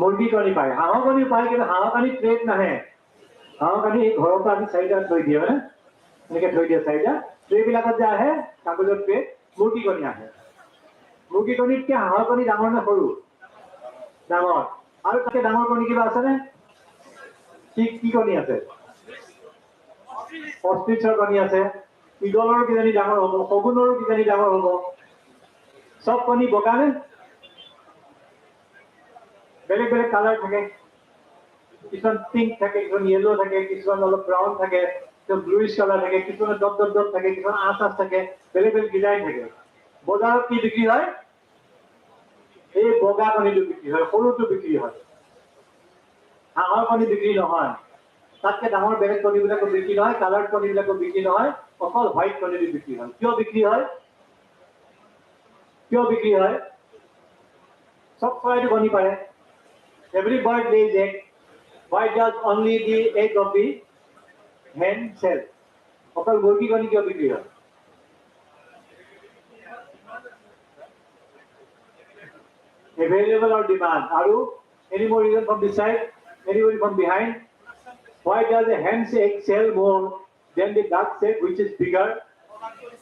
মুৰ্গী কণী পায়, হাঁহৰ কণী পায়, কিন্তু হাঁহৰ কণী ট্ৰেড নাহে। হাঁহৰ কণী এই ঘৰৰ পৰা আমি 4টা থৈ দিয়ে হয়নে, এনেকৈ থৈ দিয়ে 4টা, ট্ৰেবিলাকত যে আহে কাগজৰ ট্ৰে, মুৰ্গী কণী আহে। মুৰ্গী কণীতকৈ হাঁহৰ কণী ডাঙৰ নে সৰু? ডাঙৰ। আৰু তাকে ডাঙৰ কণী কিবা আছেনে? কি কণী আছে? অষ্ট্ৰিচৰ কণী আছে, ঈগলৰ কিজানি ডাঙৰ হ'ব, শগুনৰো কিজানি ডাঙৰ হ'ব। চব কণী বগা নে? বেলেগ বেলেগ কালাৰ থাকে, কিছুমান পিংক থাকে, কিছুমান য়েলো থাকে, কিছুমান অলপ ব্ৰাউন থাকে, কিছুমান ব্লুইছ কালাৰ থাকে, কিছুমান ডট ডট ডট থাকে, কিছুমান আঁচ থাকে, বেলেগ বেলেগ ডিজাইন থাকে। বজাৰত কি বিক্ৰী হয়? এই বগা কণীটো বিক্ৰী হয়, সৰুটো বিক্ৰী হয়। হাঁহৰ কণী বিক্ৰী নহয়, তাতকে ডাঙৰ বেলেগ কণীবিলাকো বিক্ৰী নহয়, কালাৰ্ড কণীবিলাকো বিক্ৰী নহয়, অকল হোৱাইট কণীটো বিক্ৰী হয়। কিয় বিক্ৰী হয়? কিয় বিক্ৰী হয়? চব চৰাইটো কণী পাৰে। Every bird lays egg. Why does only the egg of the hen sell? অকল মুৰ্গী কণী কিয় বিক্ৰী হয়? Available or demand? Aru, any more reason from this side? Anybody from behind? Why does the hen's egg sell more than the duck's egg, which is bigger,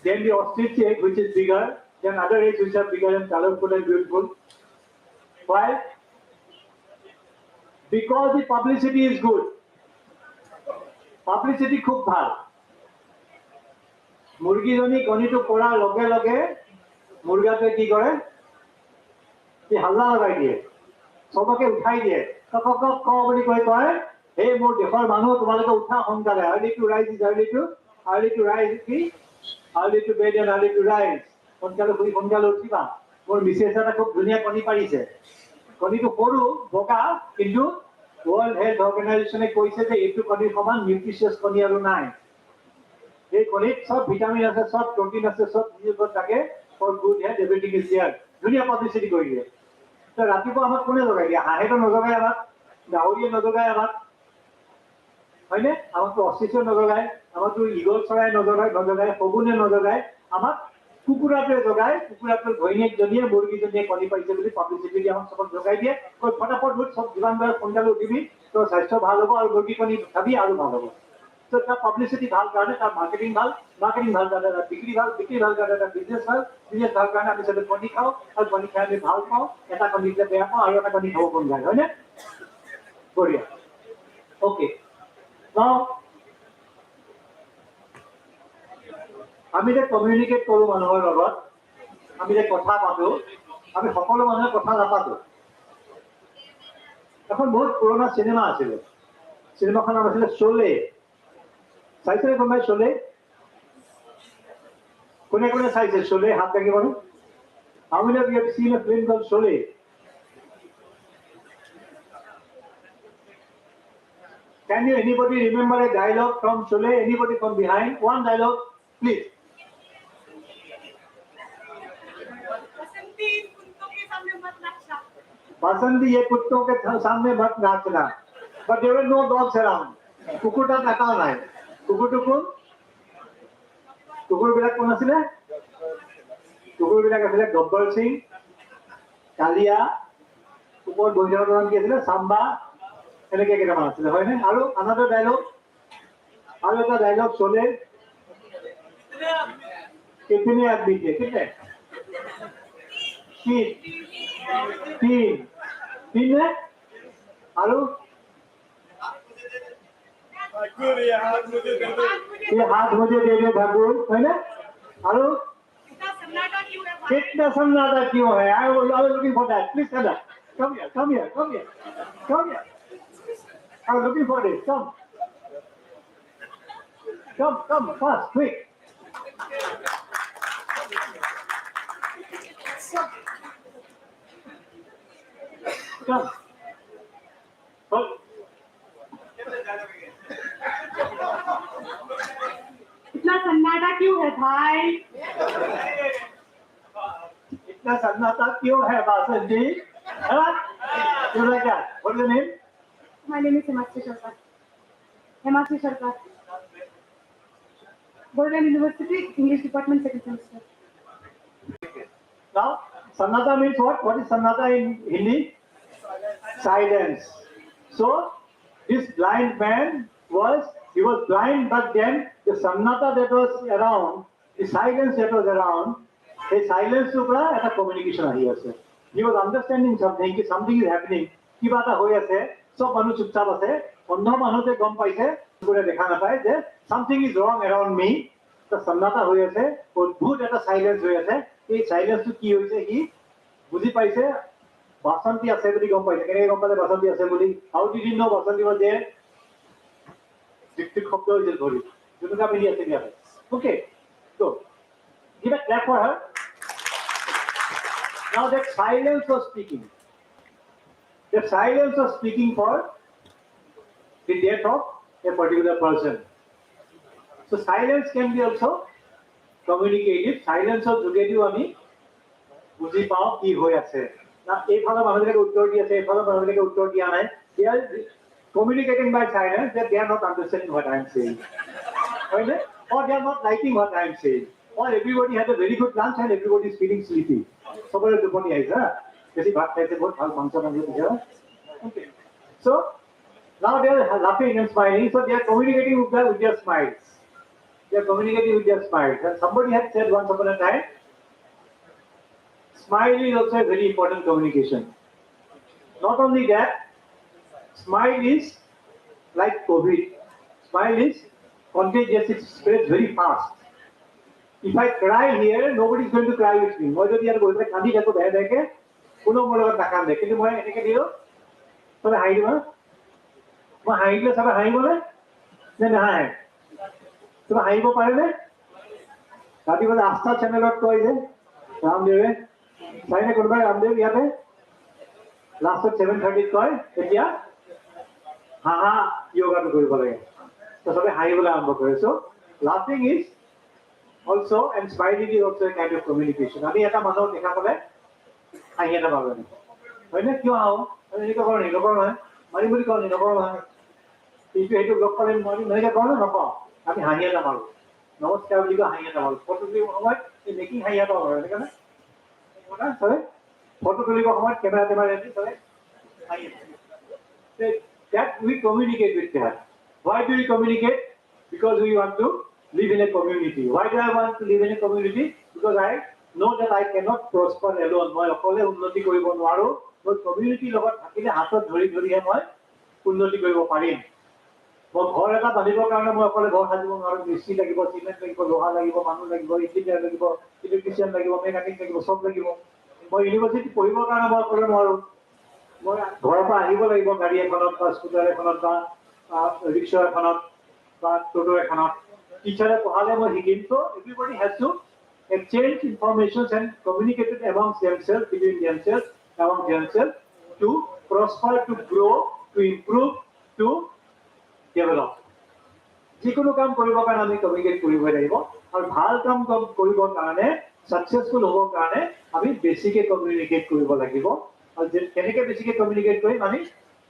than the ostrich egg, which is bigger, than other eggs which are bigger and colorful and beautiful? Why? Because the publicity is good. Publicity খুব ভাল। মুৰ্গীজনী কণীটো পৰাৰ লগে লগে মুৰ্গাটোৱে কি কৰে? C হাল্লা লগাই দিয়ে, চবকে উঠাই দিয়ে, ক বুলি কৈ কয়, হে মোৰ দেশৰ মানুহ, তোমালোকে উঠা সোনকালে, early to rise is early to rise কি? Early to bed and early to rise. সোনকালে শুই সোনকালে উঠিবা। মোৰ মিছেছ এটা খুব ধুনীয়া কণী পাৰিছে। কণীটো সৰু বগা, কিন্তু ৱৰ্ল্ড হেল্থ অৰ্গেনাইজেশ্যনে কৈছে যে এইটো কণীৰ সমান নিউট্ৰিচিয়াছ কণী আৰু নাই। এই কণীত সব ভিটামিন আছে, সব প্ৰটিন আছে, সব থাকে, for good health, everything is there. ধুনীয়া পাব্লিচিটি কৰি দিয়ে। ৰাতিপুৱা আমাক কোনে জগাই দিয়ে? হাঁহেটো নজগাই আমাক, গাহৰিয়ে নজগাই আমাক, হয়নে? আমাকতো অষ্ট্ৰিচে নজগায়, আমাকতো ঈগল চৰাই নজগায়, শগুনে নজগায়, আমাক কুকুৰাটোৱে জগায়। কুকুৰাটোৰ ঘৈণীয়েকজনীয়ে মুৰ্গীজনীয়ে কণী পাৰিছে বুলি পাব্লিচিটি দি আমাক চবক জগাই দিয়ে। ফটাফট উঠ, চব যিমান পাৰে সোনকালে উঠিবি, তোৰ স্বাস্থ্য ভাল হ'ব আৰু মুৰ্গী কণী খাবি আৰু ভাল হ'ব। তাৰ পাব্লিচিটি ভাল কাৰণে, তাৰ মাৰ্কেটিং ভাল কাৰণে, তাৰ বিক্ৰী ভাল কাৰণে, তাৰ বিজনেছ ভাল কাৰণে আমি চবে কণী খাওঁ, আৰু কণী খাই আমি ভাল পাওঁ। এটা কণী দিলে বেয়া পাওঁ, আৰু এটা কণী খাব মন যায়, হয়নে? বঢ়িয়া। অ'কে, আমি যে কমিউনিকেট কৰোঁ মানুহৰ লগত, আমি যে কথা পাতোঁ, আমি সকলো মানুহে কথা নাপাতোঁ। এখন বহুত পুৰণা চিনেমা আছিলে, চিনেমাখনৰ নাম আছিলে চলে। চাইছিলে কোনোবাই চলে? কোনে কোনে চাইছে চলে? হাত দাঙিব নে? How many of you have seen a film called Sholay? Can you anybody remember a dialogue from Sholay? Anybody from behind? One dialogue, please. Basanti ye kutton ke samne mat nachna. But there were no dogs around. Kukurta nakao nai. Kukur bilak kon asile? Kukur bilak asile Gabbar Singh, Kalia, Kupor Bojararan ki asile Samba, eneke keitaman asile, hoy ne? Aru another dialogue, aru eta dialogue Sholay. Kitne aadmi the? Kitne? तीन है। आलू ये हाथ मुझे दे दे ठाकुर, है ना? आलू कितना सन्नाटा क्यों है? I was looking for that. Please come here. I'm looking for this. Come fast, quick. Come. इतना सन्नाटा क्यों है भाई? इतना सन्नाटा क्यों है बासन जी? क्यों है क्या? What is your name? My name is Himashi Sarkar. Borderland University, English Department, second semester. Now, sannata means what? What is sannata in Hindi? Silence. So this blind man was blind, but then the sannata that was around, the silence that was around, the silence to a communication ahi ase. He was understanding something, something is happening. Kiba eta hoi ase, sob manu chupchap ase, onno manute gom paise, pure dekha napai je something is wrong around me. The sannata hoi ase, odbhut eta silence hoi ase. Ei silence to ki hoise hi বুজি পাইছে বাসন্তী আছে বুলি গম পাইছে কেনেকৈ গম পালে বাসন্তী আছে বুলি how did you know Basanti was there deictic শব্দ হৈছিল ধৰি জুনুকা পিন্ধি আছে ইয়াতে ওকে so give a clap for her now that silence was speaking for the death of a particular person so silence can be also communicative silence of যোগেদিও আমি বুজি পাও কি হৈ আছে না এইফালে মানুহবিলাকে উত্তৰ দি আছে এইফালে মানুহবিলাকে উত্তৰ দিয়া নাই they are communicating by silence that they are not understanding what I am saying right or they are not liking what I am saying or everybody has a very good lunch and everybody is feeling sleepy সবৰে টোপনি আহিছে বেছি ভাত খাইছে বহুত ভাল মাংস খাইছে okay so now they are laughing and smiling so they are communicating with their smiles and somebody had said once upon a time smile is also a very important communication. Not only that, smile is like COVID. Smile is contagious, it spreads very fast. If I cry here, nobody is going to cry with me. Moi jodi ar bolbe kandi jako behe deke, kono mor logot takan de. Kintu moi eneke dio, tobe hai diba. Moi hai dile sabe hai bole, ne na hai. Tobe hai bo pare ne? Kati bole Astha channel koi je, Ramdeve. Saine konobai Ramdev yate last 7:30 কয় এতিয়া হাহা yoga to কৰিব লাগে তো সবে হাঁহিবলৈ আৰম্ভ কৰে so laughing is also and smiling is also a kind of communication আমি এটা মানুহক দেখা পালে হাঁহি এটা পাব লাগে হয় না কিয় আও আমি এনেকৈ কৰোঁ নকৰোঁ নহয় মাৰি বুলি কওঁ নকৰোঁ নহয় কিন্তু সেইটো লগ পালে মই এনেকৈ কৰোঁ নকওঁ আমি হাঁহি এটা মাৰোঁ নমস্কাৰ বুলি কওঁ হাঁহি এটা মাৰোঁ ফটো তুলিব সময়ত এই মেকিং হাঁহি এটা মাৰোঁ এনেকৈ না sorry photo tulibo সময়ত camera ready sorry that we communicate with her why do we communicate because we want to live in a community why do I want to live in a community because I know that I cannot prosper alone মই অকলে উন্নতি কৰিব নোৱাৰো মই community লগত থাকিলে হাতত ধৰি ধৰিহে মই উন্নতি কৰিব পাৰিম মই ঘৰ এটা বান্ধিবৰ কাৰণে মই অকলে ঘৰ সাজিব নোৱাৰো মিস্ত্ৰী লাগিব চিমেণ্ট লাগিব লোহা লাগিব মানুহ লাগিব ইঞ্জিনিয়াৰ লাগিব ইলেক্ট্ৰিচিয়ান লাগিব মেকানিক লাগিব সব লাগিব মই ইউনিভাৰ্চিটি পঢ়িবৰ কাৰণে মই অকলে নোৱাৰো মই ঘৰৰ পৰা আহিব লাগিব গাড়ী এখনত বা স্কুটাৰ এখনত বা ৰিক্সা এখনত বা টোটো এখনত টিচাৰে পঢ়ালে মই শিকিম so everybody has to exchange information and communicate it amongst themselves between themselves to prosper to grow to improve to develop যিকোনো কাম কৰিবৰ কাৰণে আমি কমিউনিকেট কৰিব লাগিব আৰু ভাল কাম কৰিবৰ কাৰণে সাকসেসফুল হ'বৰ কাৰণে আমি বেছিকে কমিউনিকেট কৰিব লাগিব আৰু কেনেকৈ বেছিকে কমিউনিকেট কৰিম আমি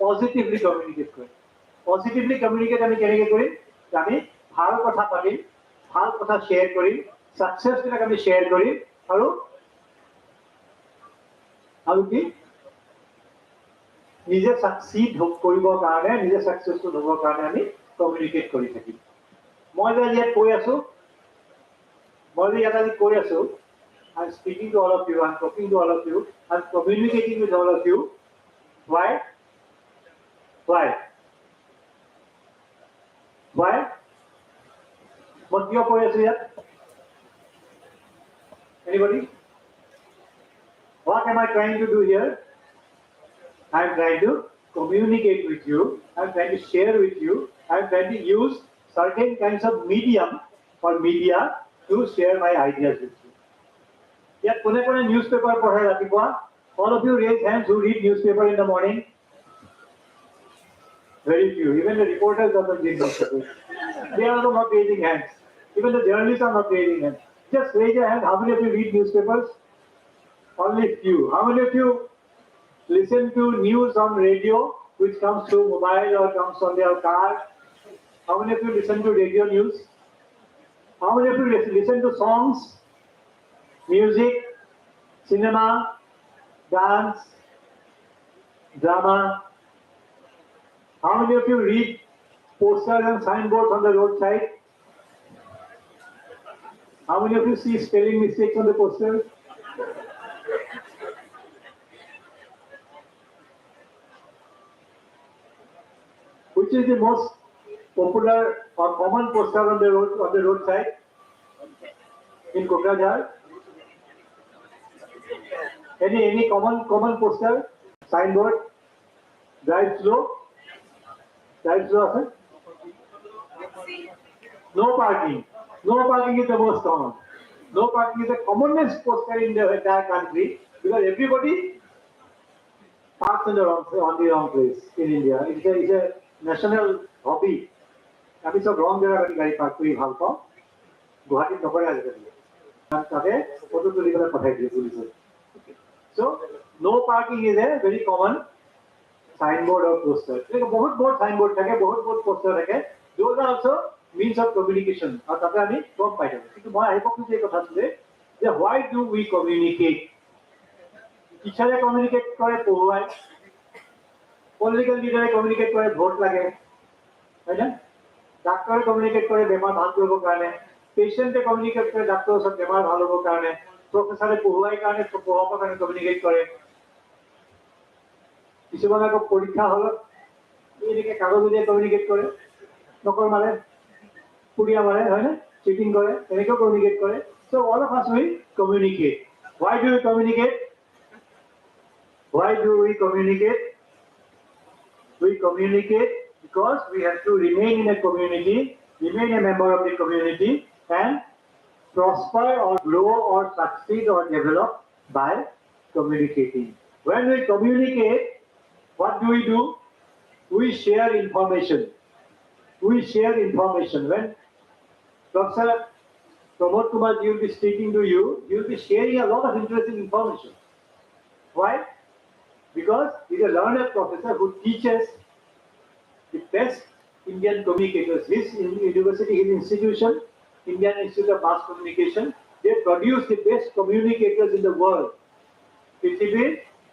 পজিটিভলি কমিউনিকেট কৰিম পজিটিভলি কমিউনিকেট আমি কেনেকৈ কৰিম আমি ভাল কথা পাতিম ভাল কথা শ্বেয়াৰ কৰিম সাকসেসবিলাক আমি শ্বেয়াৰ কৰিম আৰু কি নিজে সাকসিড কৰিবৰ কাৰণে নিজে সাকসেসফুল হ'বৰ কাৰণে আমি কমিউনিকেট কৰি থাকিম মই যে ইয়াত কৈ আছো I'm speaking to all of you, I'm talking to all of you, I'm communicating with all of you. Why? What your point here? Anybody? What am I trying to do here? I'm trying to communicate with you, I'm trying to share with you, I'm trying to use certain kinds of medium or media to share my ideas with you. Yet, kone newspaper padhe ratipua. All of you raise hands who read newspaper in the morning. Very few. Even the reporters doesn't read newspapers. They are also not raising hands. Even the journalists are not raising hands. Just raise your hand. How many of you read newspapers? Only few. How many of you listen to news on radio, which comes through mobile or comes on their car? How many of you listen to radio news? How many of you listen to songs, music, cinema, dance? drama. How many of you read posters and signboards on the roadside? How many of you see spelling mistakes on the posters? Which is the most popular or common poster on the roadside in Kokrajhar? Any common poster, signboard, drive slow, sir? No parking. No parking is the most common. No parking is the commonest poster in the entire country because everybody parks on the wrong place in India. It's a national hobby. আমি সব রং জায়গায় গাড়ি park করি ভাল পাওঁ গুৱাহাটীত নকৰে আজিকালি তাতে ফটো তুলি পেলাই পঠাই দিয়ে পুলিচে so no parking is a very common signboard or poster বহুত signboard থাকে বহুত poster থাকে those are also means of communication আৰু তাতে আমি গম পাই থাকোঁ কিন্তু মই আহিব খুজিছোঁ এই কথাটোলে যে why do we communicate টিচাৰে কমিউনিকেট কৰে পঢ়ুৱাই পলিটিকেল লিডাৰে কমিউনিকেট কৰে ভোট লাগে হয় না ডাক্তারে কমিউনিকেট করে বেমার ভাল করব কারণে পেশেন্টে কমিউনিকেট করে ডাক্তারের সাথে বেমার ভালো হবো কারণে প্রফেসরে পড়ুয়াই কারণে পড়াবার কারণে কমিউনিকেট করে কিছুমান আকৌ পরীক্ষা হল এদিকে কাগজ দিয়ে কমিউনিকেট করে নকর মানে পুড়িয়া মারে হয় না চিটিং করে এনেকেও কমিউনিকেট করে so all of us we communicate why do we communicate we communicate because we have to remain in a community, remain a member of the community and prosper or grow or succeed or develop by communicating. When we communicate, what do? We share information. When Professor Pramod Kumar will be speaking to you, he will be sharing a lot of interesting information. Why? Because he is a learned professor who teaches the best Indian communicators. His university, his institution, Indian Institute of Mass Communication, they produce the best communicators in the world. পৃথিৱীৰ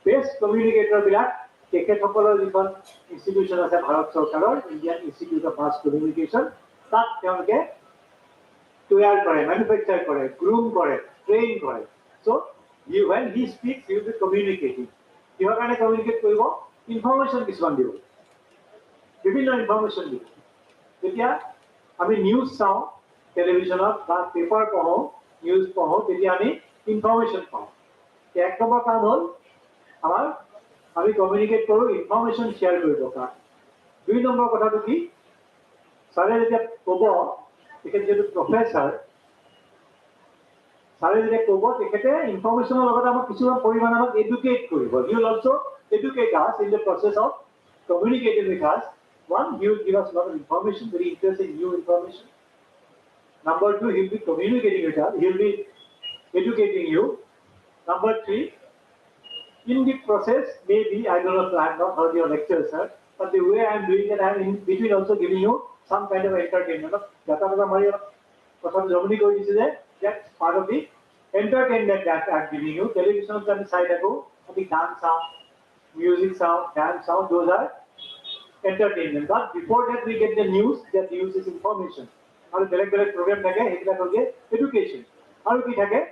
best communicator বিলাক তেখেতসকলৰ যিখন institution আছে ভাৰত চৰকাৰৰ Indian institute of mass communication তাত তেওঁলোকে তৈয়াৰ কৰে manufacture কৰে গ্ৰুম কৰে ট্ৰেইন কৰে চ' when he speaks he will be communicating কিহৰ কাৰণে কমিউনিকেট কৰিব ইনফৰমেশ্যন কিছুমান দিব বিভিন্ন ইনফৰমেশ্যন দিব যেতিয়া আমি নিউজ চাওঁ টেলিভিশ্যনত বা পেপাৰ পঢ়োঁ নিউজ পঢ়োঁ তেতিয়া আমি ইনফৰমেশ্যন পাওঁ এক নম্বৰ কাম হ'ল আমি কমিউনিকেট কৰোঁ ইনফৰমেশ্যন শ্বেয়াৰ কৰিবৰ কাৰণে দুই নম্বৰ কথাটো কি ছাৰে যেতিয়া ক'ব তেখেত যিহেতু প্ৰফেচাৰ ছাৰে যেতিয়া ক'ব তেখেতে ইনফৰমেশ্যনৰ লগতে আমাক কিছুমান পৰিমাণে আমাক এডুকেট কৰিব হি উইল অলছ' এডুকেট আছ in the process of communicating with আছ One, he will give us a lot of information, very interesting new information. Number two, he will be communicating with us. He will be educating you. Number three, in the process, maybe, I don't know, I have not heard your lecture, sir, but the way I am doing it, I am in between also giving you some kind of entertainment. That's part of the entertainment that I am giving you. Television on the side, I think dance sound, music sound, dance sound, those are entertainment. But before that we get the news. That news is information. Our beleg program thake ekla korge education. Aru ki thake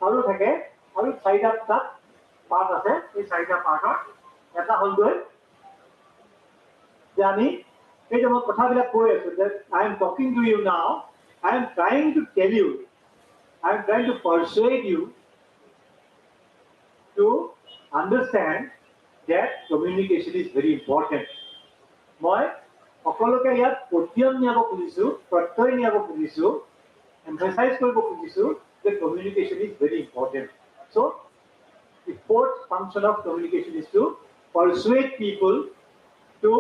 aru side up ta part ase ei side up part or eta hol goi je ami ei je moi kotha bila koi asu that I am talking to you now. I am trying to tell you, I am trying to persuade you to understand that communication is very important. মই সকলোকে ইয়াত পঠিয়ান নিয়াব খুজিছোঁ প্ৰত্যয় নিয়াব খুজিছোঁ এমফেচাইজ কৰিব খুজিছোঁ যে communication is very important চ' the fourth function of communication is to persuade people to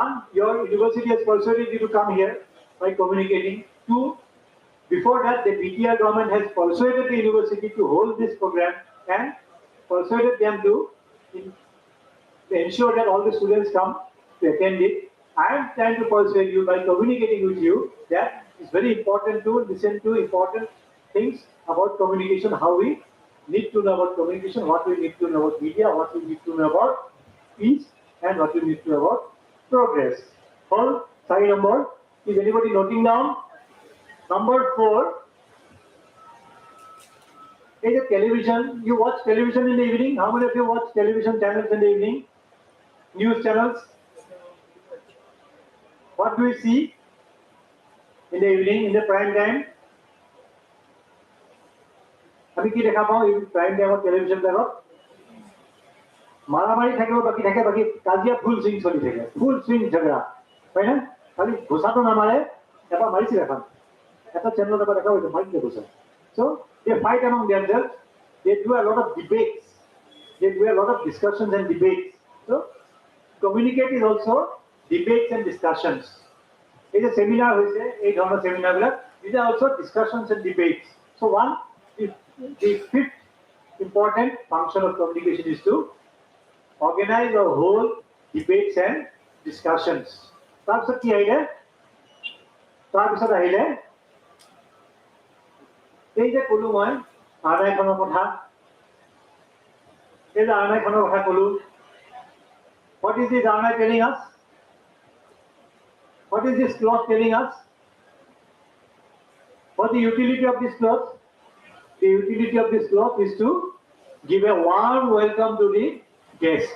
one, your university has persuaded you to come here by communicating. Two, before that the BTR government has persuaded the university to hold this program and persuaded them to ensure that all the students come to attend it. I am trying to persuade you by communicating with you that it's very important to listen to important things about communication, how we need to know about communication, what we need to know about media, what we need to know about peace and what you need to about progress. All side number. Is anybody noting down? Number 4. Is a television. You watch television in the evening. How many of you watch television channels in the evening? News channels. What do we see in the evening, in the prime time? আমি কি দেখা পাওঁ prime টাইমত television বিলাকত মাৰামাৰি থাকিব বাকী থাকে বাকী কাজিয়া ফুল সুইং চলি থাকে ফুল সুইং ঝগড়া হয় না খালি ঘোষাটো নামাৰে এটা মাৰিছিল এখন এটা চেনেলত এবাৰ দেখা হৈছে মাৰিছিলে ঘোষা so' they fight among themselves they do a lot of debates they do a lot of discussions and debates so communicate is also debates and discussions এই যে সেমিনাৰ হৈছে এই ধৰণৰ সেমিনাৰবিলাক these are also discussions and debates so one the fifth important function of communication is to organize or hold debates and discussions. তাৰপিছত কি আহিলে এই যে ক'লো মই আৰনাইখনৰ কথা এই যে আৰনাইখনৰ কথা ক'লো what is this arnai telling us what is this cloth telling us what the utility of this cloth The utility of this cloth is to give a warm welcome to the guests.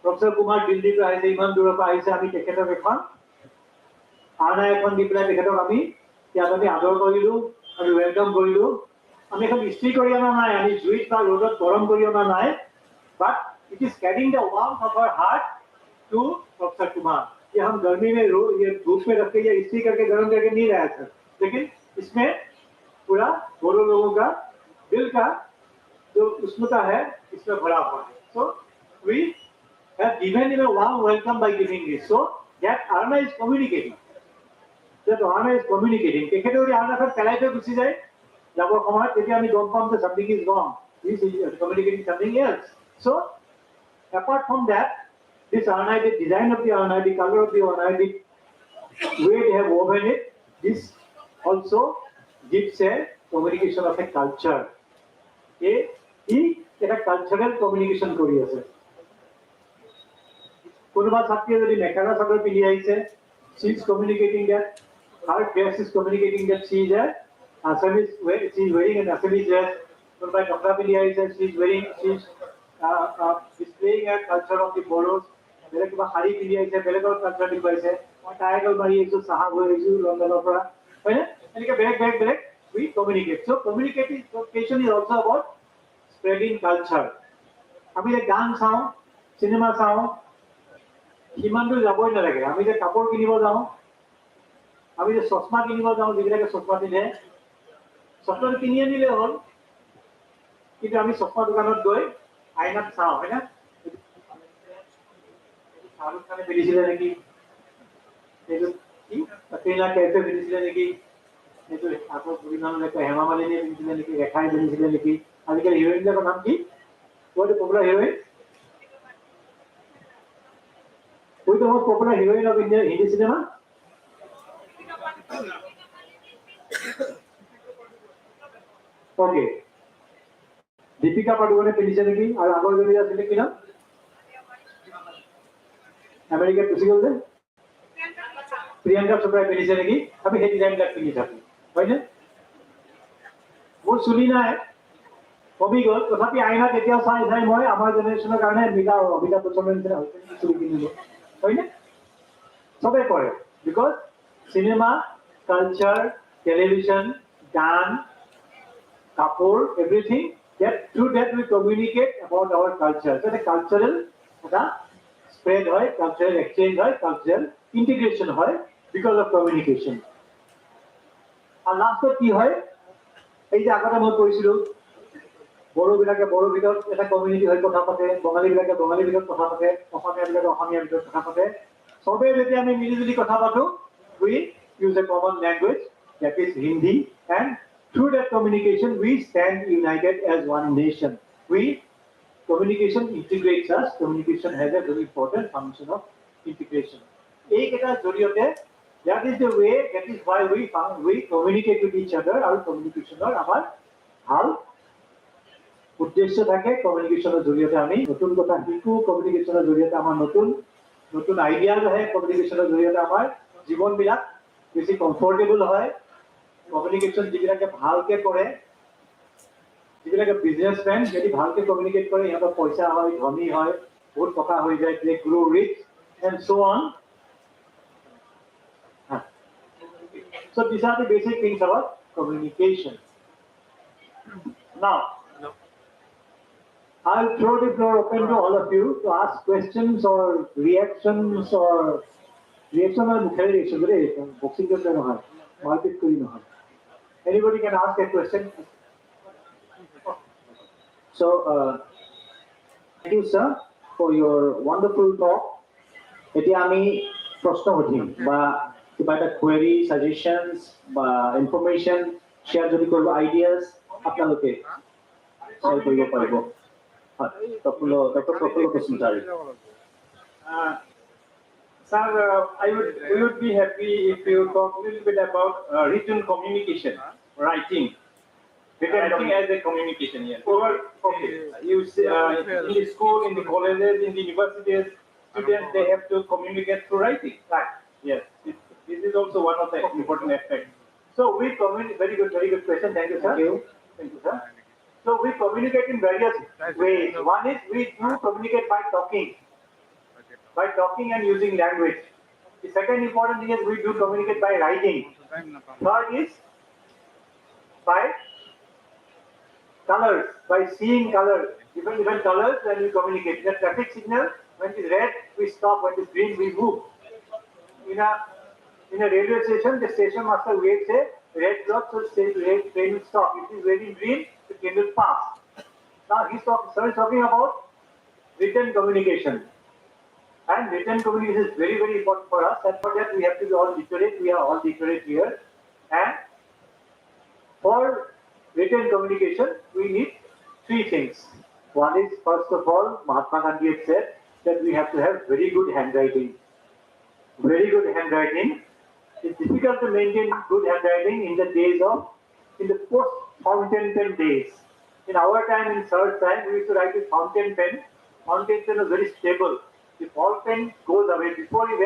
Professor Kumar Dilli to aise iman durar pa aise ami tekhetok ekhon ana ekhon di pelai tekhetok ami tiat ami ador korilu ami welcome korilu ami ekhon istri kori ana nai ami juit ba rodot gorom kori ana nai but it is carrying the warmth of our heart to Professor Kumar ye hum garmi mein ye धूप में रख के ये istri करके गरम करके नहीं रहा सर लेकिन इसमें पूरा दोनों लोगों का दिल का जो उष्णता है इसमें भरा हुआ है so we have given him a warm welcome by giving this so that Arna is communicating তেখেতে যদি আৰনা এখন পেলাই থৈ গুচি যায় যাবৰ সময়ত তেতিয়া আমি গম পাম যে something is wrong he is communicating something else so apart from that this Arna the design of the Arna the color of the Arna the way they have woven it this also gives a communication of a culture. He is a cultural communication kori ase. Konoba chhatri jodi mekhela chador pindi aise, she is communicating that her dress is communicating that she is wearing an Assamese dress. Konoba kapda pindi aise, she is displaying a culture of the Bodos. Bele kiba hari pindi aise, bele kor culture dikhaise. Moi tiger mari aisu sahab hoye aisu London pora. Hoy na? Enike back we communicate. So communication is also about spreading culture. আমি যে গান চাওঁ cinema চাওঁ সিমান দূৰ যাবই নালাগে আমি যে কাপোৰ কিনিব যাওঁ আমি যে চশমা কিনিব যাওঁ যিবিলাকে চশমা পিন্ধে চশমাটো কিনি আনিলে হ'ল কিন্তু আমি চশমা দোকানত গৈ আইনাত চাওঁ হয় না শাহৰুখ খানে পিন্ধিছিলে নেকি এইটো কি কটৰিনা কাইফে পিন্ধিছিলে নেকি এইটো আকৌ বিভিন্ন হেমা মালিনীয়ে পিন্ধিছিলে নেকি ৰেখাই পিন্ধিছিলে নেকি আজিকালি হিৰোইনবিলাকৰ নাম কি What is the popular heroine? Who is the most popular heroine of Indian Hindi cinema? Okay. Deepika Padukone পিন্ধিছে নেকি আৰু আগৰ জনী আছিল কি নাম আমেৰিকাত গুচি গ'ল যে প্ৰিয়ংকা চোপ্ৰাই পিন্ধিছে নেকি আমি সেই ডিজাইনবিলাক পিন্ধি থাকোঁ হয়নে মোৰ চুলি নাই কমি গ'ল তথাপি আইনাত এতিয়াও চাই মই আমাৰ জেনেৰেশ্যনৰ কাৰণে অমিতাভ বচ্চনৰ নিচিনা চুলি কিনিলো হয়নে চবেই কৰে বিকজ চিনেমা কালচাৰ টেলিভিশ্যন গান কাপোৰ everything through that we communicate about our culture so the cultural spread hoy cultural exchange hoy cultural integration hoy because of communication and last কি হয় এই যে আগতে মই কৈছিলো বড়োবিলাকে বড়ো ভিতৰত এটা কমিউনিটি হৈ কথা পাতে বঙালীবিলাকে বঙালী ভিতৰত কথা পাতে অসমীয়াবিলাকে অসমীয়া ভিতৰত কথা পাতে সবে যেতিয়া আমি মিলিজুলি কথা পাতো we use a common language that is Hindi and through that communication we stand united as one nation communication integrates us communication has a very important function of integration এই কেটা জৰিয়তে that is the way that is why we communicate with each other our communication আমাৰ ভাল উদ্দেশ্য থাকে কমিউনিকেশ্যনৰ জৰিয়তে আমি নতুন কথা শিকো, কমিউনিকেশ্যনৰ জৰিয়তে আমাৰ নতুন নতুন আইডিয়াজ আহে, কমিউনিকেশ্যনৰ জৰিয়তে আমাৰ জীৱনবিলাক বেছি কমফৰ্টেবল হয়। কমিউনিকেশ্যন যিবিলাকে ভালকে কৰে, যিবিলাকে বিজনেছমেন যদি ভালকে কমিউনিকেট কৰে, সিহঁতৰ পইচা হয়, ধনী হয়, বহুত টকা হৈ যায়, they grow rich and so on. So these are the basic things about communication. Now, I'll throw the floor open to all of you to ask questions or reactions or reaction or reaction. Boxing anybody can ask a question. So, thank you, sir, for your wonderful talk. এতিয়া আমি প্ৰশ্ন সুধিম বা কিবা এটা query, suggestions বা information share যদি কৰিব, ideas আপোনালোকে share কৰিব পাৰিব। Dr. Prafullo Kusumtari. Sir, we would be happy if you talk a little bit about written communication, writing. Writing as a communication, yes. Okay. You see, in the school, in the colleges, in the universities, students, they have to communicate through writing. Right. Yes. This is also one of the important aspects. So we communicate, very good question. Thank you, sir. Thank you, sir. So we communicate in various ways. One is we do communicate by talking and using language. The second important thing is we do communicate by writing. Third is by colors, by seeing colors, different colors when we communicate. The traffic signal, when it is red, we stop. When it is green, we move. In a railway station, the station master waits a red clock, so red train will stop. If it is waiting green, the train will pass. Now sir is talking about written communication. And written communication is very, very important for us. And for that we have to be all literate. We are all literate here. And for written communication, we need three things. One is, first of all, Mahatma Gandhi had said that we have to have very good handwriting. Very good handwriting. It's difficult to maintain good handwriting in the post-fountain pen days. In our time, in Sir's time, we used to write with fountain pen. Fountain pen was very stable. The ball pen goes away. Before you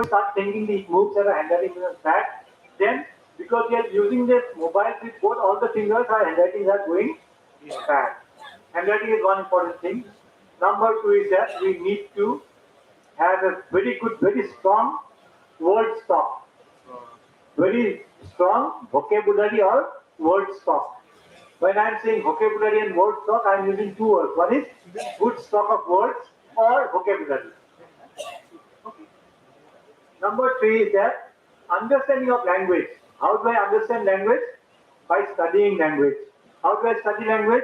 start thinking the moves that are handwriting is bad, then because we are using the mobile with both all the fingers, our handwritings are going bad. Handwriting is one important thing. Number two is that we need to have a very good, very strong word stock. Very strong vocabulary or word stock. When I am saying vocabulary and word stock, I am using two words. One is good stock of words or vocabulary. Number three is that understanding of language. How do I understand language? By studying language. How do I study language?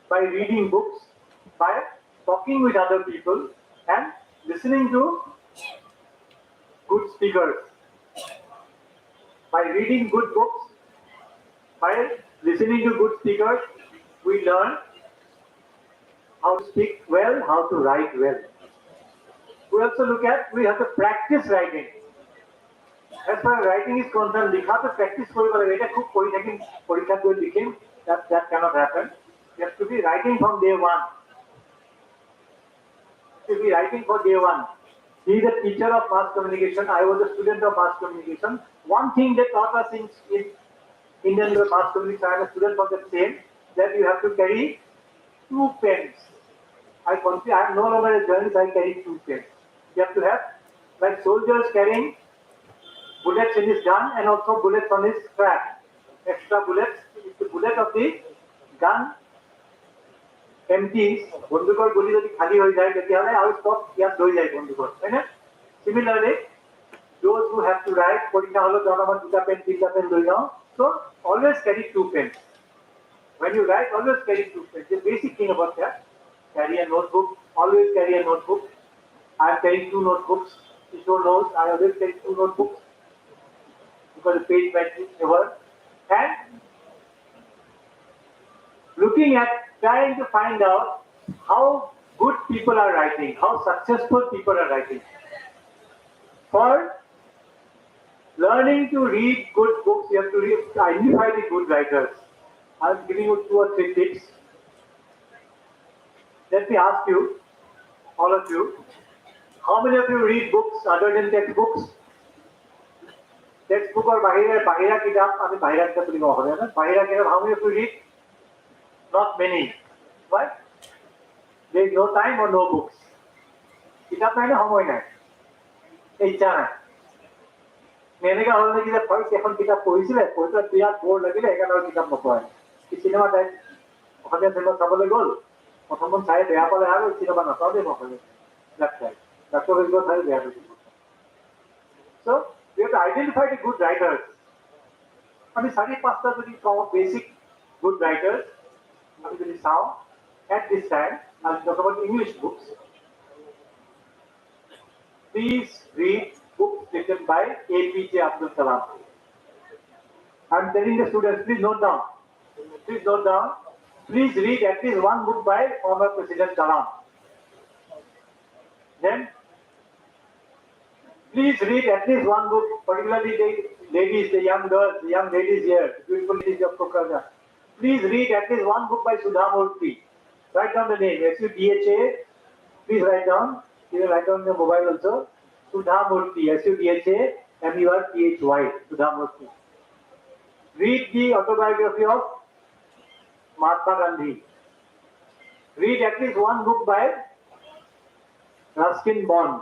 By reading books, by talking with other people and listening to good speakers. By reading good books, by listening to good speakers, we learn how to speak well, how to write well. We also we have to practice writing. As far as writing is concerned, we have to practice that cannot happen. You have to be writing from day one. You have to be writing for day one. He is a teacher of mass communication. I was a student of mass communication. One thing they taught us in Indian mass communication, I am a student of the same, that you have to carry 2 pens. I am no longer a journalist, I carry 2 pens. You have to have, like soldiers carrying bullets in his gun and also bullets on his strap. Extra bullets. If the bullet of the gun empties, বন্দুকৰ গুলি যদি খালি হৈ যায় তেতিয়াহলে আৰু stock ইয়াত লৈ যায় বন্দুকৰ, হয় না? Similarly, those who have to write, পৰীক্ষা হলত জনাব 2টা পেন 3টা পেন লৈ যাও. So always carry 2 pens. When you write, always carry 2 pens. The basic thing about that, carry a notebook. Always carry a notebook. I am carrying 2 notebooks. Kishore knows I always carry 2 notebooks because the page might be never. And looking at, trying to find out how good people are writing, how successful people are writing. For learning to read good books, you have to identify the good writers. I am giving you 2 or 3 tips. Let me ask you, all of you, how many of you read books other than textbooks? Textbook or bahira kitab, I mean bahira kitab boli kowa hobe na. Bahira kitab, how many of you read? Not many. Why? There is no time or no books. Kitab নাই না সময় নাই। ইচ্ছা নাই। এনেকা হল নেকি যে ফার্স্ট এখন কিতাপ পঢ়িছিলে, পঢ়ি পেলাই বিৰাট বৰ লাগিলে সেইকাৰণে আৰু কিতাপ নপঢ়ে। চিনেমা টাইপ অসমীয়া চিনেমা চাবলৈ গ'ল, প্ৰথমখন চাই বেয়া পালে আৰু চিনেমা নাচাওঁ দেই মই ডাক্তৰ হৈ গ'ল চাই বেয়া পাইছিল। So we have to identify the good writers. আমি চাৰি পাঁচটা যদি কওঁ বেসিক good writers, আমি যদি চাওঁ at this time, I'll talk about English books. Please read books written by APJ Abdul Kalam. I'm telling the students, please note down. Please note down. Please read at least one book by former President Kalam. Then, please read at least one book, particularly the ladies, the young girls, the young ladies here, beautiful ladies of Kolkata. Please read at least one book by Sudha Murthy. Write down the name, S-U-D-H-A. Please write down. You can write down your mobile also. Sudha Murthy, S-U-D-H-A-M-U-R-T-H-Y, Sudha Murthy. Read the autobiography of Mahatma Gandhi. Read at least one book by Ruskin Bond.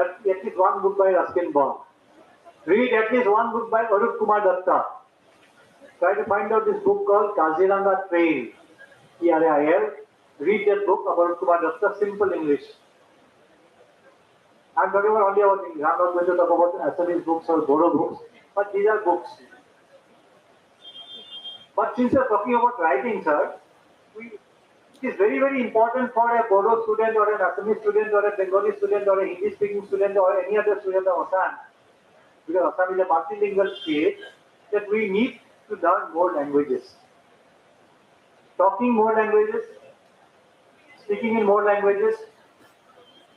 At least one book by Ruskin Bond. Read at least one book by Arup Kumar Datta. Try to find out this book called Kaziranga Trail. T-R-A-I-L. Read that book about Arup Kumar Datta, simple English. I'm talking about only about English. I'm not going to talk about Assamese books or Bodo books, but these are books. But since you're talking about writing, sir, it is very, very important for a Bodo student or an Assamese student or a Bengali student or a Hindi-speaking student or any other student of Assam, because Assam is a multilingual state, that we need to learn more languages. Talking more languages, speaking in more languages,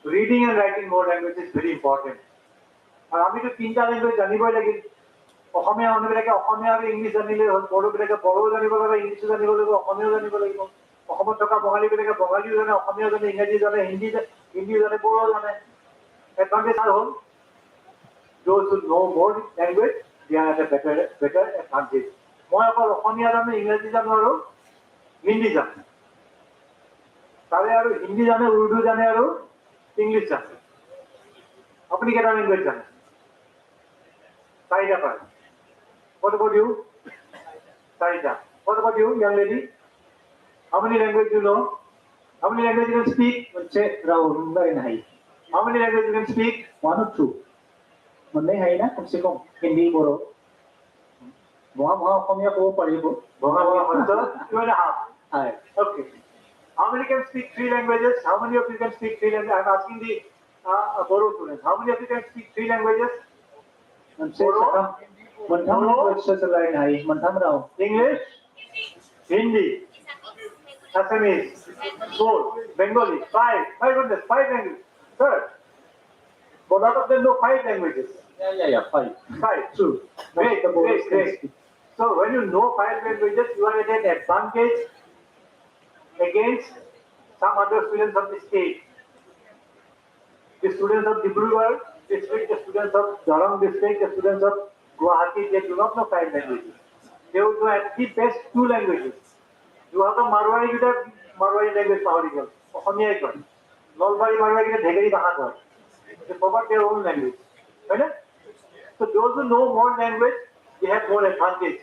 reading and writing more languages is very important. And আমি তো তিনটা language জানিবই লাগিল। অসমীয়া মানুহবিলাকে অসমীয়া আৰু English জানিলে হ'ল, বড়োবিলাকে বড়ো জানিব লাগিব, ইংলিছো জানিব লাগিব, অসমীয়াও জানিব লাগিব। অসমত থকা বঙালীবিলাকে বঙালীও জানে, অসমীয়া জানে, ইংৰাজী জানে, হিন্দী জানে, বড়ো জানে। এডভান্টেজ হ'ল those who know more language, they are at a better advantage. মই অকল অসমীয়া জানো, ইংৰাজী জানো আৰু হিন্দী জানো। তাৰে আৰু হিন্দী জানে, উৰ্দু জানে আৰু ইংলিছ জানে। আপুনি কেইটা ল্যাঙ্গুয়েজ জানে? চাৰিটা পায়। What about you? চাৰিটা। What about you, young lady? How many languages you know? How many languages you can speak? How many languages you can speak? One or two. Hindi hai na, kam se kam Hindi bolo. Boha Asamiya ক'ব পাৰিব। Boha 2.5. Okay. How many can speak 3 languages? How many of you can speak 3 languages? I'm asking the Bodo students. How many of you can speak 3 languages? English, Hindi, Assamese, 4, Bengali, 5. My goodness, 5 languages. Sir, but out of them know 5 languages. Yeah, 5. 5, true. Great. So when you know 5 languages, you are at an advantage against some other students of the state. The students of Dibrugarh district, the students of Dharwad district, the students of Guwahati, they do not know 5 languages. They would know at the best 2 languages. You have a Marwari language powerful. Ohamiya is one. Nolbari Marwari is Dhegari Bahadar. They forgot their own language. Right? So those who know more language, they have more advantage.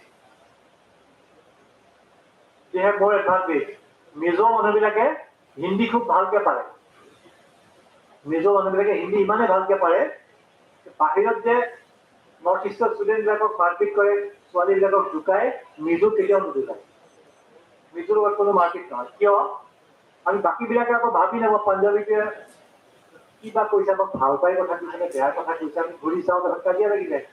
Mizo মানুহবিলাকে হিন্দী খুব ভালকে পাৰে। মিজো মানুহবিলাকে হিন্দী ইমানে ভালকে পাৰে, বাহিৰত যে নৰ্থ ইষ্টৰ ষ্টুডেণ্টবিলাকক মাৰপিট কৰে, ছোৱালীবিলাকক জোকায়, মিজো কেতিয়াও নুজোকায়। মিজোৰ লগত কোনো মাৰপিট নহয়। কিয়? আমি বাকীবিলাকে আকৌ ভাবি নাপাওঁ পাঞ্জাৱীকে কিবা কৈছে, আমাক ভাল পাই কথা কৈছে নে বেয়া কথা কৈছে, আমি ঘূৰি চাওঁ তাৰপিছত কাজিয়া লাগি যায়।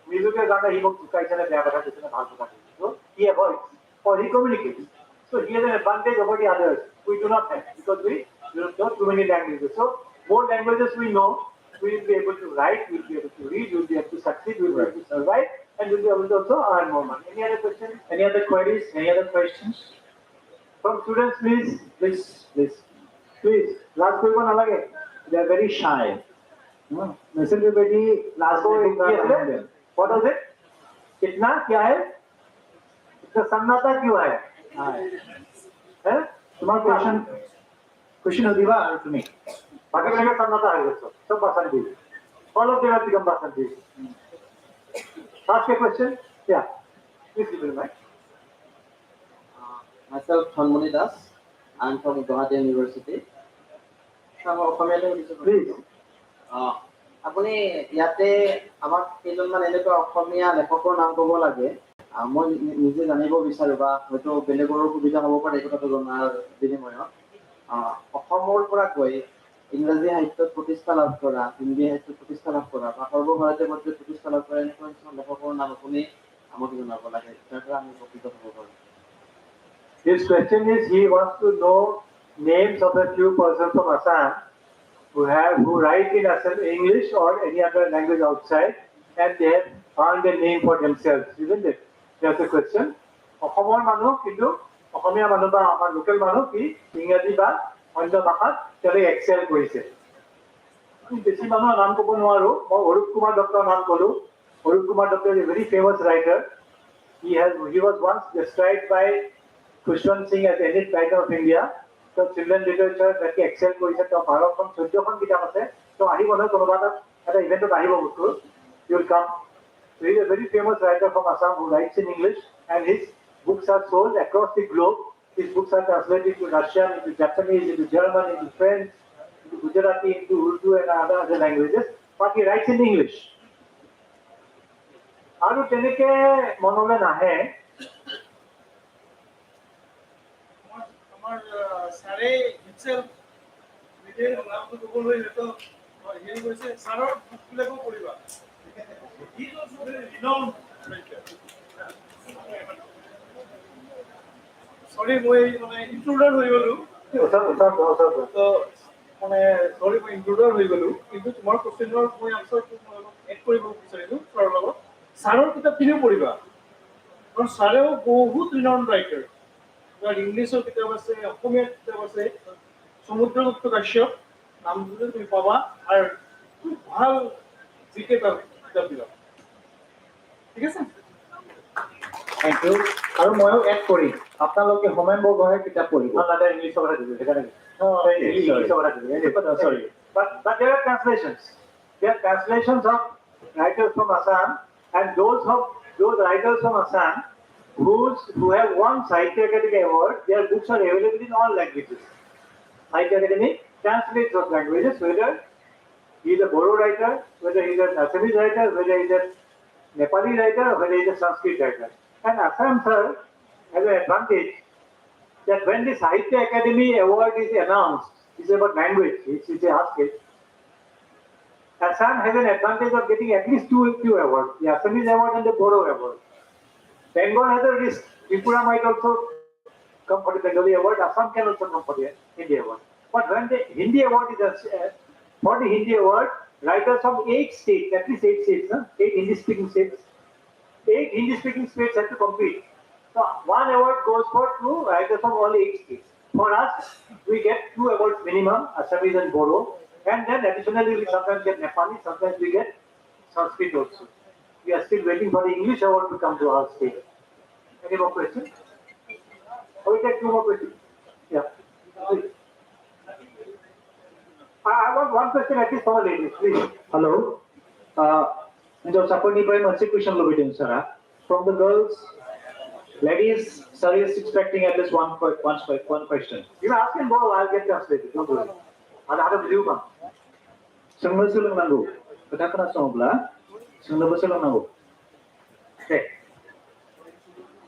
মিজোকে জানে সি মোক জোকাইছে নে বেয়া কথা কৈছে নে ভাল কথা কৈছে। So he avoids or he communicates. So he has an advantage over the others. We do not have, because we don't know too many languages. So more languages we know, we will be able to write, we will be able to read, we will be able to succeed, we will be able to survive, and we will be able to also earn more money. Any other questions? Any other queries? Any other questions? From students, please. Please. Last question alage. They are very shy. No. Listen to very last What question. was it? कितना क्या है? इतना सन्नाटा क्यों है? हैं? तुम्हारा question होदिबा और तुम्हें. बाकी लगे सन्नाटा है दोस्तों. सब बसंती. All of them have become Basanti. Ask a question. Yeah. Please give me the mic. Myself, Thanmani Das. I'm from Guwahati University. Please. আপুনি ইয়াতে আমাক কেইজনমান এনেকুৱা অসমীয়া লেখকৰ নাম ক'ব লাগে মই নিজে জানিব বিচাৰো বা হয়তো বেলেগৰো সুবিধা হ'ব পাৰে এই কথাটো জনাৰ বিনিময়ত অসমৰ পৰা গৈ ইংৰাজী সাহিত্যত প্ৰতিষ্ঠা লাভ কৰা হিন্দী সাহিত্যত প্ৰতিষ্ঠা লাভ কৰা বা সৰ্বভাৰতীয় পৰ্যায়ত প্ৰতিষ্ঠা লাভ কৰা এনেকুৱা কিছুমান লেখকৰ নাম আপুনি আমাক জনাব লাগে যাৰ পৰা আমি উপকৃত হ'ব পাৰোঁ. His question is he wants to know names of a few persons from Assam who write in Assam English or any other language outside and they have found a name for themselves, isn't it? That's the question. অসমৰ মানুহ কিন্তু অসমীয়া মানুহ বা আমাৰ local মানুহ কি ইংৰাজী বা অন্য ভাষাত তেওঁলোকে এক্সেল কৰিছে. বেছি মানুহৰ নাম ক'ব নোৱাৰো. মই অৰূপ কুমাৰ দত্তৰ নাম ক'লো. Arup Kumar Dutta is a very famous writer. He was once described by Khushwant Singh as the elite writer of India. So children literature that he excelled কৰিছে. তো 12খন 14খন কিতাপ আছে. তো আহিব নহয় কোনোবা এটা ইভেন্টত আহিব বস্তু. He will come. So he is a very famous writer from Assam who writes in English and his books are sold across the globe. His books are translated to Russian, into Japanese, into German, into French, into Gujarati, into Urdu and other languages. But he writes in English. আৰু তেনেকে মনলৈ নাহে আমার স্যারে itself নিজের নামটো ক'বলৈ হেতু হেৰি কৰিছে স্যাৰৰ বুকবিলাকো পঢ়িবা he is also very renowned writer sorry মই মানে ইন্ট্রুডার হৈ গলো তো মানে সরি মই ইন্ট্রুডার হৈ গলো কিন্তু তোমাৰ কোৱেশ্চনৰ মই আনসাৰটো এড কৰিব বিচাৰিছো স্যাৰৰ লগত স্যাৰৰ কিতাপখিনিও পঢ়িবা কাৰণ স্যাৰেও বহুত ৰিনাউন্ড ৰাইটাৰ ইংলিছৰ কিতাপ আছে অসমীয়া কিতাপ আছে সমুদ্ৰগুপ্ত কাশ্যপ নামটো তুমি পাবা আৰু খুব ভাল জিকে কিতাপবিলাক ঠিক আছে. Thank you. আৰু ময়ো এড কৰিম আপোনালোকে হোমেন বৰগোহাঁইৰ কিতাপ পঢ়িব. ইংলিছৰ কথা দিছে সেইকাৰণে ইংলিছৰ কথা দিছে. Sorry. But there are translations. There are translations of writers from Assam and those writers from Assam who have won Sahitya Academy Award, their books are available in all languages. Sahitya Academy translates those languages, whether he is a Bodo writer, whether he is an Assamese writer, whether he is a Nepali writer, or whether he is a Sanskrit writer. And Assam, sir, has an advantage that when the Sahitya Academy Award is announced, it's about language, it's asked it. Assam has an advantage of getting at least two awards, the Assamese Award and the Bodo Award. Bengal has a risk. Tripura might also come for the Bengali award. Assam can also come for the Hindi award. But when the Hindi award is for the Hindi award, writers from 8 states, at least 8 states, 8 Hindi-speaking states, 8 Hindi-speaking states have to compete. So one award goes for 2 writers from all 8 states. For us, we get 2 awards minimum, Assamese and Bodo, and then additionally we sometimes get Nepali, sometimes we get Sanskrit also. We are still waiting for the English award to come to our state. Any more questions? Or we take 2 more questions? Yeah. I want one question at least for the ladies, please. Hello. Menjawab siapa ni boleh masih question lebih dulu, Sarah. From the girls, ladies, sir is expecting at least one question. You ask him more, I'll get translated. Don't worry. Ada video bang. Sulung nanggu. Kita kena songlah. Sulung nanggu. Okay.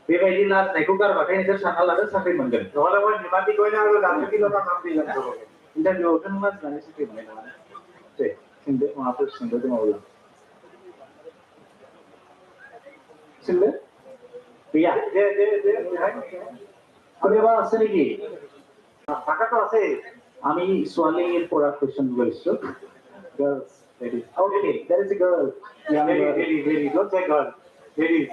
बेबायदि लाज नायखौ गारबाथाय नोंसोर सानना लादो साख्रि मोनगोन. नङाब्ला बै निमाति गयना आरो दानथि लगा नाम दिगोन तो. इन्टारभिउआवथ' नों लाज लानानै साख्रि मोननाय नङा. दे सोंदो माबाफोर सोंदो दङब्ला. सोंदो? गैया? কোনোবা আছে নেকি? থাকাটো আছে। আমি ছোৱালীৰ পৰা কোৱেশ্চন লৈছো. Girls, ladies. Okay, there is a girl. Very. Don't say girl. Ladies.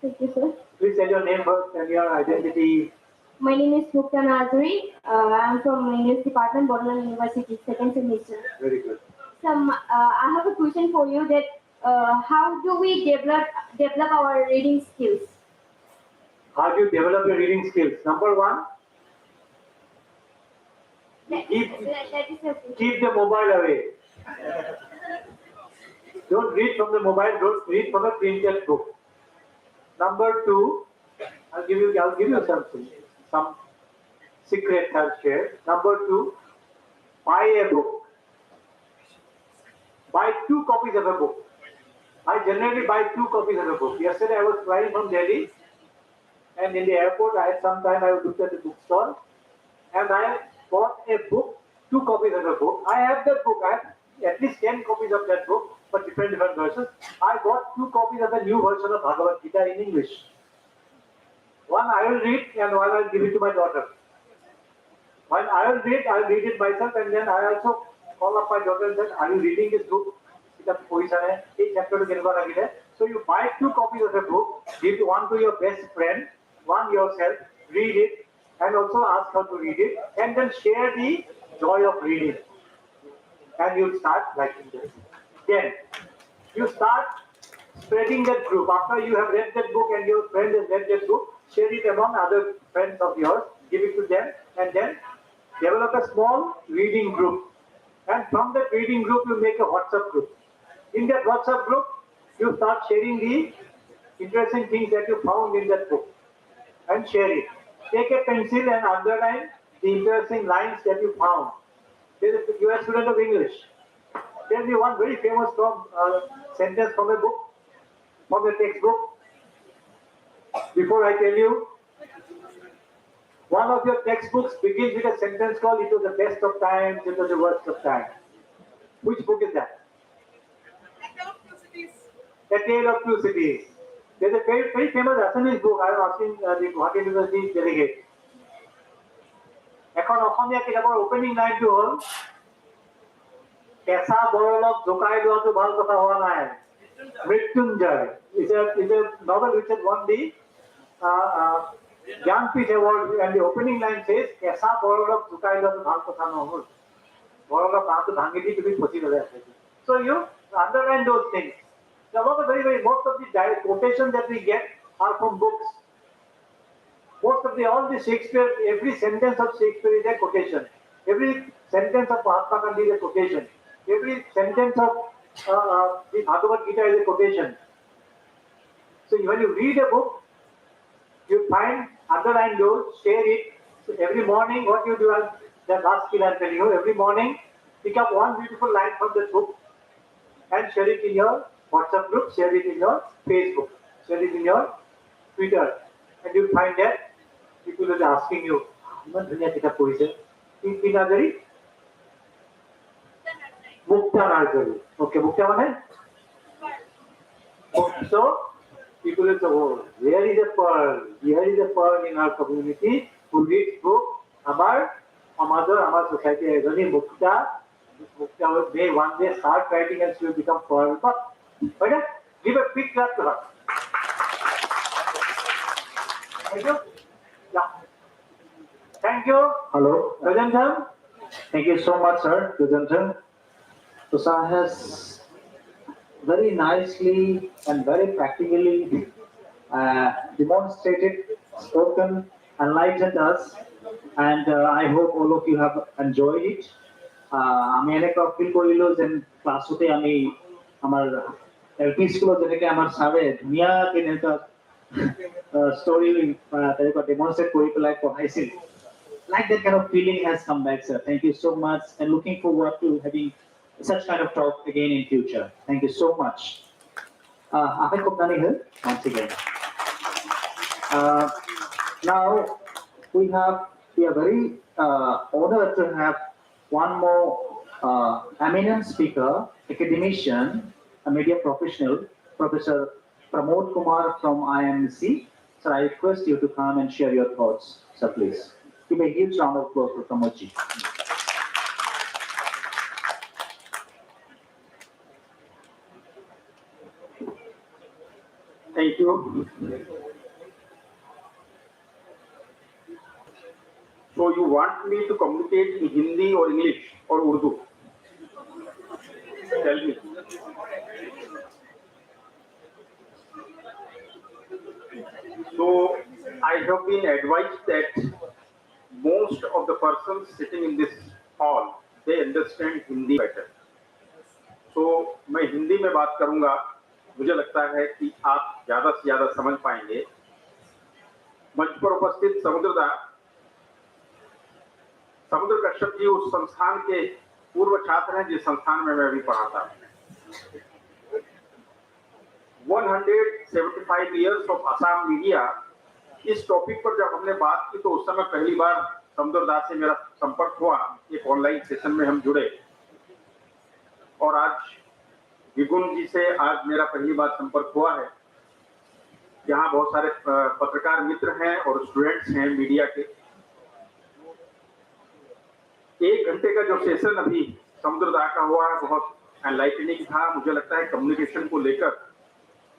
Thank you, sir. Please tell your name first and your identity. My name is Mukta Nazari. I'm from English Department, Borderland University, second semester. Very good. I have a question for you that how do we develop our reading skills? How do you develop your reading skills? Number one, keep the mobile away. Don't read from the mobile, don't read from a printed book. Number two, I'll give you something, some secrets I'll share. Number two, buy a book. Buy 2 copies of a book. I generally buy 2 copies of a book. Yesterday I was flying from Delhi, and in the airport I had some time. I looked at the bookstore, and I bought a book, 2 copies of a book. I have that book. I have at least 10 copies of that book, but different versions. I bought 2 copies of the new version of Bhagavad Gita in English. One I will read, and one I will give it to my daughter. When I will read it myself, and then I also call up my daughter and said, "Are you reading this book? So you buy 2 copies of a book, give one to your best friend, one yourself, read it, and also ask her to read it, and then share the joy of reading. And you start liking this. Then you start spreading that group. After you have read that book and your friend has read that book, share it among other friends of yours, give it to them, and then develop a small reading group. And from that reading group, you make a WhatsApp group. In that WhatsApp group, you start sharing the interesting things that you found in that book and share it. Take a pencil and underline the interesting lines that you found. You are a student of English. Tell me one very famous sentence from a book, from a textbook. Before I tell you, one of your textbooks begins with a sentence called, "It was the best of times, it was the worst of times." Which book is that? A Tale of Two Cities. There's a very famous Assamese book. I was asking the Guwahati University delegate. এখন অসমীয়া কিতাপৰ opening লাইনটো হ'ল, কেঁচা বৰলক জোকাই লোৱাটো ভাল কথা হোৱা নাই, Mrityunjay. It's a novel which has won the Jnanpith Award, and the opening line says, "কেঁচা বৰলক জোকাই লোৱাটো ভাল কথা নহ'ল, বৰলক বাঁহটো ভাঙি দি তুমি ফচি গ'লে আছে." So you underline those things. Most of the quotations that we get are from books. All the Shakespeare, every sentence of Shakespeare is a quotation. Every sentence of Mahatma Gandhi is a quotation. Every sentence of the Bhagavad Gita is a quotation. So when you read a book, you find, underline those, share it. So every morning, what you do, the last skill I'm telling you, every morning, pick up one beautiful line from the book and share it in your WhatsApp group, share it in your Facebook, share it in your Twitter. And you find that people will be asking you, "Iman dhuniya kitab poise?" Ki Nazari? Mukta Nazari. Okay, Mukta mane? So, people will say, "Oh, here is a pearl in our community who reads book. Our society has only Mukta. This Mukta may one day start writing and she will become pearl." Okay? Give a big clap to her. Thank you. Yeah. Thank you. Hello. Rajanjan. Thank you so much, sir. Rajanjan. So, sir has very nicely and very practically demonstrated, spoken, enlightened us, and I hope all of you have enjoyed it. আমি এনেকুৱা feel কৰিলো যেন ক্লাছতে আমি আমাৰ LP স্কুলত যেনেকৈ আমাৰ ছাৰে ধুনীয়াকৈ এনেকুৱা ষ্টৰি তেনেকুৱা ডেমনষ্ট্ৰেট কৰি পেলাই পঢ়াইছিল. Like that kind of feeling has come back, sir. Thank you so much, and looking forward to having such kind of talk again in future. Thank you so much. Aapay Kopnani here once again. Now we are very honored to have one more eminent speaker, academician, a media professional, Professor Pramod Kumar from IMC. Sir, I request you to come and share your thoughts, sir, please. Give a huge round of applause for Pramodji. Thank you. want me to communicate in Hindi or English or Urdu? Tell me. So I have been advised that most of the persons sitting in this hall, they understand Hindi better. So मैं हिंदी में बात करूंगा, मुझे लगता है कि आप ज्यादा से ज्यादा समझ पाएंगे। मंच पर उपस्थित समुद्र कश्यप जी उस संस्थान के पूर्व छात्र हैं जिस संस्थान में मैं अभी पढ़ाता हूं। 175 years of Assam media, इस टॉपिक पर जब हमने बात की तो उस समय पहली बार समुद्र दास से मेरा संपर्क हुआ। एक ऑनलाइन सेशन में हम जुड़े और आज विगुण जी से आज मेरा पहली बार संपर्क हुआ है। यहाँ बहुत सारे पत्रकार मित्र हैं और स्टूडेंट्स हैं मीडिया के। 1 घंटे का जो सेशन अभी समुद्र दा का हुआ है बहुत एनलाइटनिंग था। मुझे लगता है कम्युनिकेशन को लेकर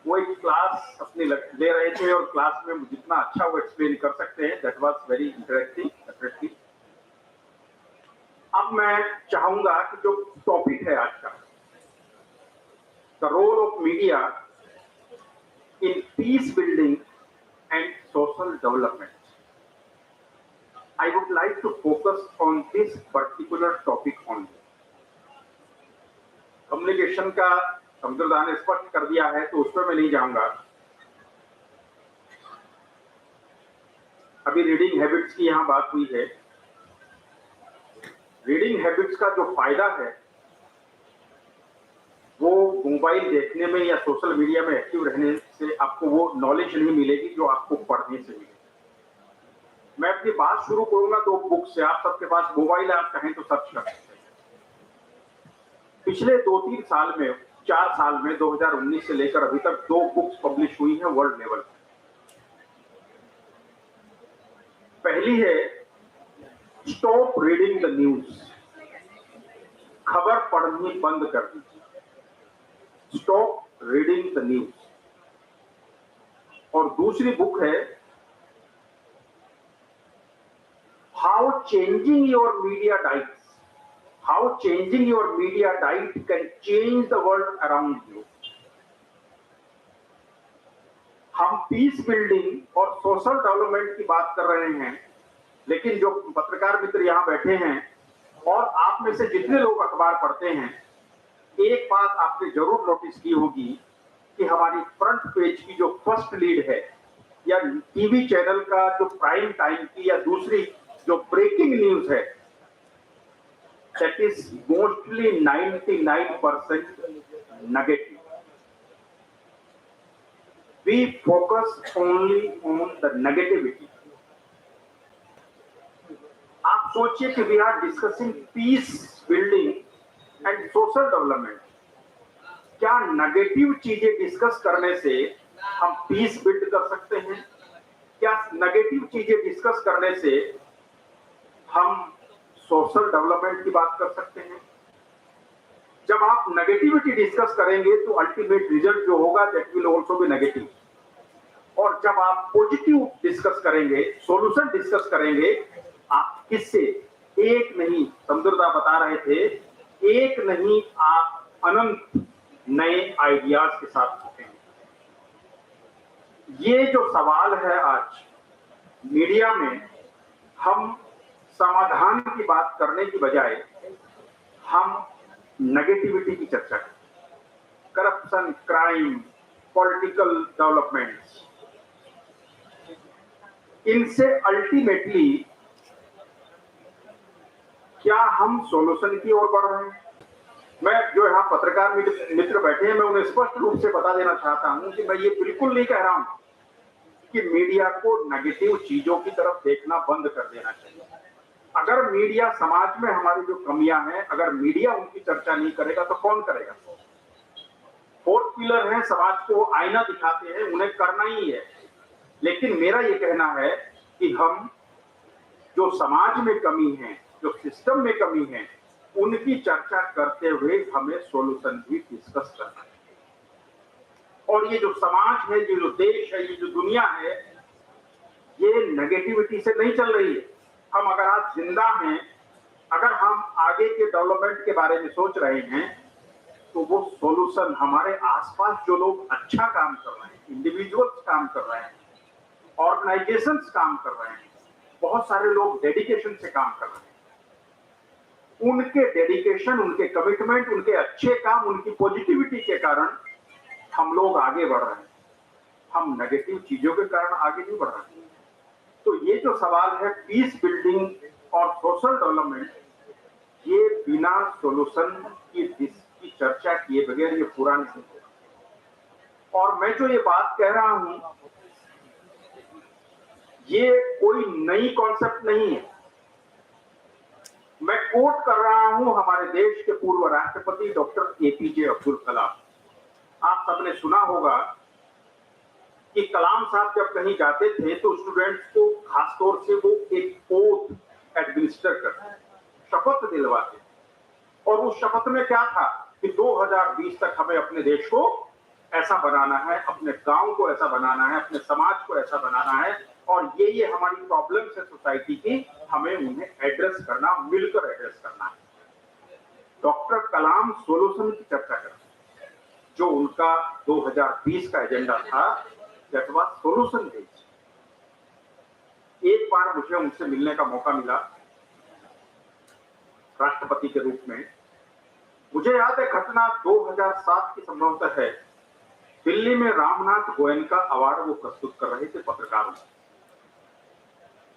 वो एक क्लास अपनी ले रहे थे और क्लास में जितना अच्छा वो एक्सप्लेन कर सकते हैं, that was very interacting definitely. अब मैं चाहूंगा कि जो टॉपिक है आज का, the role of media in peace building and social development, I would like to focus on this particular topic only. Communication का समुद्रदा ने स्पष्ट कर दिया है तो उस पर मैं नहीं जाऊंगा। अभी रीडिंग हैबिट्स की यहां बात हुई है। रीडिंग हैबिट्स का जो फायदा है वो मोबाइल देखने में या सोशल मीडिया में एक्टिव रहने से आपको वो नॉलेज नहीं मिलेगी जो आपको पढ़ने से मिलेगी। मैं अपनी बात शुरू करूंगा 2 बुक से। आप सबके पास मोबाइल आप कहें तो सर्च कर सकते हैं। पिछले 2-3 साल में, 4 साल में, 2019 से लेकर अभी तक 2 बुक्स पब्लिश हुई हैं वर्ल्ड लेवल पर। पहली है स्टॉप रीडिंग द न्यूज, खबर पढ़नी बंद कर दीजिए, स्टॉप रीडिंग द न्यूज। और दूसरी बुक है How changing your media diets, how changing your media diet can change the world around you. हम पीस बिल्डिंग और सोशल डेवलपमेंट की बात कर रहे हैं, लेकिन जो पत्रकार मित्र यहाँ बैठे हैं और आप में से जितने लोग अखबार पढ़ते हैं, एक बात आपने जरूर नोटिस की होगी कि हमारी फ्रंट पेज की जो फर्स्ट लीड है या टीवी चैनल का जो प्राइम टाइम की या दूसरी जो ब्रेकिंग न्यूज है, that is mostly 99% negative. We focus only on the negativity. आप सोचिए कि we are discussing peace building and social development. क्या नेगेटिव चीजें डिस्कस करने से हम पीस बिल्ड कर सकते हैं? क्या नेगेटिव चीजें डिस्कस करने से हम सोशल डेवलपमेंट की बात कर सकते हैं? जब आप नेगेटिविटी डिस्कस करेंगे तो अल्टीमेट रिजल्ट जो होगा that will also be negative. और जब आप पॉजिटिव डिस्कस करेंगे, सॉल्यूशन डिस्कस करेंगे, आप किससे एक नहीं, समुद्रदा बता रहे थे, एक नहीं आप अनंत नए आइडियाज के साथ उठेंगे। ये जो सवाल है आज मीडिया में, हम समाधान की बात करने की बजाय हम नेगेटिविटी की चर्चा करें। करप्शन, क्राइम, पॉलिटिकल डेवलपमेंट्स, इनसे अल्टीमेटली क्या हम सॉल्यूशन की ओर बढ़ रहे हैं? मैं जो यहाँ पत्रकार मित्र बैठे हैं, मैं उन्हें स्पष्ट रूप से बता देना चाहता हूं कि मैं ये बिल्कुल नहीं कह रहा हूं कि मीडिया को नेगेटिव चीजों की तरफ देखना बंद कर देना चाहिए। अगर मीडिया समाज में हमारी जो कमियां हैं, अगर मीडिया उनकी चर्चा नहीं करेगा तो कौन करेगा? 4th पिलर है, समाज को आईना दिखाते हैं, उन्हें करना ही है। लेकिन मेरा ये कहना है कि हम जो समाज में कमी है, जो सिस्टम में कमी है, उनकी चर्चा करते हुए हमें सॉल्यूशन भी डिस्कस करना है। और ये जो समाज है, ये जो देश है, ये जो दुनिया है, ये नेगेटिविटी से नहीं चल रही है। हम अगर आज जिंदा हैं, अगर हम आगे के डेवलपमेंट के बारे में सोच रहे हैं, तो वो सॉल्यूशन हमारे आसपास जो लोग अच्छा काम कर रहे हैं, इंडिविजुअल्स काम कर रहे हैं, ऑर्गेनाइजेशंस काम कर रहे हैं, बहुत सारे लोग डेडिकेशन से काम कर रहे हैं, उनके डेडिकेशन, उनके कमिटमेंट, उनके अच्छे काम, उनकी पॉजिटिविटी के कारण हम लोग आगे बढ़ रहे हैं। हम नेगेटिव चीजों के कारण आगे नहीं बढ़ रहे हैं। तो ये जो सवाल है पीस बिल्डिंग और सोशल डेवलपमेंट, ये बिना सॉल्यूशन की चर्चा किए बगैर ये पूरा नहीं होगा। और मैं जो ये बात कह रहा हूं, ये कोई नई कॉन्सेप्ट नहीं है। मैं कोट कर रहा हूं हमारे देश के पूर्व राष्ट्रपति डॉक्टर एपीजे अब्दुल कलाम। आप सबने सुना होगा कि कलाम साहब जब कहीं जाते थे तो स्टूडेंट्स को खासतौर से वो एक ओथ एडमिनिस्टर करते, शपथ दिलवाते, और उस शपथ में क्या था कि 2020 तक हमें अपने देश को ऐसा बनाना है, अपने गांव को ऐसा बनाना है, अपने समाज को ऐसा बनाना है, और ये हमारी प्रॉब्लम्स है सोसाइटी की, हमें उन्हें एड्रेस करना, मिलकर एड्रेस करना है। डॉक्टर कलाम सोल्यूशन की चर्चा करते, जो उनका 2020 का एजेंडा था, दैट वाज सोल्यूशन बेस्ड। एक बार मुझे उनसे मिलने का मौका मिला राष्ट्रपति के रूप में। मुझे याद है घटना 2007 की संभवतः है, दिल्ली में रामनाथ गोयनका अवार्ड वो प्रस्तुत कर रहे थे पत्रकारों।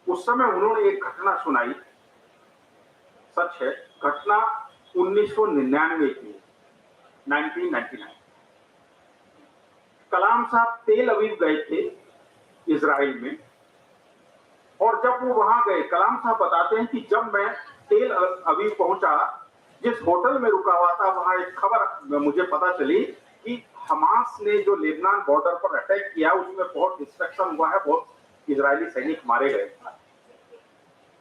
उस समय उन्होंने एक घटना सुनाई, सच है, घटना 1999 की, 1999। कलाम साहब तेल अवीव गए थे इजराइल में, और जब वो वहां गए, कलाम साहब बताते हैं कि जब मैं तेल अवीव पहुंचा, जिस होटल में रुका हुआ था, वहां एक खबर मुझे पता चली कि हमास ने जो लेबनान बॉर्डर पर अटैक किया, उसमें बहुत डिस्ट्रक्शन हुआ है, बहुत इजरायली सैनिक मारे गए।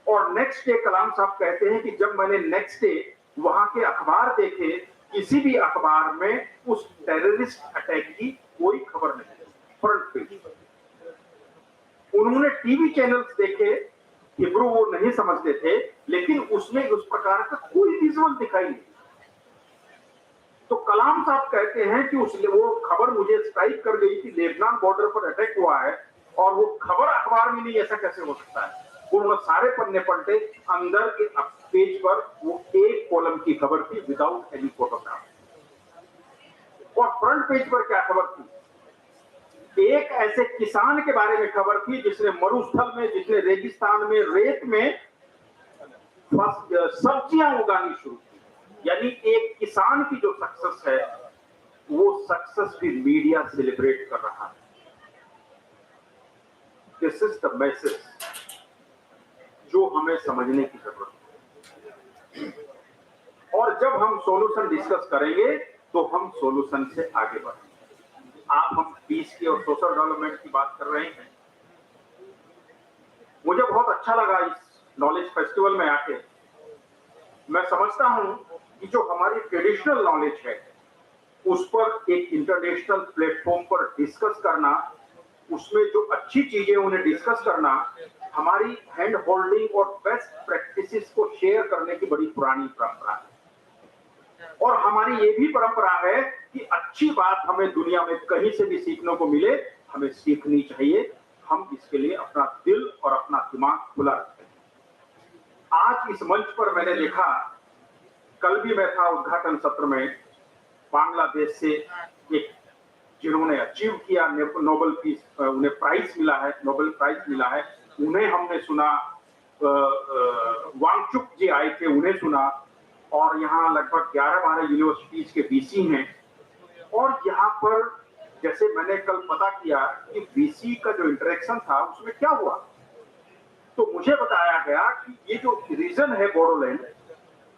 और नेक्स्ट डे कलाम साहब कहते हैं कि जब मैंने नेक्स्ट डे वहां के अखबार देखे, किसी भी अखबार में उस टेररिस्ट अटैक की कोई खबर नहीं, फ्रंट पेज। उन्होंने टीवी चैनल्स देखे, हिब्रू वो नहीं समझते थे, लेकिन उसमें उस प्रकार का कोई विजुअल दिखाई नहीं। तो कलाम साहब कहते हैं कि वो खबर मुझे स्ट्राइक कर गई कि लेबनान बॉर्डर पर अटैक हुआ है, और वो खबर अखबार में नहीं, ऐसा कैसे हो सकता है। उन्होंने सारे पन्ने पलटे, अंदर के पेज पर वो एक कॉलम की खबर थी, विदाउट एनी फोटोग्राफ। और फ्रंट पेज पर क्या खबर थी? एक ऐसे किसान के बारे में खबर थी जिसने मरुस्थल में, जिसने रेगिस्तान में, रेत में सब्जियां उगानी शुरू की। यानी एक किसान की जो सक्सेस है, वो सक्सेस भी मीडिया सेलिब्रेट कर रहा है। दिस इज द मैसेज जो हमें समझने की जरूरत है। और जब हम सॉल्यूशन डिस्कस करेंगे तो हम सॉल्यूशन से आगे बढ़ेंगे। हम पीस की और सोशल डेवलपमेंट की बात कर रहे हैं। मुझे बहुत अच्छा लगा इस नॉलेज फेस्टिवल में आके। मैं समझता हूं कि जो हमारी ट्रेडिशनल नॉलेज है, उस पर एक इंटरनेशनल प्लेटफॉर्म पर डिस्कस करना, उसमें जो अच्छी चीजें उन्हें डिस्कस करना, हमारी हैंड होल्डिंग और बेस्ट प्रैक्टिसेस को शेयर करने की बड़ी पुरानी परंपरा है। और हमारी ये भी परंपरा है कि अच्छी बात हमें दुनिया में कहीं से भी सीखने को मिले, हमें सीखनी चाहिए। हम इसके लिए अपना दिल और अपना दिमाग खुला रखते हैं। आज इस मंच पर मैंने देखा, कल भी मैं था उद्घाटन सत्र में, बांग्लादेश से एक जिन्होंने अचीव किया नोबेल पीस, उन्हें प्राइज मिला है, नोबेल प्राइज मिला है, उन्हें हमने सुना। वांगचुक जी आए थे, उन्हें सुना। और यहाँ लगभग 11-12 यूनिवर्सिटीज के वीसी हैं। और यहाँ पर जैसे मैंने कल पता किया कि वीसी का जो इंटरेक्शन था, उसमें क्या हुआ, तो मुझे बताया गया कि ये जो रीजन है बोडोलैंड,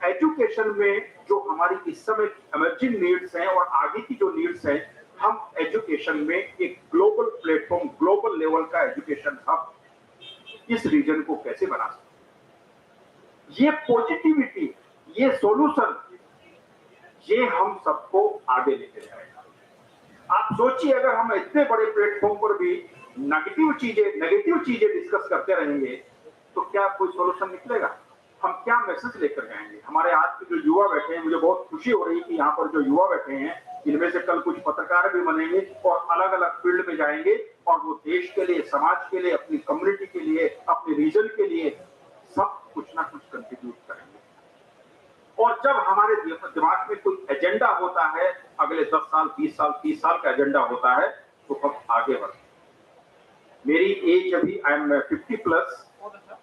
एजुकेशन में जो हमारी इस समय इमर्जिंग नीड्स हैं और आगे की जो नीड्स हैं, हम एजुकेशन में एक ग्लोबल प्लेटफॉर्म, ग्लोबल लेवल का एजुकेशन हब इस रीजन को कैसे बना सकते। ये पॉजिटिविटी, ये सॉल्यूशन, ये हम सबको आगे लेके जाएगा। आप सोचिए, अगर हम इतने बड़े प्लेटफॉर्म पर भी नेगेटिव चीजें डिस्कस करते रहेंगे, तो क्या कोई सोल्यूशन निकलेगा? हम क्या मैसेज लेकर जाएंगे? हमारे आज के जो युवा बैठे हैं, मुझे बहुत खुशी हो रही है कि यहाँ पर जो युवा बैठे हैं, इनमें से कल कुछ पत्रकार भी बनेंगे और अलग अलग फील्ड में जाएंगे और वो देश के लिए, समाज के लिए, अपनी कम्युनिटी के लिए, अपने रीजन के लिए सब कुछ ना कुछ कंट्रीब्यूट करेंगे। और जब हमारे दिमाग में कोई एजेंडा होता है, अगले 10 साल, 20 साल, 30 साल का एजेंडा होता है, तो हम आगे बढ़ते हैं। मेरी एज अभी आई एम 50 प्लस,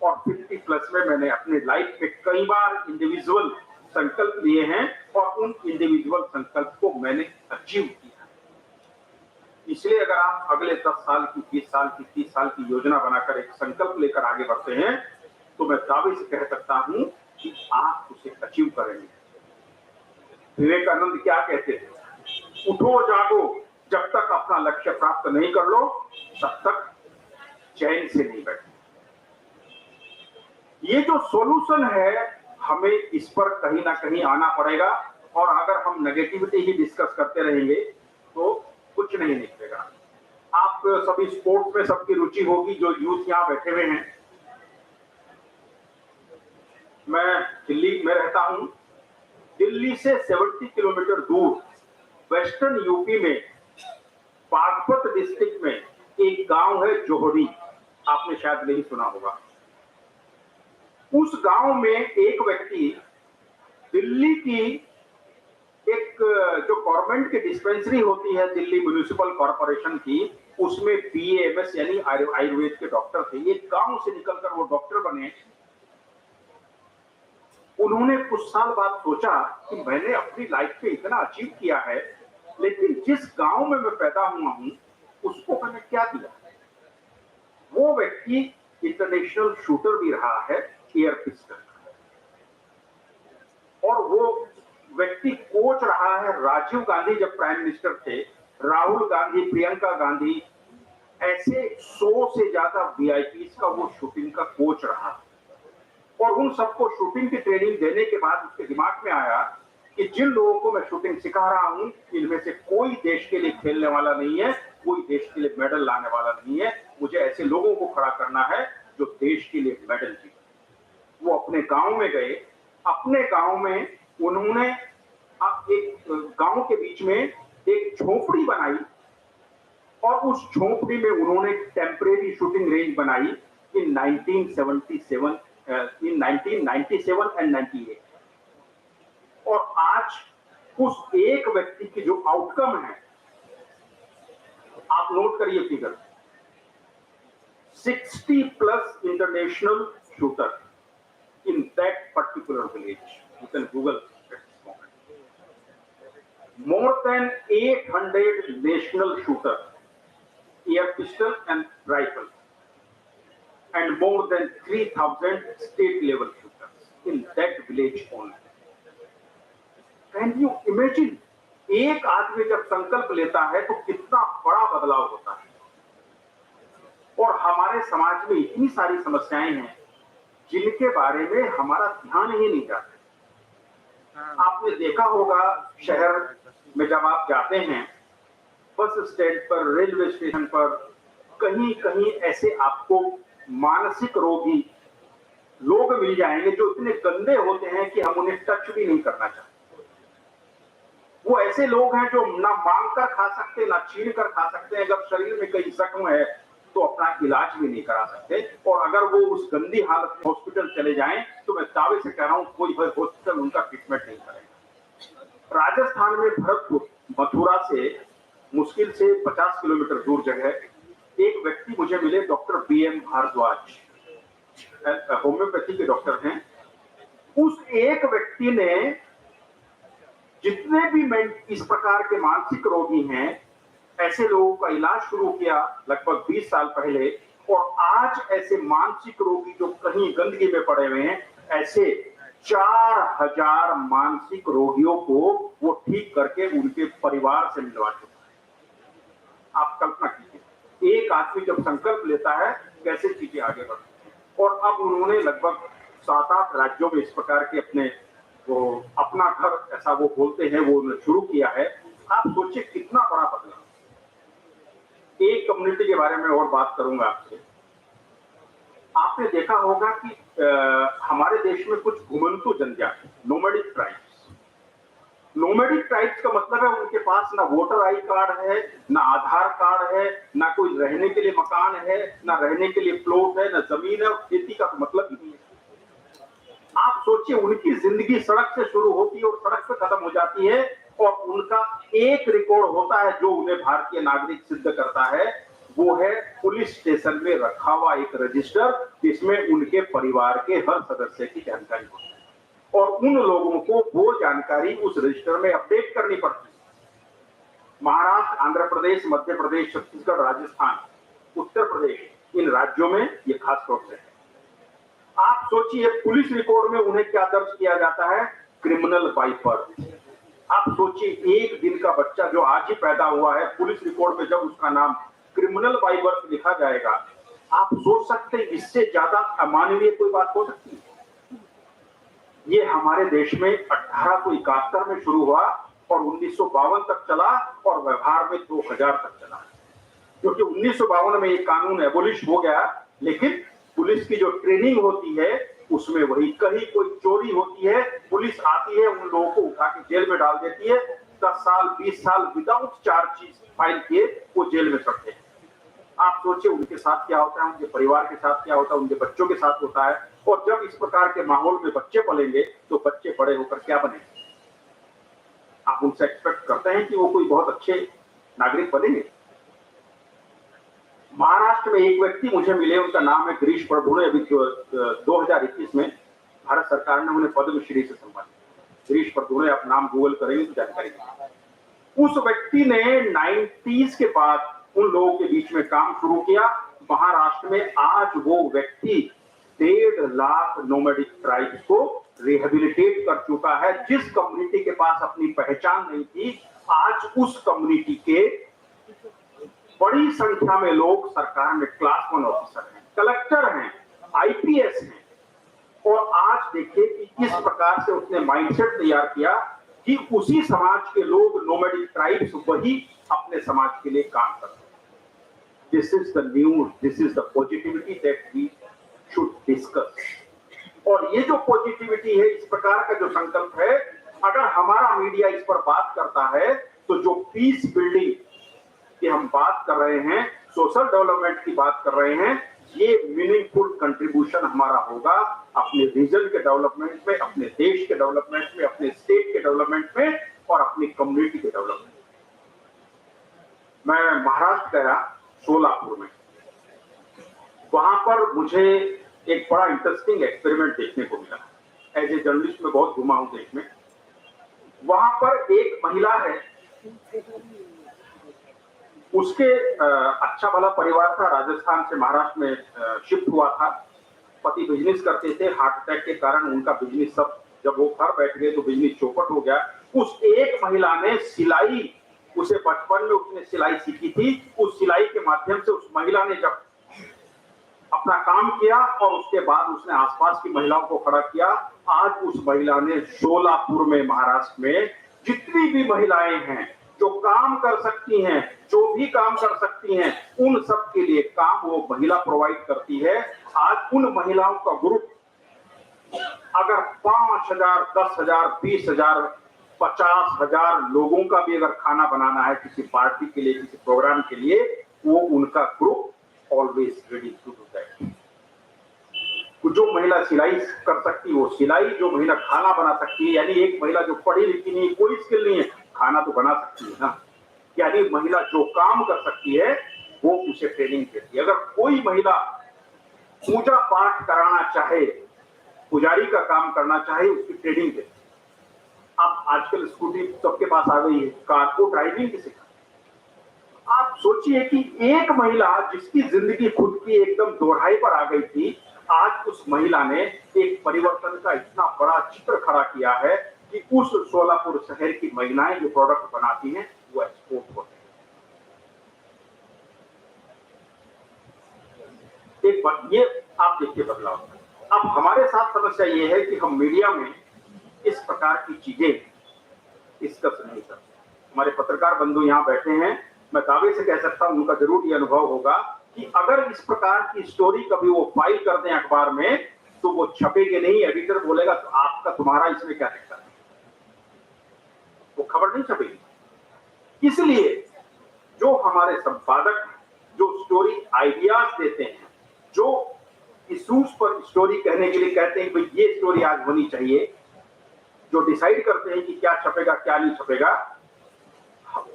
और 50 प्लस में मैंने अपने लाइफ में कई बार इंडिविजुअल संकल्प लिए हैं और उन इंडिविजुअल संकल्प को मैंने अचीव किया। इसलिए अगर आप अगले 10 साल की, 20 साल की, 30 साल की योजना बनाकर एक संकल्प लेकर आगे बढ़ते हैं, तो मैं दावे से कह सकता हूं कि आप उसे अचीव करेंगे। विवेकानंद क्या कहते थे? उठो जागो, जब तक अपना लक्ष्य प्राप्त नहीं कर लो तब तक चैन से नहीं बैठो। ये जो सॉल्यूशन है, हमें इस पर कहीं ना कहीं आना पड़ेगा। और अगर हम नेगेटिविटी ही डिस्कस करते रहेंगे तो कुछ नहीं निकलेगा। आप सभी स्पोर्ट्स में सबकी रुचि होगी, जो यूथ यहाँ बैठे हुए हैं। मैं दिल्ली में रहता हूं। दिल्ली से 70 किलोमीटर दूर वेस्टर्न यूपी में बागपत डिस्ट्रिक्ट में एक गांव है जोहरी, आपने शायद नहीं सुना होगा। उस गांव में एक व्यक्ति दिल्ली की एक जो गवर्नमेंट की डिस्पेंसरी होती है, दिल्ली म्युनिसिपल कॉर्पोरेशन की, उसमें BAMS यानी आयुर्वेद के डॉक्टर थे। एक गांव से निकलकर वो डॉक्टर बने। उन्होंने कुछ साल बाद सोचा कि मैंने अपनी लाइफ में इतना अचीव किया है, लेकिन जिस गांव में मैं पैदा हुआ हूं उसको मैंने क्या दिया। वो व्यक्ति इंटरनेशनल शूटर भी रहा है, एयर पिस्टल, और वो व्यक्ति कोच रहा है। राजीव गांधी जब प्राइम मिनिस्टर थे, राहुल गांधी, प्रियंका गांधी, ऐसे 100 से ज्यादा VIPs का वो शूटिंग का कोच रहा। और उन सबको शूटिंग की ट्रेनिंग देने के बाद उसके दिमाग में आया कि जिन लोगों को मैं शूटिंग सिखा रहा हूं, इनमें से कोई देश के लिए खेलने वाला नहीं है, कोई देश के लिए मेडल लाने वाला नहीं है। मुझे ऐसे लोगों को खड़ा करना है जो देश के लिए मेडल जीते। वो अपने गांव में गए। अपने गांव में उन्होंने एक गांव के बीच में एक झोपड़ी बनाई और उस झोपड़ी में उन्होंने टेम्परेरी शूटिंग रेंज बनाई इन 1997 एंड 98। और आज उस एक व्यक्ति की जो आउटकम है, आप नोट करिए figure, 60+ international shooter in that particular village. You can Google at this moment. More than 800 national shooter, air pistol and rifle, and more than 3,000 state level shooters in that village only. Can you imagine? एक आदमी जब संकल्प लेता है तो कितना बड़ा बदलाव होता है। और हमारे समाज में इतनी सारी समस्याएं हैं जिनके बारे में हमारा ध्यान ही नहीं जाता। आपने देखा होगा शहर में जब आप जाते हैं, बस स्टैंड पर, रेलवे स्टेशन पर, कहीं कहीं ऐसे आपको मानसिक रोगी लोग मिल जाएंगे जो इतने गंदे होते हैं कि हम उन्हें टच भी नहीं करना चाहते। वो ऐसे लोग हैं जो ना मांग कर खा सकते, ना छीन कर खा सकते हैं। जब शरीर में कई जख्म है तो अपना इलाज भी नहीं करा सकते। और अगर वो उस गंदी हालत में हॉस्पिटल चले जाएं तो मैं दावे से कह रहा हूं कोई हॉस्पिटल उनका ट्रीटमेंट नहीं करेगा। राजस्थान में भरतपुर, मथुरा से मुश्किल से 50 किलोमीटर दूर जगह एक व्यक्ति मुझे मिले, डॉक्टर BM भारद्वाज, होम्योपैथी के डॉक्टर हैं। उस एक व्यक्ति ने जितने भी इस प्रकार के मानसिक रोगी हैं, ऐसे लोगों का इलाज शुरू किया लगभग 20 साल पहले। और आज ऐसे मानसिक रोगी जो कहीं गंदगी में पड़े हुए हैं, ऐसे 4000 मानसिक रोगियों को वो ठीक करके उनके परिवार से मिलवा चुका है। आप कल्पना कीजिए, एक आदमी जब संकल्प लेता है कैसे चीजें आगे बढ़ती हैं। और अब उन्होंने लगभग 7-8 राज्यों में इस प्रकार के अपना घर, ऐसा वो बोलते हैं, वो शुरू किया है। आप सोचिए कितना बड़ा बदलाव। एक कम्युनिटी के बारे में और बात करूंगा आपसे। आपने देखा होगा कि हमारे देश में कुछ घुमंतु जनजाति, नोमैडिक ट्राइब्स। नोमैडिक ट्राइब्स का मतलब है उनके पास ना वोटर आई कार्ड है, ना आधार कार्ड है, ना कोई रहने के लिए मकान है, ना रहने के लिए प्लॉट है, ना जमीन है, और खेती का तो मतलब ही नहीं है। आप सोचिए, उनकी जिंदगी सड़क से शुरू होती है और सड़क पे खत्म हो जाती है, और उनका एक रिकॉर्ड होता है जो उन्हें भारतीय नागरिक सिद्ध करता है, वो है पुलिस स्टेशन में रखा हुआ एक रजिस्टर, जिसमें उनके परिवार के हर सदस्य की जानकारी होती है, और उन लोगों को वो जानकारी उस रजिस्टर में अपडेट करनी पड़ती है। महाराष्ट्र, आंध्र प्रदेश, मध्य प्रदेश, छत्तीसगढ़, राजस्थान, उत्तर प्रदेश, इन राज्यों में ये खास तौर से है। आप सोचिए, पुलिस रिकॉर्ड में उन्हें क्या दर्ज किया जाता है? Criminal by birth. आप सोचिए, एक दिन का बच्चा जो आज ही पैदा हुआ है, पुलिस रिकॉर्ड में जब उसका नाम क्रिमिनल बाय बर्थ लिखा जाएगा, आप सोच सकते हैं इससे ज्यादा अमानवीय कोई बात हो सकती है? ये हमारे देश में 1871 में शुरू हुआ और 1952 तक चला, और व्यवहार में 2000 तक चला, क्योंकि 1952 में ये कानून एबोलिश हो गया। लेकिन पुलिस की जो ट्रेनिंग होती है उसमें वही, कहीं कोई चोरी होती है, पुलिस आती है, उन लोगों को उठा के जेल में डाल देती है, 10 साल 20 साल विदाउट चार्ज फाइल किए वो जेल में चढ़ते हैं। आप सोचिए उनके साथ क्या होता है, उनके परिवार के साथ क्या होता है, उनके बच्चों के साथ होता है। और जब इस प्रकार के माहौल में बच्चे पलेंगे तो बच्चे बड़े होकर क्या बनेंगे? आप उनसे एक्सपेक्ट करते हैं कि वो कोई बहुत अच्छे नागरिक बनेंगे? महाराष्ट्र में एक व्यक्ति मुझे मिले, उनका नाम है गिरीश प्रभुणे। अभी 2021 में भारत सरकार ने उन्हें पद्मश्री से सम्मानित। गिरीश प्रभुणे, आप नाम गूगल करेंगे तो जानकारी। उस व्यक्ति ने 90s के बाद उन लोगों के बीच में काम शुरू किया। महाराष्ट्र में आज वो व्यक्ति 1.5 लाख नोमैडिक ट्राइब्स को रिहेबिलिटेट कर चुका है। जिस कम्युनिटी के पास अपनी पहचान नहीं थी, आज उस कम्युनिटी के बड़ी संख्या में लोग सरकार में क्लास 1 ऑफिसर हैं, कलेक्टर हैं, आईपीएस हैं। और आज देखिए कि किस प्रकार से उसने माइंडसेट तैयार किया कि उसी समाज के लोग, नोमैडिक ट्राइब्स, वही अपने समाज के लिए काम करते हैं। This is the news, this is the positivity that we should discuss. और ये जो पॉजिटिविटी है, इस प्रकार का जो संकल्प है, अगर हमारा मीडिया इस पर बात करता है, तो जो पीस बिल्डिंग की हम बात कर रहे हैं, सोशल डेवलपमेंट की बात कर रहे हैं, ये मीनिंगफुल कंट्रीब्यूशन हमारा होगा अपने रीजन के डेवलपमेंट में, अपने देश के डेवलपमेंट में, अपने स्टेट के डेवलपमेंट में, और अपनी कम्युनिटी के डेवलपमेंट में। मैं महाराष्ट्र गया, सोलापुर में। वहां पर मुझे एक बड़ा इंटरेस्टिंग एक्सपेरिमेंट देखने को मिला। एज ए जर्नलिस्ट में बहुत घुमा हूं देश में। वहां पर एक महिला है, उसके अच्छा भला परिवार था, राजस्थान से महाराष्ट्र में शिफ्ट हुआ था। पति बिजनेस करते थे, हार्ट अटैक के कारण उनका बिजनेस सब, जब वो घर बैठ गए तो बिजनेस चौपट हो गया। उस एक महिला ने सिलाई, उसे बचपन में उसने सिलाई सीखी थी, उस सिलाई के माध्यम से उस महिला ने जब अपना काम किया और उसके बाद उसने आसपास की महिलाओं को खड़ा किया। आज उस महिला ने सोलापुर में, महाराष्ट्र में जितनी भी महिलाएं हैं जो काम कर सकती हैं, जो भी काम कर सकती हैं, उन सब के लिए काम वो महिला प्रोवाइड करती है। आज उन महिलाओं का ग्रुप अगर 5,000, 10,000, 20,000, 50,000 लोगों का भी अगर खाना बनाना है किसी पार्टी के लिए, किसी प्रोग्राम के लिए, वो उनका group always ready to do that. जो महिला सिलाई कर सकती है वो सिलाई, जो महिला खाना बना सकती है, यानी एक महिला जो पढ़ी लिखी नहीं है, कोई स्किल नहीं है, खाना तो बना सकती है ना। यानी महिला जो काम कर सकती है वो उसे ट्रेनिंग देती है। अगर कोई महिला पूजा पाठ कराना चाहे, पुजारी का काम करना चाहे, उसकी ट्रेनिंग देती है। अब आजकल स्कूटी सबके पास आ गई है, कार को ड्राइविंग की सिखा। आप सोचिए कि एक महिला जिसकी जिंदगी खुद की एकदम दोहराई पर आ गई थी, आज उस महिला ने एक परिवर्तन का इतना बड़ा चित्र खड़ा किया है कि उस सोलापुर शहर की महिलाएं जो प्रोडक्ट बनाती हैं वो एक्सपोर्ट होते हैं। एक ये आप देखिए बदलाव। अब हमारे साथ समस्या ये है कि हम मीडिया में इस प्रकार की चीजें डिस्कस नहीं करते। हमारे पत्रकार बंधु यहाँ बैठे हैं, मैं दावे से कह सकता हूँ उनका जरूर ये अनुभव होगा कि अगर इस प्रकार की स्टोरी कभी वो फाइल कर दें अखबार में तो वो छपेगी नहीं, एडिटर बोलेगा तो आपका तुम्हारा इसमें क्या दिक्कत है, वो खबर नहीं छपेगी। इसलिए जो हमारे संपादक जो स्टोरी आइडियाज देते हैं, जो इश्यूज पर स्टोरी कहने के लिए कहते हैं भाई ये स्टोरी आज होनी चाहिए, जो डिसाइड करते हैं कि क्या छपेगा क्या नहीं छपेगा,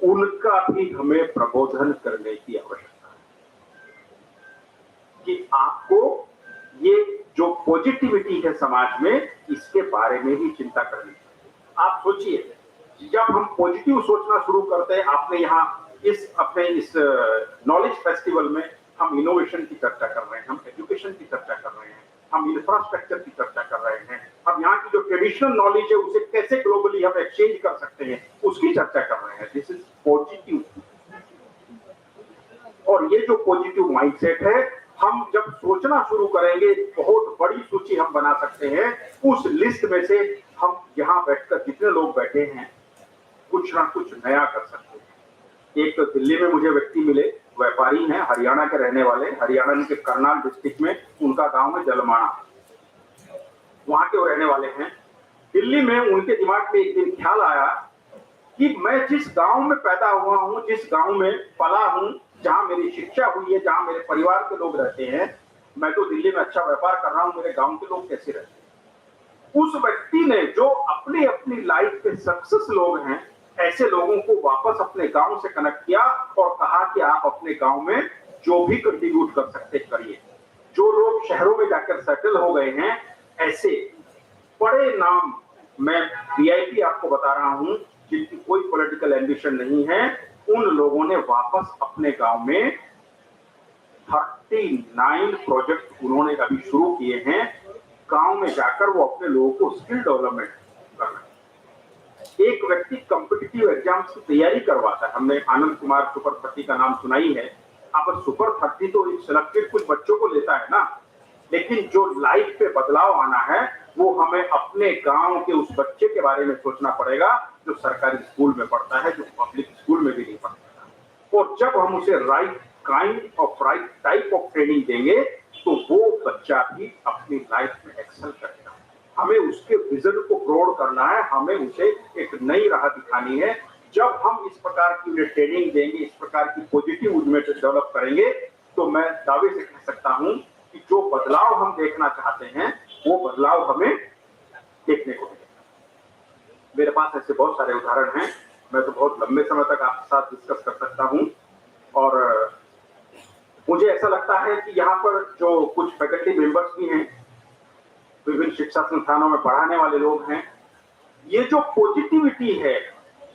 उनका भी हमें प्रबोधन करने की आवश्यकता है कि आपको ये जो पॉजिटिविटी है समाज में, इसके बारे में भी चिंता करनी चाहिए। आप सोचिए, जब हम पॉजिटिव सोचना शुरू करते हैं, आपने यहाँ अपने इस नॉलेज फेस्टिवल में हम इनोवेशन की चर्चा कर रहे हैं, हम एजुकेशन की चर्चा कर रहे हैं, हम इंफ्रास्ट्रक्चर की चर्चा कर रहे हैं, हम यहाँ की जो ट्रेडिशनल नॉलेज है उसे कैसे ग्लोबली हम एक्सचेंज कर सकते हैं उसकी चर्चा कर रहे हैं। This is positive. और ये जो पॉजिटिव माइंडसेट है, हम जब सोचना शुरू करेंगे बहुत बड़ी सूची हम बना सकते हैं। उस लिस्ट में से हम यहाँ बैठकर जितने लोग बैठे हैं कुछ ना कुछ नया कर सकते हैं। एक तो दिल्ली में मुझे व्यक्ति मिले, व्यापारी हैं, हरियाणा के रहने वाले, हरियाणा के करनाल डिस्ट्रिक्ट में उनका गांव है जलमाना, वहां के वो रहने वाले हैं। दिल्ली में उनके दिमाग में एक दिन ख्याल आया कि मैं जिस गांव में पैदा हुआ हूं, जिस गांव में पला हूं, जहां मेरी शिक्षा हुई है, जहां मेरे परिवार के लोग रहते हैं, मैं तो दिल्ली में अच्छा व्यापार कर रहा हूं, मेरे गांव के लोग कैसे रहते हैं। उस व्यक्ति ने जो अपनी अपनी लाइफ के सक्सेस लोग हैं, ऐसे लोगों को वापस अपने गांव से कनेक्ट किया और कहा कि आप अपने गांव में जो भी कंट्रीब्यूट कर सकते करिए। जो लोग शहरों में जाकर सेटल हो गए हैं, ऐसे बड़े नाम, मैं वीआईपी आपको बता रहा हूं, जिनकी कोई पॉलिटिकल एम्बिशन नहीं है, उन लोगों ने वापस अपने गांव में 39 प्रोजेक्ट उन्होंने अभी शुरू किए हैं। गांव में जाकर वो अपने लोगों को स्किल डेवलपमेंट कर रहे हैं। एक व्यक्ति कॉम्पिटिटिव एग्जाम्स की तैयारी करवाता है, हमने आनंद कुमार सुपर 30 का नाम सुना ही है। अब सुपर 30 तो सिलेक्टेड कुछ बच्चों को लेता है ना, लेकिन जो लाइफ पे बदलाव आना है वो हमें अपने गांव के उस बच्चे के बारे में सोचना पड़ेगा जो सरकारी स्कूल में पढ़ता है, जो पब्लिक स्कूल में भी नहीं पढ़ता। और जब हम उसे right kind of right type of training देंगे तो वो बच्चा भी अपनी लाइफ में एक्सेल करेगा। हमें उसके विजन को प्रौढ़ करना है, हमें उसे एक नई राह दिखानी है। जब हम इस प्रकार की ट्रेनिंग देंगे, इस प्रकार की पॉजिटिव उन्मेष डेवलप करेंगे, तो मैं दावे से कह सकता हूं कि जो बदलाव हम देखना चाहते हैं वो बदलाव हमें देखने को मिलेगा। मेरे पास ऐसे बहुत सारे उदाहरण हैं, मैं तो बहुत लंबे समय तक आपके साथ डिस्कस कर सकता हूं। और मुझे ऐसा लगता है कि यहाँ पर जो कुछ फैकल्टी मेंबर्स भी हैं, विभिन्न शिक्षा संस्थानों में पढ़ाने वाले लोग हैं, ये जो पॉजिटिविटी है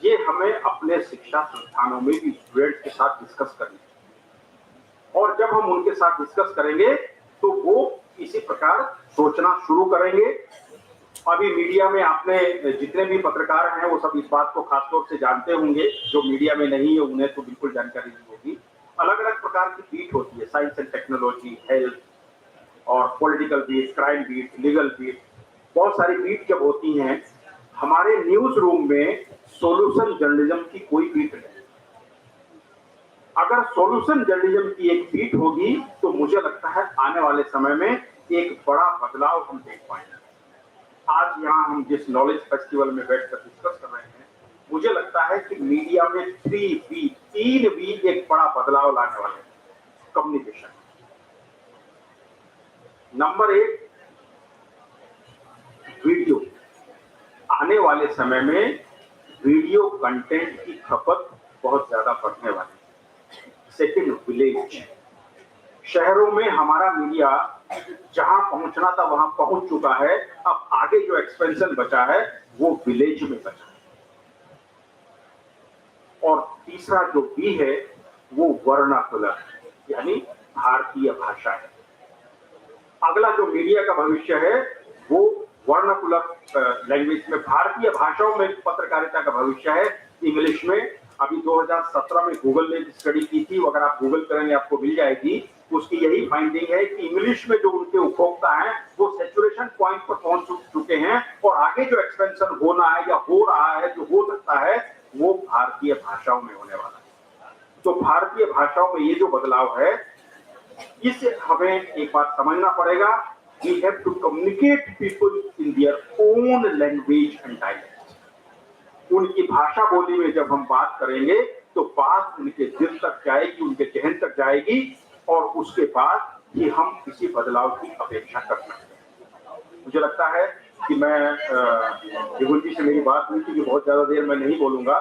ये हमें अपने शिक्षा संस्थानों में भी स्टूडेंट्स के साथ डिस्कस करनी है। और जब हम उनके साथ डिस्कस करेंगे तो वो इसी प्रकार सोचना शुरू करेंगे। अभी मीडिया में आपने जितने भी पत्रकार हैं वो सब इस बात को खासतौर से जानते होंगे, जो मीडिया में नहीं है उन्हें तो बिल्कुल जानकारी नहीं होगी। अलग अलग प्रकार की बीट होती है, साइंस एंड टेक्नोलॉजी, हेल्थ और political beat, crime beat, legal beat, बहुत सारी बीट जब होती हैं। हमारे न्यूज रूम में सॉल्यूशन जर्नलिज्म की कोई बीट नहीं। अगर सॉल्यूशन जर्नलिज्म की एक बीट होगी तो मुझे लगता है आने वाले समय में एक बड़ा बदलाव हम देख पाएंगे। आज यहाँ हम जिस नॉलेज फेस्टिवल में बैठकर डिस्कस कर रहे हैं, मुझे लगता है कि मीडिया में 3 वी एक बड़ा बदलाव लाने वाले हैं। Communication number 1, video. आने वाले समय में वीडियो कंटेंट की खपत बहुत ज्यादा बढ़ने वाली है। Second, village. शहरों में हमारा मीडिया जहां पहुंचना था वहां पहुंच चुका है, अब आगे जो एक्सपेंशन बचा है वो विलेज में बचा है। और तीसरा जो बी है वो वर्नाकुलर, यानी भारतीय भाषा है। अगला जो मीडिया का भविष्य है वो वर्नाकुलर लैंग्वेज में, भारतीय भाषाओं में पत्रकारिता का भविष्य है। इंग्लिश में अभी 2017 में गूगल ने स्टडी की थी, अगर आप गूगल करेंगे आपको मिल जाएगी। उसकी यही फाइंडिंग है कि इंग्लिश में जो उनके उपभोक्ता हैं वो सैचुरेशन पॉइंट पर पहुंच चुके हैं और आगे जो एक्सपेंशन होना है या हो रहा है, जो हो सकता है, वो भारतीय भाषाओं में होने वाला है। तो भारतीय भाषाओं में ये जो बदलाव है इसे हमें एक बात समझना पड़ेगा, we have to communicate people in their own language and dialect. उनकी भाषा बोली में जब हम बात करेंगे तो बात उनके दिल तक जाएगी, उनके जहन तक जाएगी, और उसके बाद ही हम किसी बदलाव की अपेक्षा कर सकते हैं। मुझे लगता है कि मैं विपुल जी से मेरी बात हुई थी कि बहुत ज्यादा देर मैं नहीं बोलूंगा।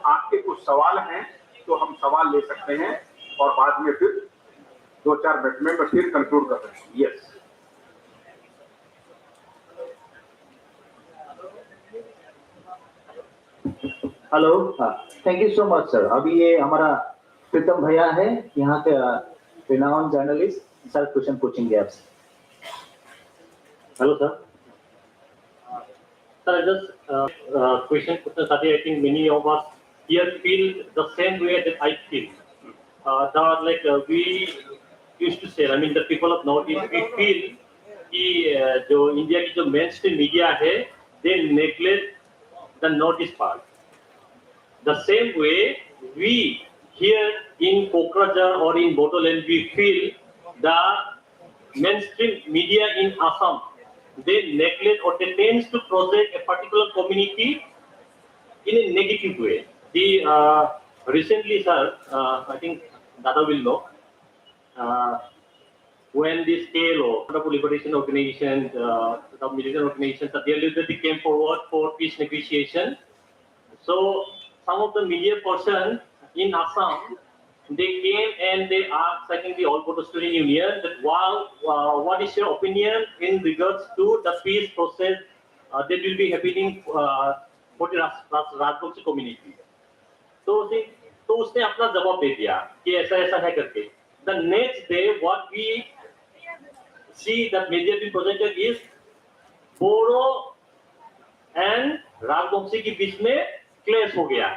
आपके कुछ सवाल हैं तो हम सवाल ले सकते हैं और बाद में फिर 2-4 मिनट में मैं फिर कंक्लूड कर सकता हूँ। Yes, hello, thank you so much sir. अभी ये हमारा प्रीतम भैया है, यहाँ के रिनाउंड जर्नलिस्ट, सर क्वेश्चन पूछेंगे आपसे। Hello, sir. Sir, just question, Sati. I think many of us here feel the same way that I feel. We used to say, I mean, the people of Northeast, we feel कि जो India की जो main stream media है, they neglect the Northeast part. The same way we here in Kokrajhar or in Bodoland, we feel the mainstream media in Assam, they neglect or they tend to project a particular community in a negative way. Recently, sir, I think Dada will know, when this KLO, the Liberation Organization, the militant organizations, they came forward for peace negotiation. So some of the media person in Assam, they came and they asked, I think, the All Bodo Student Union that, what is your opinion in regards to the peace process that will be happening for the Rajbangshi community. तो उसने अपना जवाब दे दिया कि ऐसा ऐसा है करके. The next day, what we see that media being projected is Bodo and Rajvanshi के बीच में क्लेश हो गया,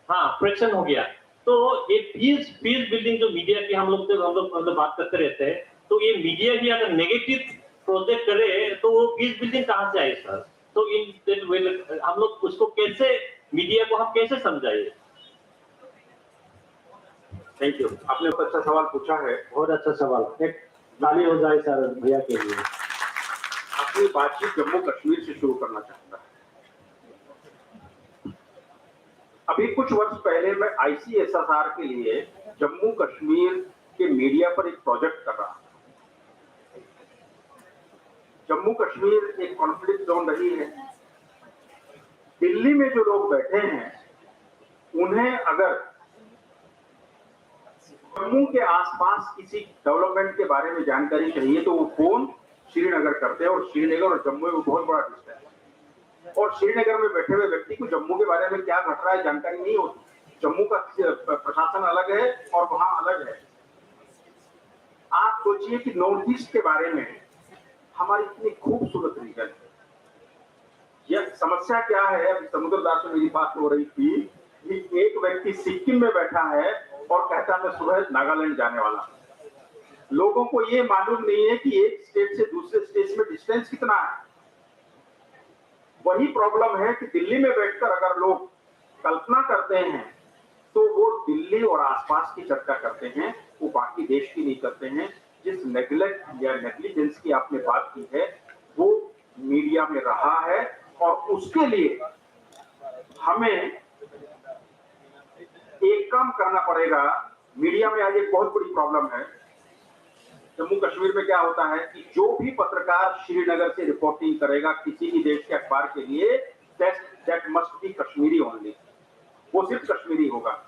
हाँ, फ्रिक्शन हो गया. तो ये पीस बिल्डिंग जो मीडिया की हम लोग बात करते रहते हैं, तो ये मीडिया ही अगर नेगेटिव प्रोजेक्ट करे तो वो पीस बिल्डिंग कहाँ से आए सर? तो इन हम लोग उसको कैसे, मीडिया को हम कैसे समझाइए? थैंक यू, आपने बहुत अच्छा सवाल पूछा है। बहुत अच्छा सवाल, एक ताली हो जाए सर भैया के लिए। अपनी बातचीत जम्मू कश्मीर से शुरू करना चाहता है। अभी कुछ वर्ष पहले मैं ICSSR के लिए जम्मू कश्मीर के मीडिया पर एक प्रोजेक्ट कर रहा था। जम्मू कश्मीर एक कॉन्फ्लिक्ट जोन रही है। दिल्ली में जो लोग बैठे हैं उन्हें अगर जम्मू के आसपास किसी डेवलपमेंट के बारे में जानकारी चाहिए तो वो फोन श्रीनगर करते हैं, और श्रीनगर और जम्मू में बहुत बड़ा डिस्टेंस है, और श्रीनगर में बैठे हुए व्यक्ति को जम्मू के बारे में क्या घट रहा है जानकारी नहीं होती। जम्मू का प्रशासन अलग है और वहां अलग है। आप सोचिए कि नॉर्थ ईस्ट के बारे में हमारी इतनी खूबसूरत रीजन है, यह समस्या क्या है? अभी समुद्रदास से मेरी बात हो रही थी कि एक व्यक्ति सिक्किम में बैठा है और कहता मैं सुबह नागालैंड जाने वाला हूं। लोगों को ये मालूम नहीं है कि एक स्टेट से दूसरे स्टेट में डिस्टेंस कितना है। वही प्रॉब्लम है कि दिल्ली में बैठकर अगर लोग कल्पना करते हैं तो वो दिल्ली और आसपास की चर्चा करते हैं, वो बाकी देश की नहीं करते हैं। जिस नेग्लेक्ट या नेग्लिजेंस की आपने बात की है वो मीडिया में रहा है, और उसके लिए हमें एक काम करना पड़ेगा। मीडिया में आज एक बहुत बड़ी प्रॉब्लम है। जम्मू कश्मीर में क्या होता है कि जो भी पत्रकार श्रीनगर से रिपोर्टिंग करेगा किसी भी देश के अखबार के लिए, that must be Kashmiri only, वो सिर्फ कश्मीरी होगा।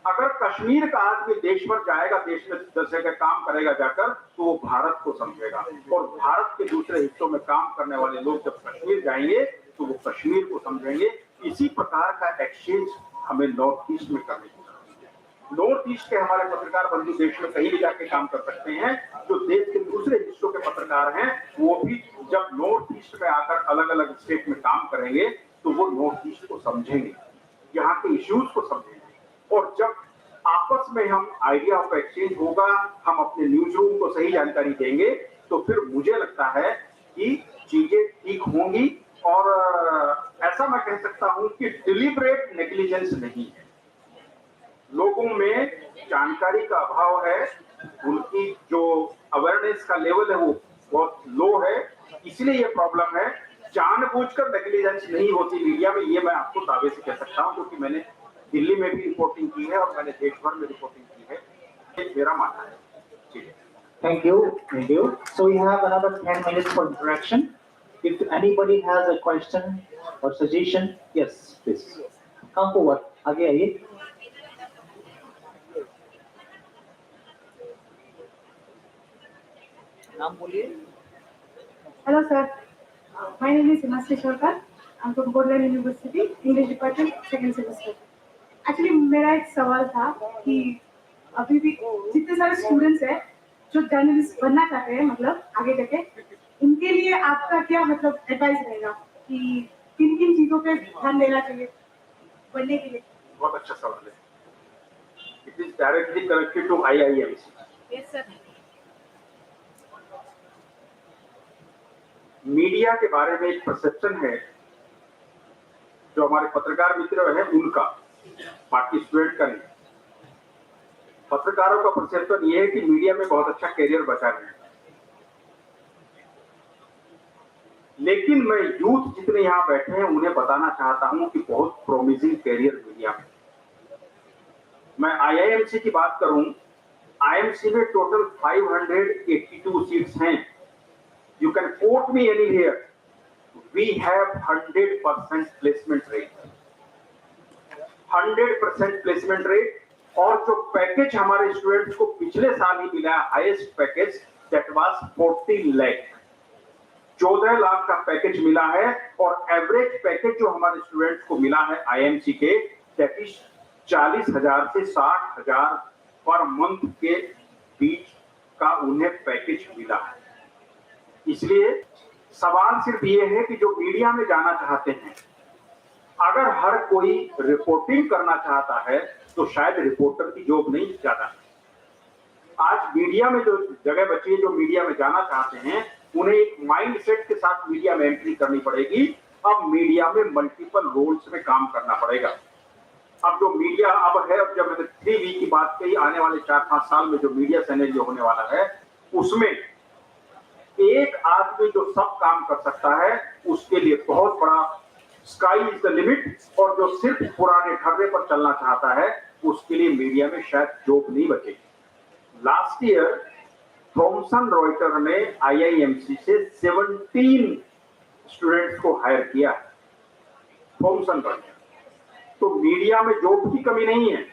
अगर कश्मीर का आदमी देश भर जाएगा, देश में 10 जगह काम करेगा जाकर, तो वो भारत को समझेगा, और भारत के दूसरे हिस्सों में काम करने वाले लोग जब कश्मीर जाएंगे तो वो कश्मीर को समझेंगे। इसी प्रकार का एक्सचेंज हमें नॉर्थ ईस्ट में करने की जरूरत है। नॉर्थ ईस्ट के हमारे पत्रकार बंधु देश में कहीं भी जाके काम कर सकते हैं। जो देश के दूसरे हिस्सों के पत्रकार हैं वो भी जब नॉर्थ ईस्ट में आकर अलग अलग स्टेट में काम करेंगे तो वो नॉर्थ ईस्ट को समझेंगे, यहाँ के इश्यूज को समझेंगे, और जब आपस में हम आइडिया ऑफ एक्सचेंज होगा, हम अपने न्यूज रूम को सही जानकारी देंगे, तो फिर मुझे लगता है कि चीजें ठीक होंगी। और ऐसा मैं कह सकता हूं कि डिलिबरेट नेग्लिजेंस नहीं है, लोगों में जानकारी का अभाव है, उनकी जो अवेयरनेस का लेवल है वो बहुत लो है, इसलिए ये प्रॉब्लम है। जानबूझकर नेग्लिजेंस नहीं होती मीडिया में, ये मैं आपको दावे से कह सकता हूँ, क्योंकि मैंने दिल्ली में भी रिपोर्टिंग की है और मैंने देश भर में रिपोर्टिंग की है, ये मेरा मानना है। ठीक है, Thank you. Thank you. So we have another 10 minutes for interaction. If anybody has a question or suggestion, yes, please. Come forward. आगे आइए. नाम बोलिए. Hello, sir. My name is Himasri Sharkar. I'm from Borderline University, English Department, second semester. Actually, मेरा एक सवाल था कि अभी भी जितने सारे स्टूडेंट्स हैं जो जर्नलिस्ट बनना चाहते हैं, मतलब आगे जाके, इनके लिए आपका क्या मतलब एडवाइस रहेगा कि किन किन चीजों पे ध्यान देना चाहिए बनने के लिए? बहुत अच्छा सवाल है। It is directly connected to IIMC। Yes sir. Media के बारे में एक परसेप्शन है जो हमारे पत्रकार मित्र हैं उनका, बाकी स्टूडेंट का नहीं। पत्रकारों का परसेप्शन ये है कि मीडिया में बहुत अच्छा करियर बचा है, लेकिन मैं यूथ जितने यहाँ बैठे हैं उन्हें बताना चाहता हूं कि बहुत प्रोमिसिंग करियर मीडिया में। मैं IIMC की बात करूं, IMC में टोटल 582 सीट्स हैं। You can quote me anywhere. We have 100% placement rate. 100% placement rate। और जो पैकेज हमारे स्टूडेंट्स को पिछले साल ही मिला, highest package, that was 14 lakh. 14 lakh का पैकेज मिला है, और एवरेज पैकेज जो हमारे स्टूडेंट्स को मिला है IMC के, दैट इज 40,000 से 60,000 पर मंथ के बीच का उन्हें पैकेज मिला है। इसलिए सवाल सिर्फ ये है कि जो मीडिया में जाना चाहते हैं, अगर हर कोई रिपोर्टिंग करना चाहता है तो शायद रिपोर्टर की जॉब नहीं ज्यादा। आज मीडिया में जो जगह बची है, जो मीडिया में जाना चाहते हैं, उन्हें एक माइंडसेट के साथ मीडिया में एंट्री करनी पड़ेगी। अब मीडिया में मल्टीपल रोल्स में काम करना पड़ेगा। अब जो मीडिया अब है, अब जब मैंने 3V की बात कही, आने वाले 4-5 साल में जो मीडिया सिनेरियो होने वाला है, उसमें एक आदमी जो सब काम कर सकता है, उसके लिए बहुत बड़ा स्काई इज द लिमिट। और जो सिर्फ पुराने ढर्रे पर चलना चाहता है, उसके लिए मीडिया में शायद जॉब नहीं बचेगी। लास्ट ईयर थॉमसन रॉयटर ने IIMC से 17 स्टूडेंट्स को हायर किया है, थॉमसन रॉयटर। तो मीडिया में जॉब की कमी नहीं है,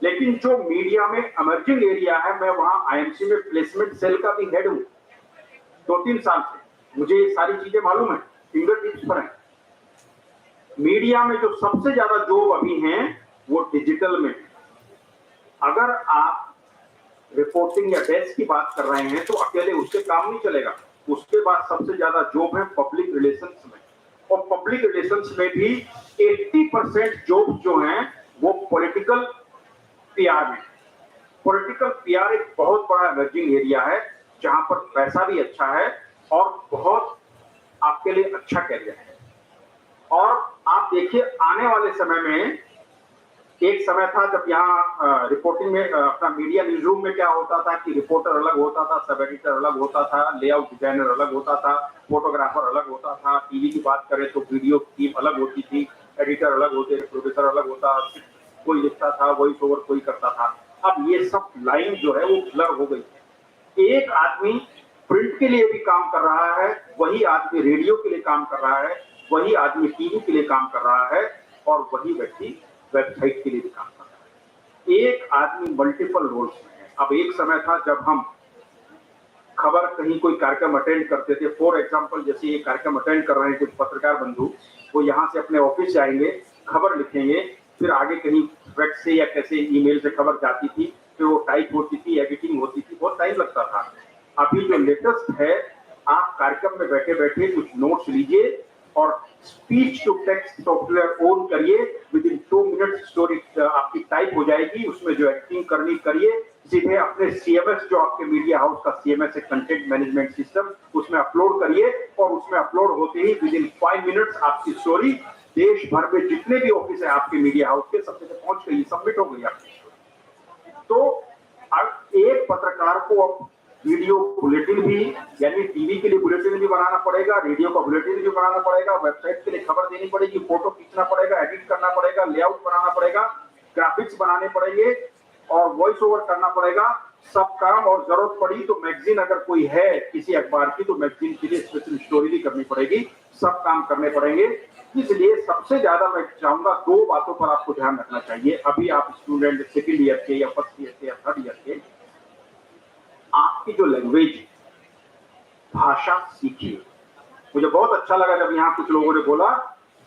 लेकिन जो मीडिया में इमर्जिंग एरिया है, मैं वहां IMC में प्लेसमेंट सेल का भी हेड हूं 2-3 साल से, मुझे ये सारी चीजें मालूम है, फिंगर टिप्स पर है। मीडिया में जो सबसे ज्यादा जॉब अभी हैं वो डिजिटल में है। अगर आप रिपोर्टिंग या डेस्क की बात कर रहे हैं तो अकेले उससे काम नहीं चलेगा। उसके बाद सबसे ज्यादा जॉब है पब्लिक रिलेशंस में, और पब्लिक रिलेशंस में भी 80% जॉब जो हैं वो पॉलिटिकल PR में। पॉलिटिकल PR एक बहुत बड़ा इमर्जिंग एरिया है, जहां पर पैसा भी अच्छा है और बहुत आपके लिए अच्छा करियर है। और आप देखिए, आने वाले समय में, एक समय था जब यहाँ रिपोर्टिंग में अपना मीडिया न्यूज रूम में क्या होता था कि रिपोर्टर अलग होता था, सब एडिटर अलग होता था, लेआउट डिजाइनर अलग होता था, फोटोग्राफर अलग होता था, टीवी की बात करें तो वीडियो टीम अलग होती थी, एडिटर अलग होते, प्रोड्यूसर अलग होता, कोई लिखता था, वॉइस ओवर कोई करता था। अब ये सब लाइन जो है वो ब्लर हो गई है। एक आदमी प्रिंट के लिए भी काम कर रहा है, वही आदमी रेडियो के लिए काम कर रहा है, वही आदमी टीवी के लिए काम कर रहा है, और वही व्यक्ति वेबसाइट के लिए भी काम कर रहा है। एक आदमी मल्टीपल रोल्स में है। अब एक समय था जब हम खबर कहीं कोई कार्यक्रम अटेंड करते थे, फॉर एग्जांपल जैसे ये कार्यक्रम अटेंड कर रहे हैं कुछ पत्रकार बंधु, वो यहाँ से अपने ऑफिस जाएंगे, खबर लिखेंगे, फिर आगे कहीं फैक्स से या कैसे ईमेल से खबर जाती थी, फिर वो टाइप होती थी, एडिटिंग होती थी, बहुत टाइम लगता था। अभी जो लेटेस्ट है, आप कार्यक्रम में बैठे बैठे कुछ नोट्स लीजिए और speech to text software on करिए, विद इन 2 मिनट्स स्टोरी आपकी टाइप हो जाएगी। उसमें जो एक्टिंग करनी करिए, सीधे अपने CMS जो आपके मीडिया हाउस का CMS है, कंटेंट मैनेजमेंट सिस्टम, उसमें अपलोड करिए, और उसमें अपलोड होते ही विद इन 5 मिनट्स आपकी स्टोरी देश भर में जितने भी ऑफिस है आपके मीडिया हाउस के, सबसे पहुंच गई, सबमिट हो गई आपकी। तो अब एक पत्रकार को अब वीडियो बुलेटिन भी, यानी टीवी के लिए बुलेटिन भी बनाना पड़ेगा, रेडियो का बुलेटिन भी बनाना पड़ेगा, वेबसाइट के लिए खबर देनी पड़ेगी, फोटो खींचना पड़ेगा, एडिट करना पड़ेगा, लेआउट बनाना पड़ेगा, ग्राफिक्स बनाने पड़ेंगे और वॉइस ओवर करना पड़ेगा, सब काम। और जरूरत पड़ी तो मैगजीन अगर कोई है किसी अखबार की तो मैगजीन के लिए स्पेशल स्टोरी भी करनी पड़ेगी, सब काम करने पड़ेंगे। इसलिए सबसे ज्यादा मैं चाहूंगा 2 बातों पर आपको ध्यान रखना चाहिए। अभी आप स्टूडेंट सेकेंड ईयर के या फर्स्ट ईयर के या थर्ड ईयर के, आपकी जो लैंग्वेज भाषा सीखिए। मुझे बहुत अच्छा लगा जब यहाँ कुछ लोगों ने बोला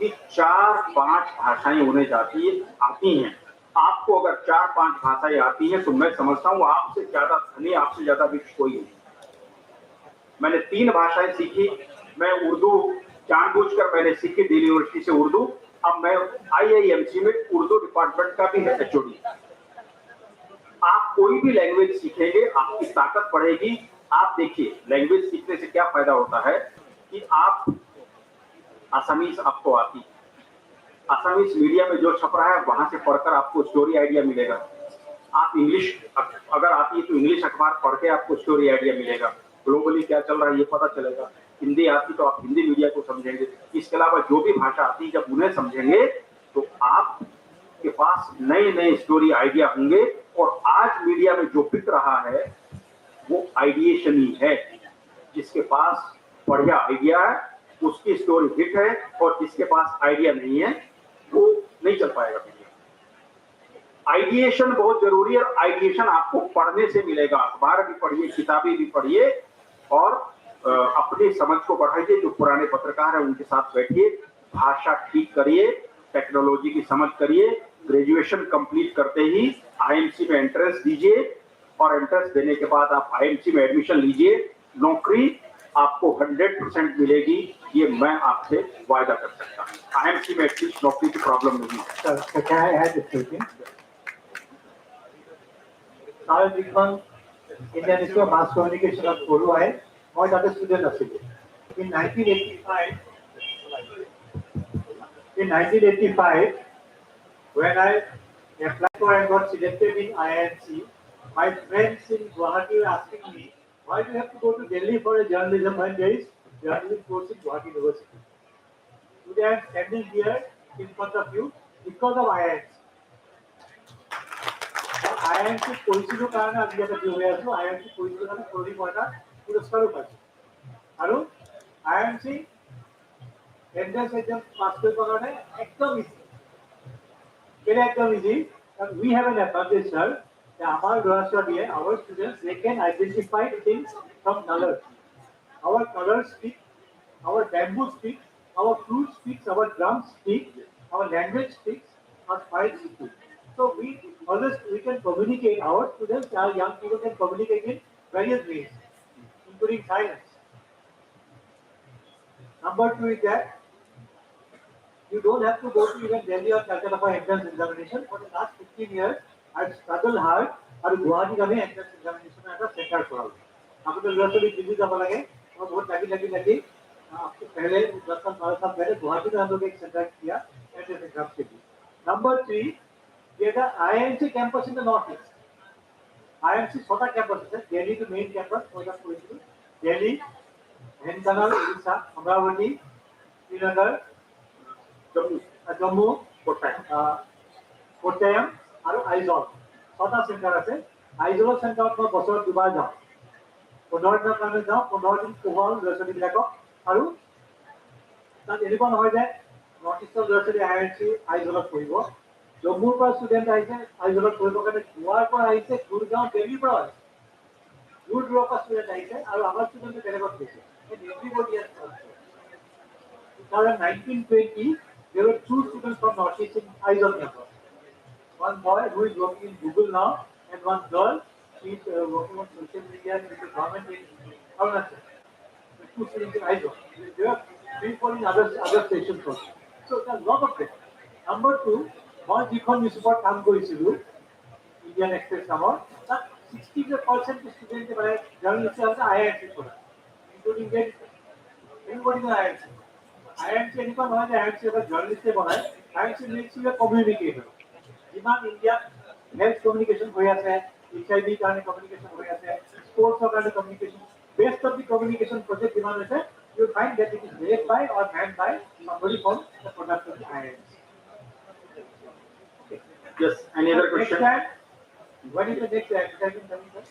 कि 4-5 भाषाएं उन्हें आती हैं। आपको अगर 4-5 भाषाएं आती हैं तो मैं समझता हूँ आपसे ज्यादा धनी, आपसे ज्यादा भी कोई नहीं। मैंने 3 भाषाएं सीखी। मैं उर्दू जानबूझकर मैंने सीखी, दिल्ली यूनिवर्सिटी से उर्दू। अब मैं IIMC में उर्दू डिपार्टमेंट का भी HOD। आप कोई भी लैंग्वेज सीखेंगे आपकी ताकत बढ़ेगी। आप देखिए लैंग्वेज सीखने से क्या फायदा होता है कि आप असमीज आपको आती, असमीज मीडिया में जो छप रहा है वहां से पढ़कर आपको स्टोरी आइडिया मिलेगा। आप इंग्लिश अगर आती है तो इंग्लिश अखबार पढ़ के आपको स्टोरी आइडिया मिलेगा, ग्लोबली क्या चल रहा है ये पता चलेगा। हिंदी आती तो आप हिंदी मीडिया को समझेंगे। इसके अलावा जो भी भाषा आती है जब उन्हें समझेंगे तो आपके पास नए नए स्टोरी आइडिया होंगे। और आज मीडिया में जो बिक रहा है वो आइडिएशन ही है। जिसके पास बढ़िया आइडिया है उसकी स्टोरी हिट है, और जिसके पास आइडिया नहीं है वो नहीं चल पाएगा। आइडिएशन बहुत जरूरी है, और आइडिएशन आपको पढ़ने से मिलेगा। अखबार भी पढ़िए, किताबें भी पढ़िए, और अपनी समझ को बढ़ाइए। जो पुराने पत्रकार हैं उनके साथ बैठिए, भाषा ठीक करिए, टेक्नोलॉजी की समझ करिए। ग्रेजुएशन कंप्लीट करते ही IIMC में एंट्रेंस दीजिए, और एंट्रेंस देने के बाद आप IIMC में एडमिशन लीजिए। नौकरी आपको 100% मिलेगी, ये मैं आपसे वायदा कर सकता हूँ। IIMC में एटलीस्ट नौकरी की प्रॉब्लम नहीं है। Indian Institute of Mass Communication of Koruai, মই তাতে student আছিলোঁ। In 1985, when I applied for and got selected in IIMC, my friends in Guwahati were asking me, why do you have to go to Delhi for a journalism when there is journalism course in Guwahati University? Today I am standing here in front of you because of IIMC. IIMC পঢ়িছিলোঁ কাৰণে আজি ইয়াতে থিয় হৈ আছোঁ। IIMC পঢ়িছিলোঁ কাৰণে পঢ়ি মই এটা পুৰস্কাৰো পাইছোঁ। আৰু IIMC এন্ট্ৰেন্স এক্সাম পাছ কৰিবৰ কাৰণে একদম ইজি। কেলে একদম easy? We have an advantage, sir, that our ল'ৰা-ছোৱালীয়ে, our students, they can identify things from colors. Our colors speak, our bamboo speaks, our flute speaks, our drums speak, our language speaks, our spice speaks. So we can communicate. Our students, our young people can communicate in various ways, including silence. Number 2 is that you don't have to go to even Delhi or Calcutta for entrance examination. For the last 15 years, I've struggled hard और गुवाहाटी का भी entrance examination में ऐसा centre खोला हुआ है। आपको तो यूनिवर्सिटी दिल्ली जाना लगे और बहुत लगी आपको पहले 10-12 साल पहले गुवाहाटी में हम लोग एक सेंटर किया एंट्रेंस एग्जाम के लिए। नंबर 3, ये था IIMC campus in the northeast. IIMC छोटा कैंपस है, दिल्ली के मेन कैंपस दिल्ली, हेनकानल, उड़ीसा, अमरावती, श्रीनगर, जम्मू, कोट्टायम और आइजल छटा सेंटर আছে। आइजल सेंटर मैं बছৰত 2 বাৰ যাওঁ। 15 দিনৰ কাৰণে যাওঁ, 15 দিন পঢ়াওঁ ল'ৰা-ছোৱালীবিলাকক। আৰু তাত এনেকুৱা নহয় যে নৰ্থ ইষ্টৰ ল'ৰা-ছোৱালী IIMC আইজলত পঢ়িব। জম্মুৰ পৰা ষ্টুডেণ্ট আহিছে আইজলত পঢ়িবৰ কাৰণে, গোৱাৰ পৰা আহিছে, গুৰগাঁও, দিল্লীৰ পৰা আহিছে, দূৰ দূৰৰ পৰা ষ্টুডেণ্ট আহিছে। আৰু আমাৰ ষ্টুডেণ্টে বেলেগত গৈছে। Everybody has come. 2019-20, there were 2 students from Northeast in Aizol campus. One boy who is working in Google now, and one girl, she is working on social media with the government in Arunachal. The 2 students in Aizol. There are 3-4 in other stations also. So there are a lot of them. Number 2, মই যিখন newspaper কাম কৰিছিলোঁ, Indian express নামৰ, তাত 60% ষ্টুডেণ্টে মানে journalist আছে IIMC পৰা, including everybody in IIMC. IIMC এনেকুৱা নহয় যে IIMC এটা জাৰ্নেলিষ্টে বনায়। IIMC makes you a communicator. যিমান ইণ্ডিয়াত হেল্থ কমিউনিকেশ্যন হৈ আছে, HIV kind of communication হৈ আছে, sports kind of communication. Best of the communication project যিমান আছে, you find that it is led by or manned by somebody from the product of the IIMs. Yes, any other Next question? time, when is the next advertisement coming, sir?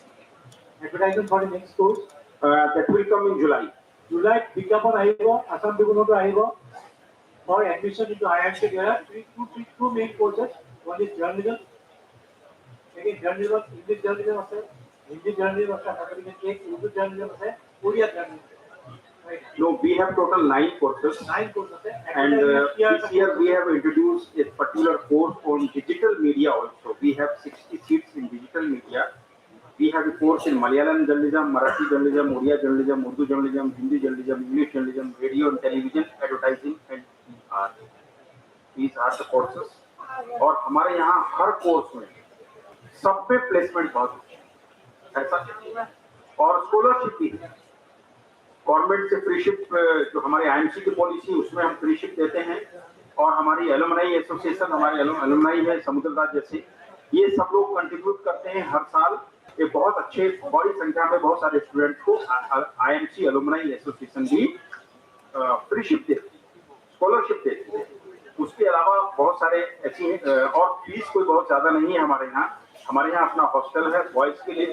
Advertisement for the next course? That will come in July. July BIKF আহিব, Assam Tribunal আহিব. For admission into IIMC, there are two main courses. One is journalism. Again, journalism, English journalism আছে, Hindi journalism আছে, Urdu journalism আছে, Korean journalism. Right. No, we have total 9 courses. 9 courses আছে. And this year we have introduced a particular course on digital media also. We have 60 seats in digital media. We have a course in Malayalam journalism, Marathi journalism, Oriya journalism, Urdu journalism, Hindi journalism, English journalism, radio and television, advertising and PR. These are the courses. और हमारे यहाँ हर course में सब पे placement बहुत ऐसा और scholarship भी है। गवर्नमेंट से फ्रीशिप जो हमारे आईएमसी की पॉलिसी उसमें हम फ्रीशिप देते हैं और हमारी एलुमनाई एसोसिएशन हमारे एलुमनाई है समुद्रदास जैसे ये सब लोग कंट्रीब्यूट करते हैं हर साल ये बहुत अच्छे बड़ी संख्या में बहुत सारे स्टूडेंट को आईएमसी एलुमनाई एसोसिएशन भी फ्रीशिप देती है स्कॉलरशिप देती है। उसके अलावा बहुत सारे ऐसी और फीस कोई बहुत ज्यादा नहीं है हमारे यहाँ अपना हॉस्टल है बॉयज के लिए।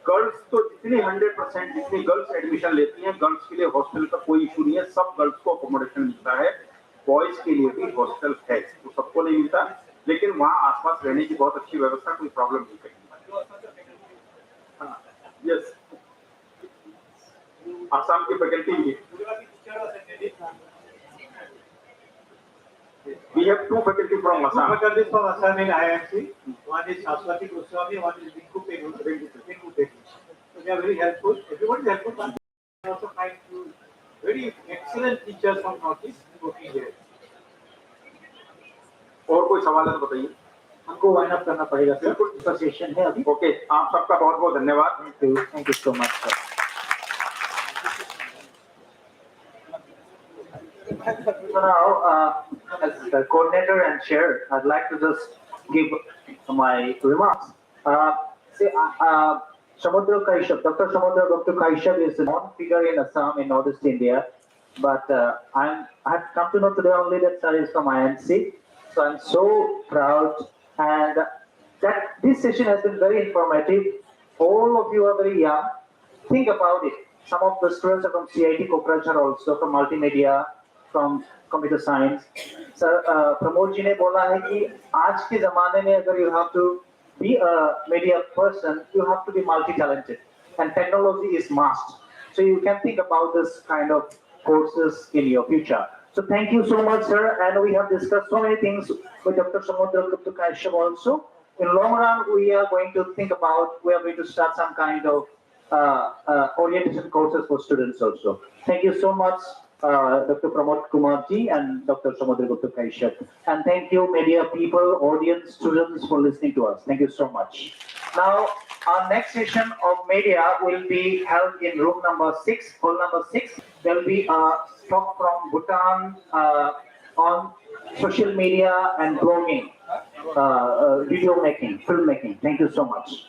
गर्ल्स तो जितनी 100% जितनी गर्ल्स एडमिशन लेती हैं गर्ल्स के लिए हॉस्टल का कोई इशू नहीं है सब गर्ल्स को अकोमोडेशन मिलता है। बॉयज के लिए भी हॉस्टल है वो सबको नहीं मिलता लेकिन वहाँ आसपास रहने की बहुत अच्छी व्यवस्था कोई प्रॉब्लम नहीं करेगी। यस आसाम की फैकल्टी भी We have 2 faculty from Two Assam. faculties from Assam in IIMC. One is Shashwati Goswami, one is Rinku Pegu. So they are very helpful. Everybody is helpful. But I also find two very excellent teachers from Northeast working here. और कोई सवाल है तो बताइए। हमको wind up करना पड़ेगा sir, कुछ सेशन है अभी। ओके, आप सबका बहुत बहुत धन्यवाद। Thank you so much sir. So now, as the coordinator and chair, I'd like to just give my remarks. Samudra Kaishap, Dr. Samudra Gupta Kaishap is a known figure in Assam in Northeast India, but I have come to know today only that sir is from IMC. So I'm so proud, and that this session has been very informative. All of you are very young. Think about it. Some of the students are from CIT Kokrachhar also, from multimedia, from computer science. Sir, Pramod ji ने बोला है कि आज के ज़माने में अगर you have to be a media person, you have to be multi-talented, and technology is must. So you can think about this kind of courses in your future. So thank you so much, sir. And we have discussed so many things with Dr. Samudra Gupta Kaishap also. In long run, we are going to think about, we are going to start some kind of orientation courses for students also. Thank you so much, Dr. Pramod Kumar ji and Dr. Samudra Gupta Kaishap. And thank you, media people, audience, students for listening to us. Thank you so much. Now, our next session of media will be held in room number 6, hall number 6. There will be a talk from Bhutan on social media and blogging, video making, film making. Thank you so much.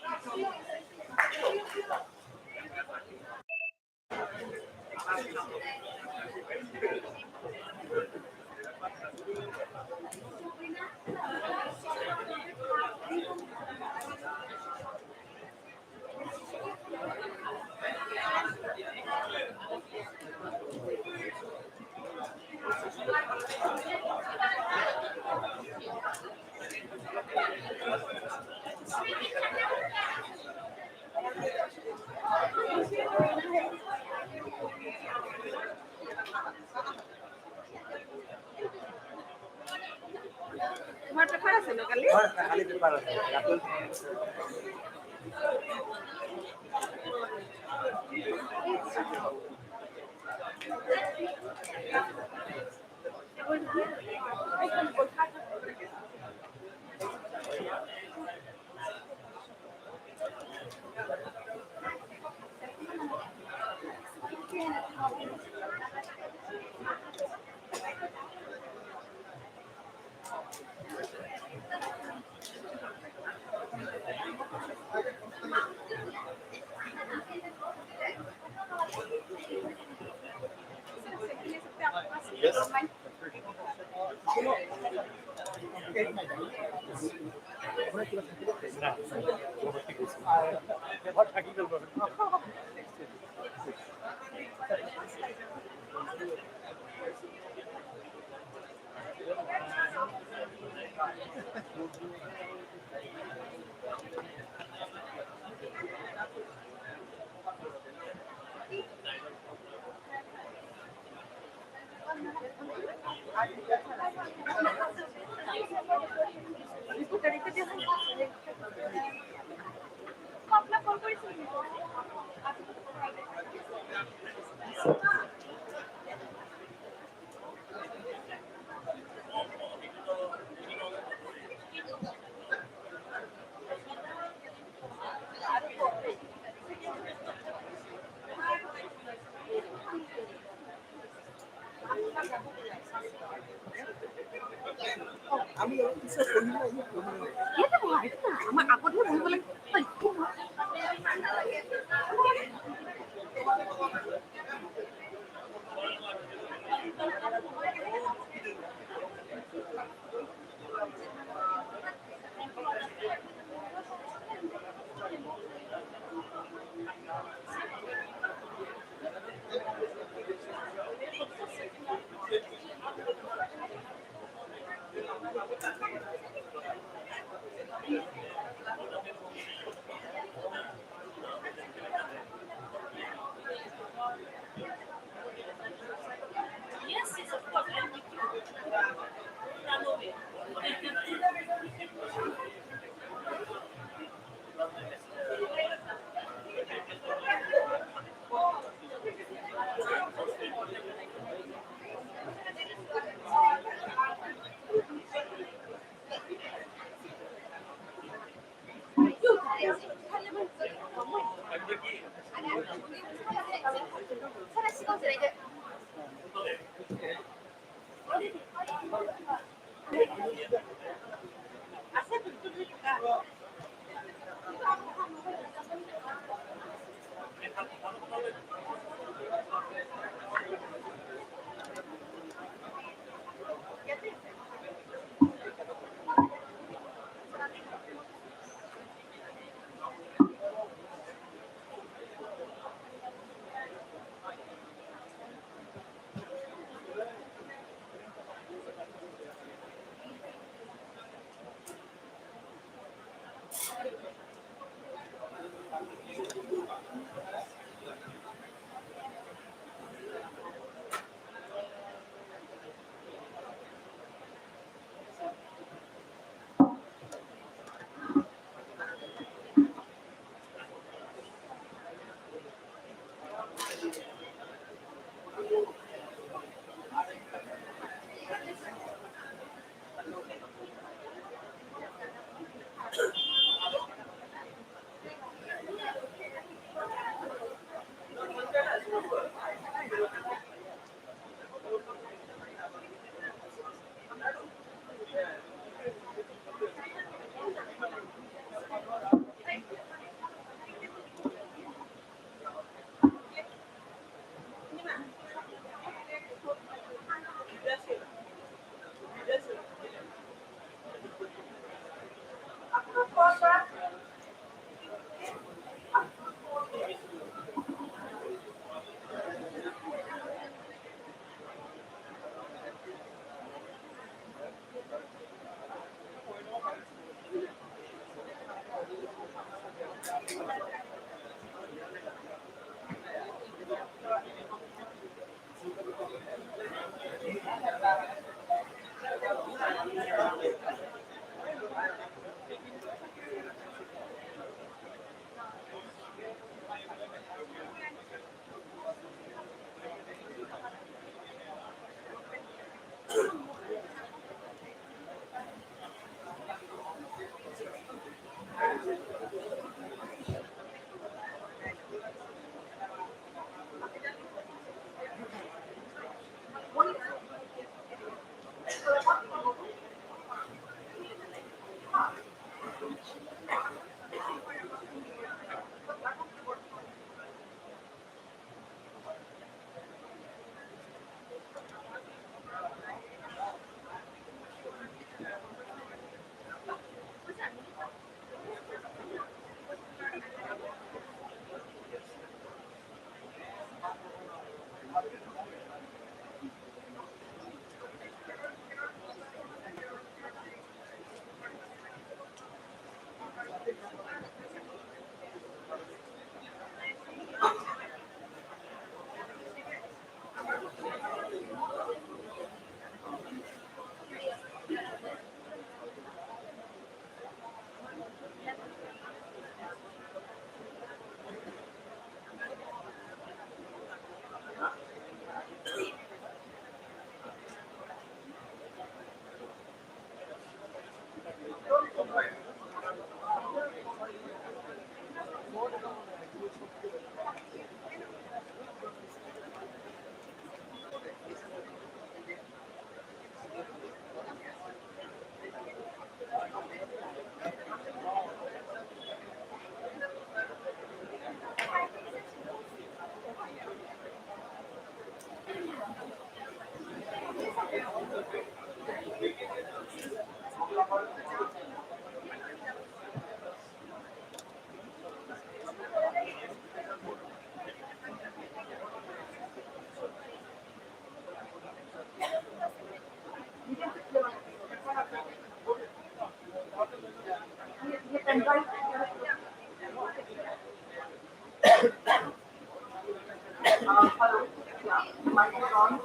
invite. Hello. Yeah, mic is on.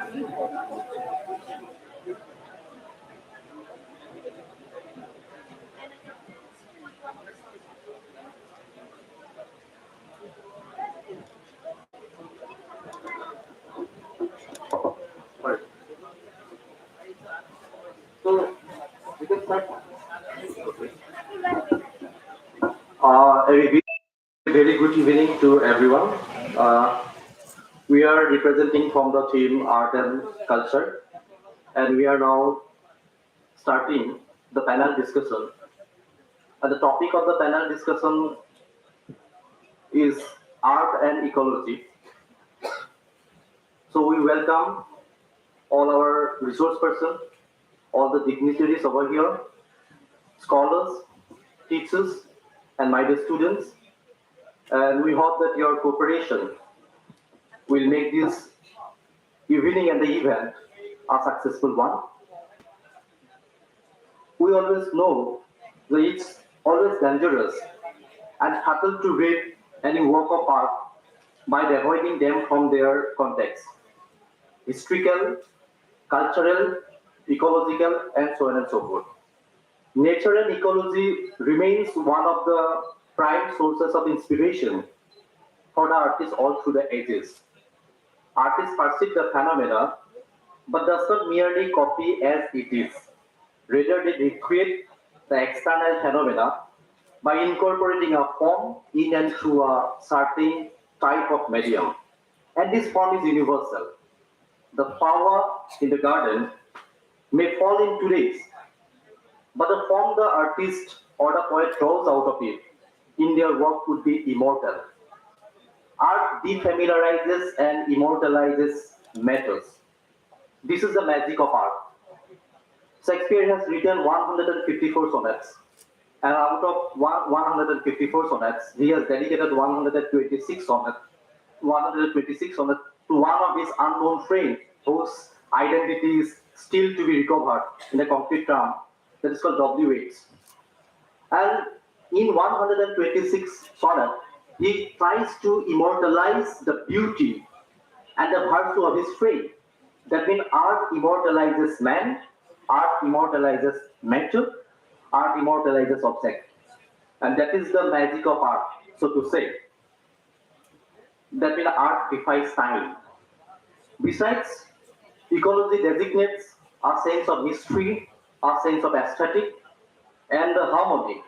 Right. So we can start. A very good evening to everyone. Uh, we are representing from the team Art and Culture, and we are now starting the panel discussion. And the topic of the panel discussion is art and ecology. So we welcome all our resource persons, all the dignitaries over here, scholars, teachers, and my dear students. And we hope that your cooperation will make this evening and the event a successful one. We always know that it's always dangerous and fatal to read any work of art by avoiding them from their context. Historical, cultural, ecological, and so on and so forth. Nature and ecology remains one of the prime sources of inspiration for the artists all through the ages. Artists perceive the phenomena, but does not merely copy as it is. Rather, they recreate the external phenomena by incorporating a form in and through a certain type of medium. And this form is universal. The flower in the garden may fall in 2 days, but the form the artist or the poet draws out of it in their work would be immortal. Art defamiliarizes and immortalizes matters. This is the magic of art. Shakespeare has written 154 sonnets, and out of 154 sonnets, he has dedicated 126 sonnets to one of his unknown friends, whose identity is still to be recovered in a concrete term, that is called W.H. And in 126 sonnet, he tries to immortalize the beauty and the virtue of his friend. That means art immortalizes man, art immortalizes nature, art immortalizes object. And that is the magic of art, so to say. That means art defies time. Besides, ecology designates a sense of mystery, a sense of aesthetic, and the harmony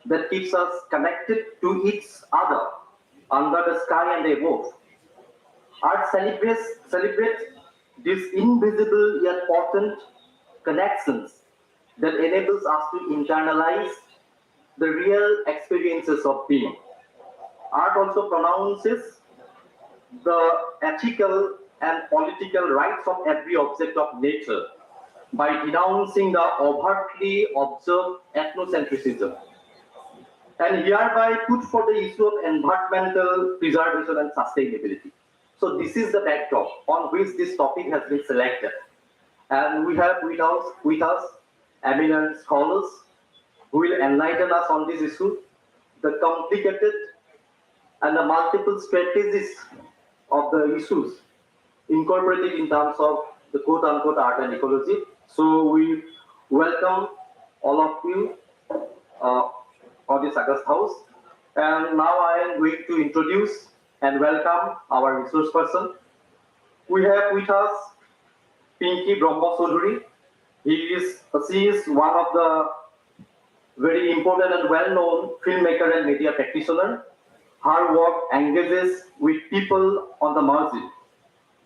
that keeps us connected to each other under the sky and above. Art celebrates these invisible yet potent connections that enables us to internalize the real experiences of being. Art also pronounces the ethical and political rights of every object of nature by denouncing the overtly observed ethnocentrism, and hereby put forth the issue of environmental preservation and sustainability. So this is the backdrop on which this topic has been selected. And we have with us eminent scholars who will enlighten us on this issue, the complicated and the multiple strategies of the issues incorporated in terms of the quote-unquote art and ecology. So we welcome all of you on this August House. And now I am going to introduce and welcome our resource person. We have with us Pinky Brahma Chaudhary. She is one of the very important and well-known filmmaker and media practitioner. Her work engages with people on the margin,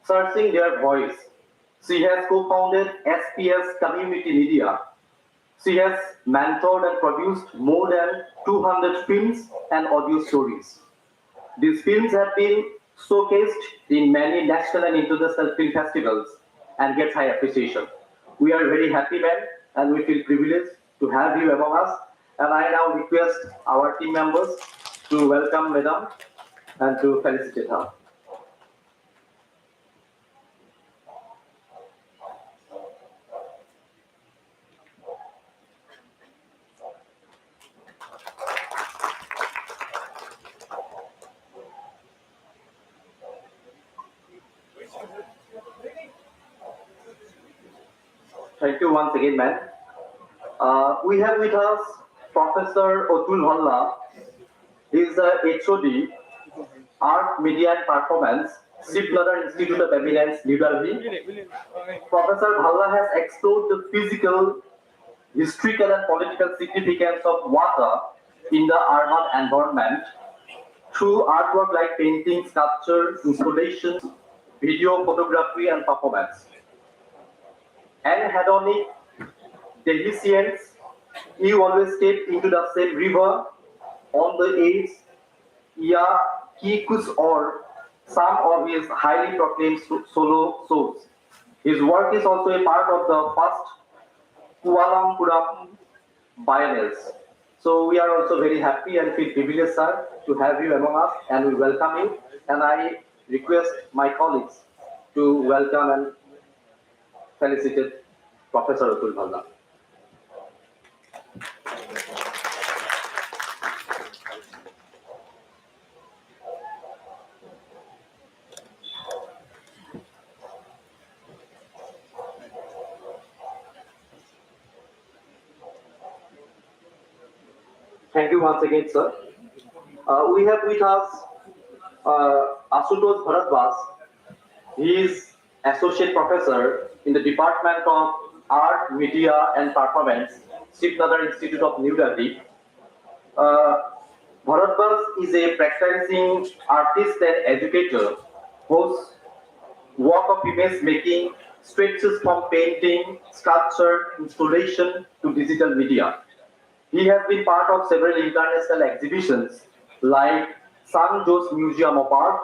searching their voice. She has co-founded SPS Community Media. She has mentored and produced more than 200 films and audio stories. These films have been showcased in many national and international film festivals and get high appreciation. We are very happy, man, and we feel privileged to have you among us. And I now request our team members to welcome Madam and to felicitate her. Thank you once again, man. We have with us Professor Atul Bhalla. He is the HOD, Art, Media and Performance, Shivnadar Institute of Eminence, New Delhi. Professor Bhalla has explored the physical, historical and political significance of water in the urban environment through artwork like painting, sculpture, installations, video, photography and performance. And hedonic deficients, he always stepped into the same river on the edge, Kikus or some of his highly proclaimed solo shows. His work is also a part of the first Kuala Lumpur Biennales. So we are also very happy and feel privileged, sir, to have you among us, and we welcome you. And I request my colleagues to welcome and felicitate Professor Atul Bhalla. Thank you once again, sir. We have with us Asutosh Bharadwaj. He is Associate Professor in the Department of Art, Media and Performance, Shivnadar Institute of New Delhi. Bharadwaj is a practicing artist and educator whose work of image making stretches from painting, sculpture, installation to digital media. He has been part of several international exhibitions like San Jose Museum of Art,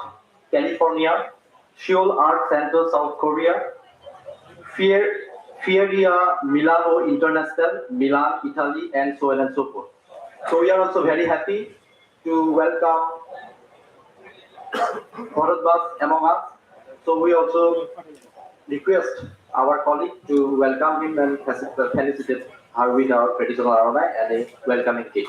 California, Seoul Art Center, South Korea, Feria Milano International, Milan, Italy, and so on and so forth. So we are also very happy to welcome Bharadwaj among us. So we also request our colleague to welcome him and felicitate her with our traditional aroma and a welcoming cake.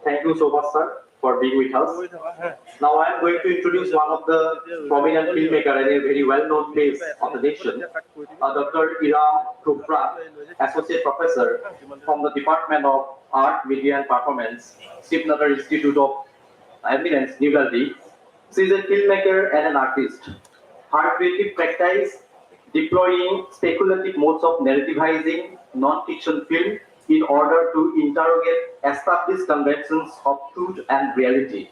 Thank you so much, sir, for being with us. Now I am going to introduce one of the prominent filmmakers and a very well-known face of the nation, Dr. Iram Kufran, Associate Professor from the Department of Art, Media and Performance, Shivnadar Institute of Eminence, New Delhi. She is a filmmaker and an artist. Her creative practice deploying speculative modes of narrativizing non-fiction film in order to interrogate established conventions of truth and reality.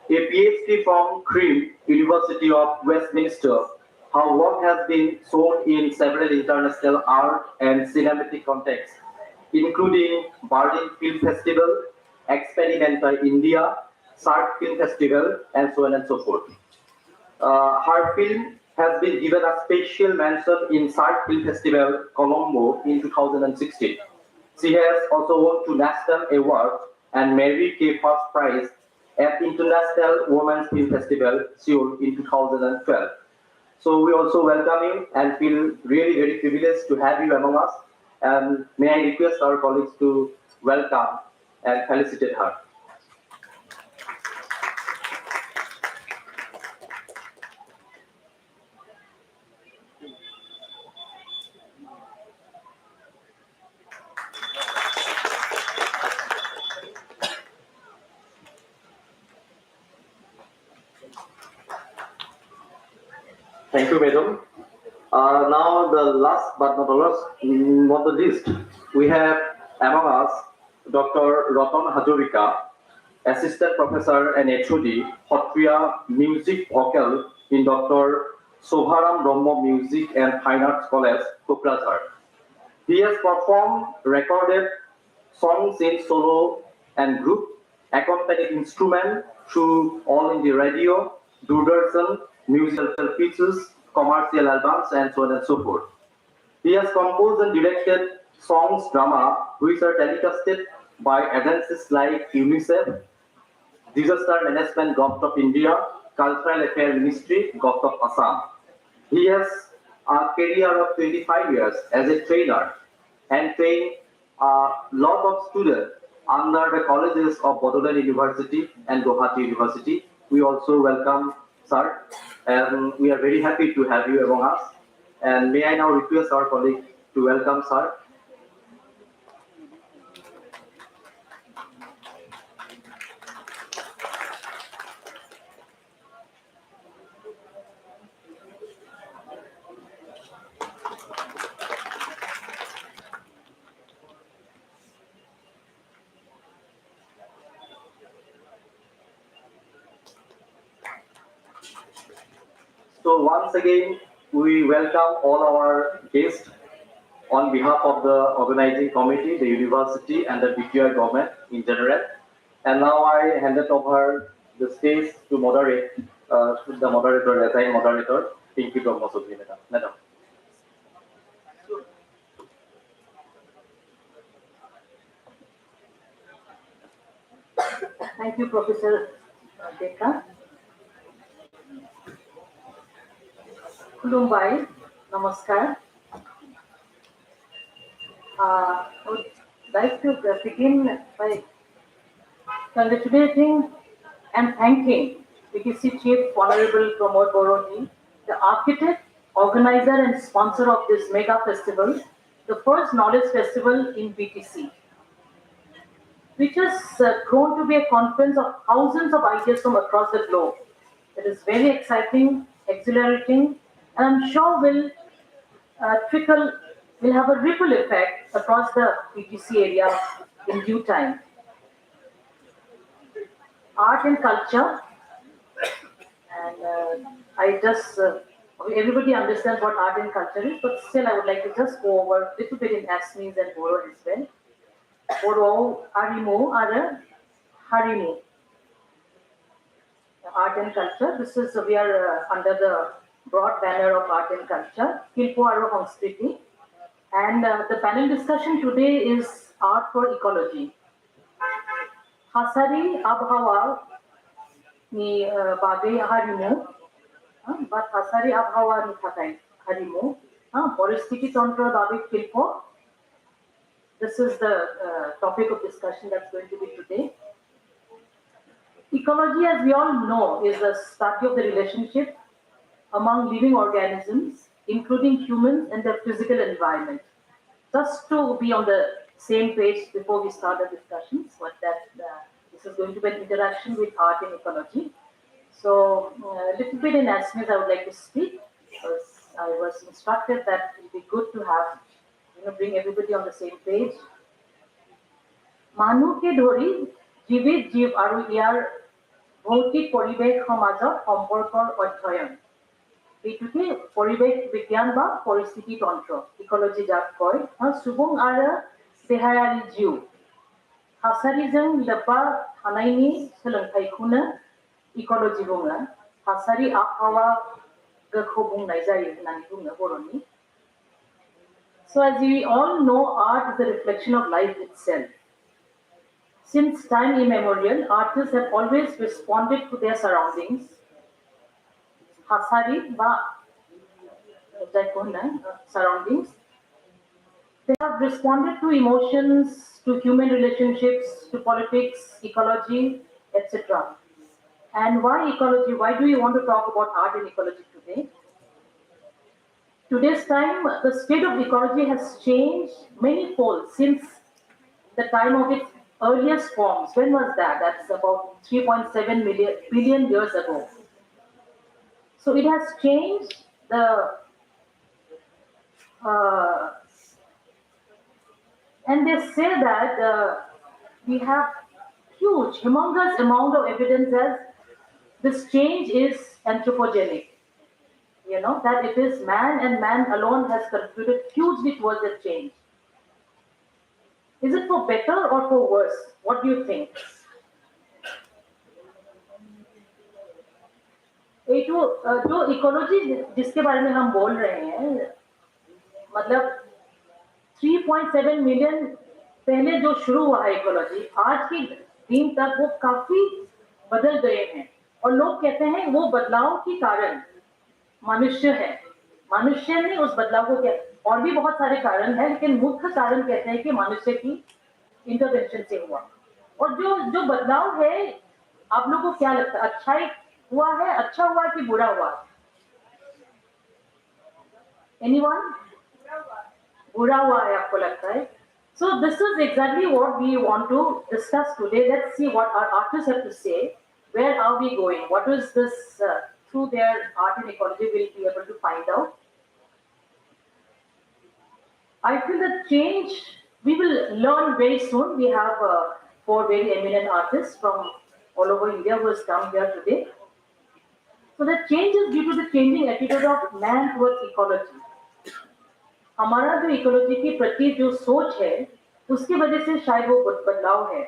A PhD from Cream, University of Westminster, her work has been shown in several international art and cinematic contexts, including Berlin Film Festival, Experimenta India, Sark Film Festival, and so on and so forth. Her film has been given a special mention in Sark Film Festival, Colombo in 2016. She has also won two national awards and Mary Kay First Prize at International Women's Film Festival, Seoul in 2012. So we also welcome you and feel really very privileged to have you among us. And may I request our colleagues to welcome and felicitate her. Thank you, madam. Now, the last but not the least, we have among us Dr. Ratan Hazarika, Assistant Professor and HOD, Satriya Music Vocal in Dr. Shobharam Brahma Music and Fine Arts College, Kokrajhar. He has performed recorded songs in solo and group, accompanied instrument through All India Radio, Doordarshan, musical features, commercial albums, and so on and so forth. He has composed and directed songs, drama, which are telecasted by agencies like UNICEF, Disaster Management Government of India, Cultural Affairs Ministry, Government of Assam. He has a career of 25 years as a trainer and train a lot of students under the colleges of Bodoland University and Guwahati University. We also welcome sir, and we are very happy to have you among us. And may I now request our colleague to welcome sir. So once again, we welcome all our guests on behalf of the organizing committee, the university, and the BQI government in general. And now I hand it over the stage to moderate, the moderator, assigned moderator, Pinky Brahmasudhi, madam. Thank you, Professor Deka. Kulumbai, namaskar. I would like to begin by congratulating and thanking BKC Chief Honorable Pramod Borodi, the architect, organizer and sponsor of this mega festival, the first knowledge festival in BTC, which has grown to be a conference of thousands of ideas from across the globe. It is very exciting, exhilarating, and I'm sure will have a ripple effect across the BTC area in due time. Art and culture, and everybody understands what art and culture is, but still I would like to just go over a little bit in Assamese and Boro as well. Boro, Harimu, are Harimu. Art and culture. We are under the broad banner of art and culture. Kilpo Aro Hongskriti. And the panel discussion today is art for ecology. Hasari Abhawa ni Bagai Harimu. But Hasari Abhawa ni Thakai Harimu. Poristiki Tantra Babik Kilpo. This is the topic of discussion that's going to be today. Ecology, as we all know, is a study of the relationship among living organisms, including humans and their physical environment. Just to be on the same page before we start the discussions, this is going to be an interaction with art and ecology. So, a little bit in Assamese I would like to speak, because I was instructed that it would be good to have, bring everybody on the same page. Manu ke dhori Jivit Jiv Aru Iyar Bhautik Poribesh Samajor Somporkor Odhyoyon. Eituke Poribesh Bigyan ba Poristiti Tantra, ecology jak koy, Subung ara Sehayari Jiu. Hasari jeng lepa hanaini selengthai khuna ecology bunga. Hasari abhawa gekho bungnai jayo honnaनै bungo Boroni. So as we all know, art is a reflection of life itself. Since time immemorial, artists have always responded to their surroundings. Hasari ba surroundings. They have responded to emotions, to human relationships, to politics, ecology, etc. And why ecology? Why do we want to talk about art and ecology today? Today's time, the state of ecology has changed many-fold since the time of its earliest forms. When was that? That's about 3.7 billion years ago. So it has changed and they say that we have huge, humongous amount of evidence as this change is anthropogenic. That it is man and man alone has contributed hugely towards the change. Is it for better or for worse? What do you think? जो ecology जिसके बारे में हम बोल रहे हैं, मतलब 3.7 million पहले जो शुरू हुआ है इकोलॉजी, आज के दिन तक वो काफी बदल गए हैं और लोग कहते हैं वो बदलाव के कारण मनुष्य है, मनुष्य ने उस बदलाव को किया। और भी बहुत सारे कारण हैं, लेकिन मुख्य कारण कहते हैं कि मनुष्य की इंटरवेंशन से हुआ। और जो बदलाव है, आप लोगों को क्या लगता है, अच्छा ही हुआ है, अच्छा हुआ कि बुरा हुआ? एनीवन? बुरा हुआ है आपको लगता है? So this is exactly what we want to discuss today. Let's see what our artists have to say. Where are we going? What is this? Through their art and ecology, we'll be able to find out. I feel that change we will learn very soon. We have 4 very eminent artists from all over India who has come here today. So the change is due to the changing attitude of man towards ecology. हमारा जो ecology के प्रति जो सोच है, उसकी वजह से शायद वो बदलाव है।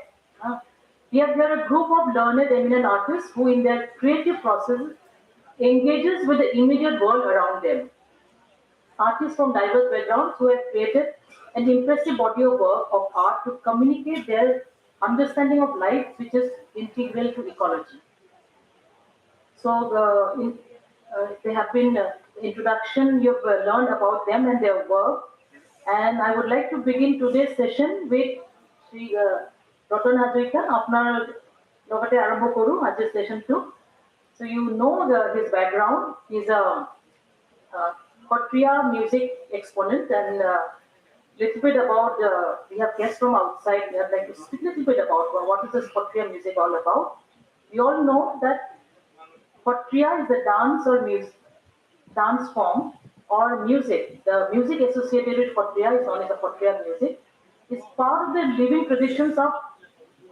We are a group of learned eminent artists who in their creative process engages with the immediate world around them. Artists from diverse backgrounds who have created an impressive body of work of art to communicate their understanding of life, which is integral to ecology. So they have been introduction, you've learned about them and their work. And I would like to begin today's session with Sri Ratan Hazarika. Apnar logate arambho koru ajir session 2. So you know his background. He's a Khatriya music exponent, and little bit about we have guests from outside. We would like to speak a little bit about what is this Khatriya music all about. We all know that Khatriya is a dance or dance form or music. The music associated with Khatriya is known as the Khatriya music. It's part of the living traditions of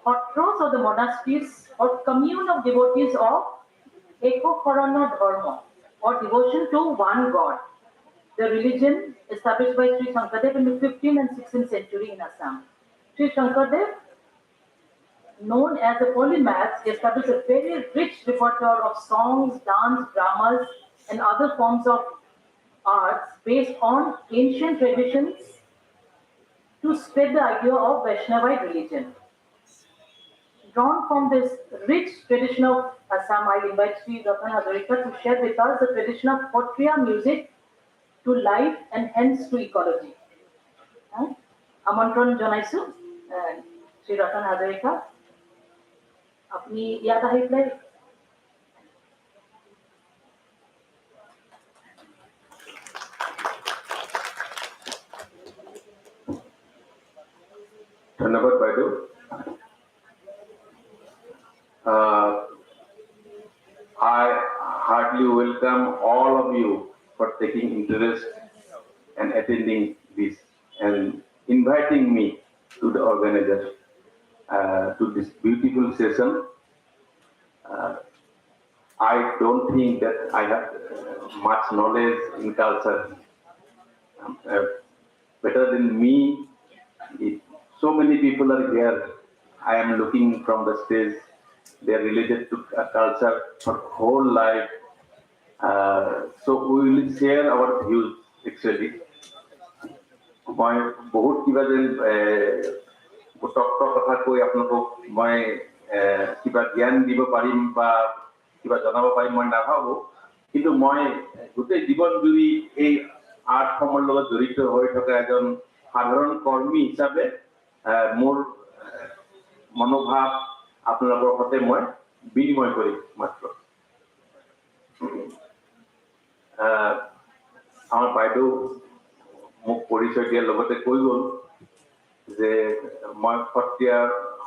Khatros or the monasteries or commune of devotees of Ekokharana Dharma or devotion to one God. The religion established by Sri Shankardev in the 15th and 16th century in Assam. Sri Shankardev, known as a polymath, established a very rich repertoire of songs, dance, dramas, and other forms of arts based on ancient traditions to spread the idea of Vaishnavite religion. Drawn from this rich tradition of Assam, I invite Sri Ratan Hazarika to share with us the tradition of Khatriya music to life and hence to ecology. Amantron Janaisu, Sri Ratan Hazarika. अपनी याद आहे play धन्यवाद বাইদেউ I heartily welcome all of you for taking interest and attending this and inviting me to the organizer to this beautiful session. I don't think that I have much knowledge in culture. Better than me, so many people are here. I am looking from the stage. They are related to culture for whole life. So we will share our views actually. মই বহুত কিবা যেন তত্ত্ব কথা কৈ আপোনালোকক মই কিবা জ্ঞান দিব পাৰিম বা কিবা জনাব পাৰিম মই নাভাবো, কিন্তু মই গোটেই জীৱন জুৰি এই আৰ্ট ফৰ্মৰ লগত জড়িত হৈ থকা এজন সাধাৰণ কৰ্মী হিচাপে মোৰ মনোভাৱ আপোনালোকৰ সৈতে মই বিনিময় কৰিম মাত্ৰ। আমাৰ বাইদেউ মোক পৰিচয় দিয়াৰ লগতে কৈ গ'ল যে মই সত্ৰীয়া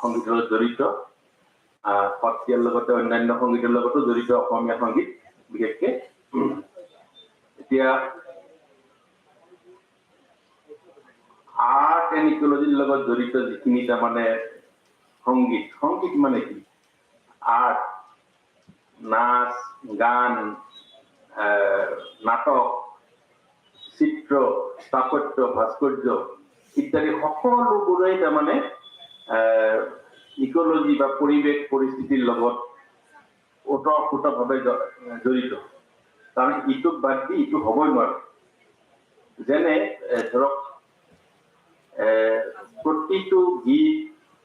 সংগীতৰ লগত জড়িত, সত্ৰীয়াৰ লগতে অন্যান্য সংগীতৰ লগতো জড়িত, অসমীয়া সংগীত বিশেষকে। এতিয়া আৰ্ট এণ্ড ইকোলজিৰ লগত জড়িত যিখিনি তাৰমানে সংগীত, সংগীত মানে কি? আৰ্ট, নাচ, গান, নাটক, চিত্ৰ, স্থাপত্য, ভাস্কৰ্য ইত্যাদি সকলোবোৰেই তাৰমানে ইকোলজি বা পৰিৱেশ পৰিস্থিতিৰ লগত ওতঃপ্ৰোতভাৱে জড়িত। কাৰণ ইটোক বাদ দি ইটো হ'বই নোৱাৰে। যেনে ধৰক প্ৰতিটো গীত,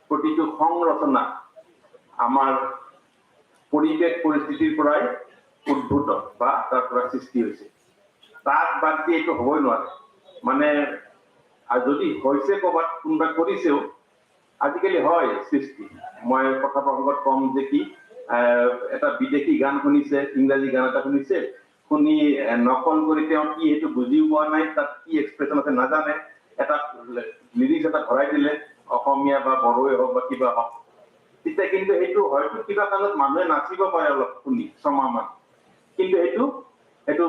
প্ৰতিটো সংৰচনা আমাৰ পৰিৱেশ পৰিস্থিতিৰ পৰাই উদ্ভূত বা তাৰ পৰা সৃষ্টি হৈছে। তাক বাদ দি এইটো হ'বই নোৱাৰে মানে আৰু যদি হৈছে ক'ৰবাত কোনোবা কৰিছেও আজিকালি হয় সৃষ্টি মই কথা প্ৰসংগত কম যে কি এটা বিদেশী গান শুনিছে ইংৰাজী গান এটা শুনিছে শুনি নকল কৰি তেওঁ কি সেইটো বুজি পোৱা নাই তাত কি এক্সপ্ৰেছন আছে নাজানে এটা লিৰিক্স এটা ভৰাই দিলে অসমীয়া বা বড়োৱে হওক বা কিবা হওক তেতিয়া কিন্তু সেইটো হয়তো কিবা কাৰণত মানুহে নাচিব পাৰে অলপ শুনি ছমাহমান কিন্তু সেইটো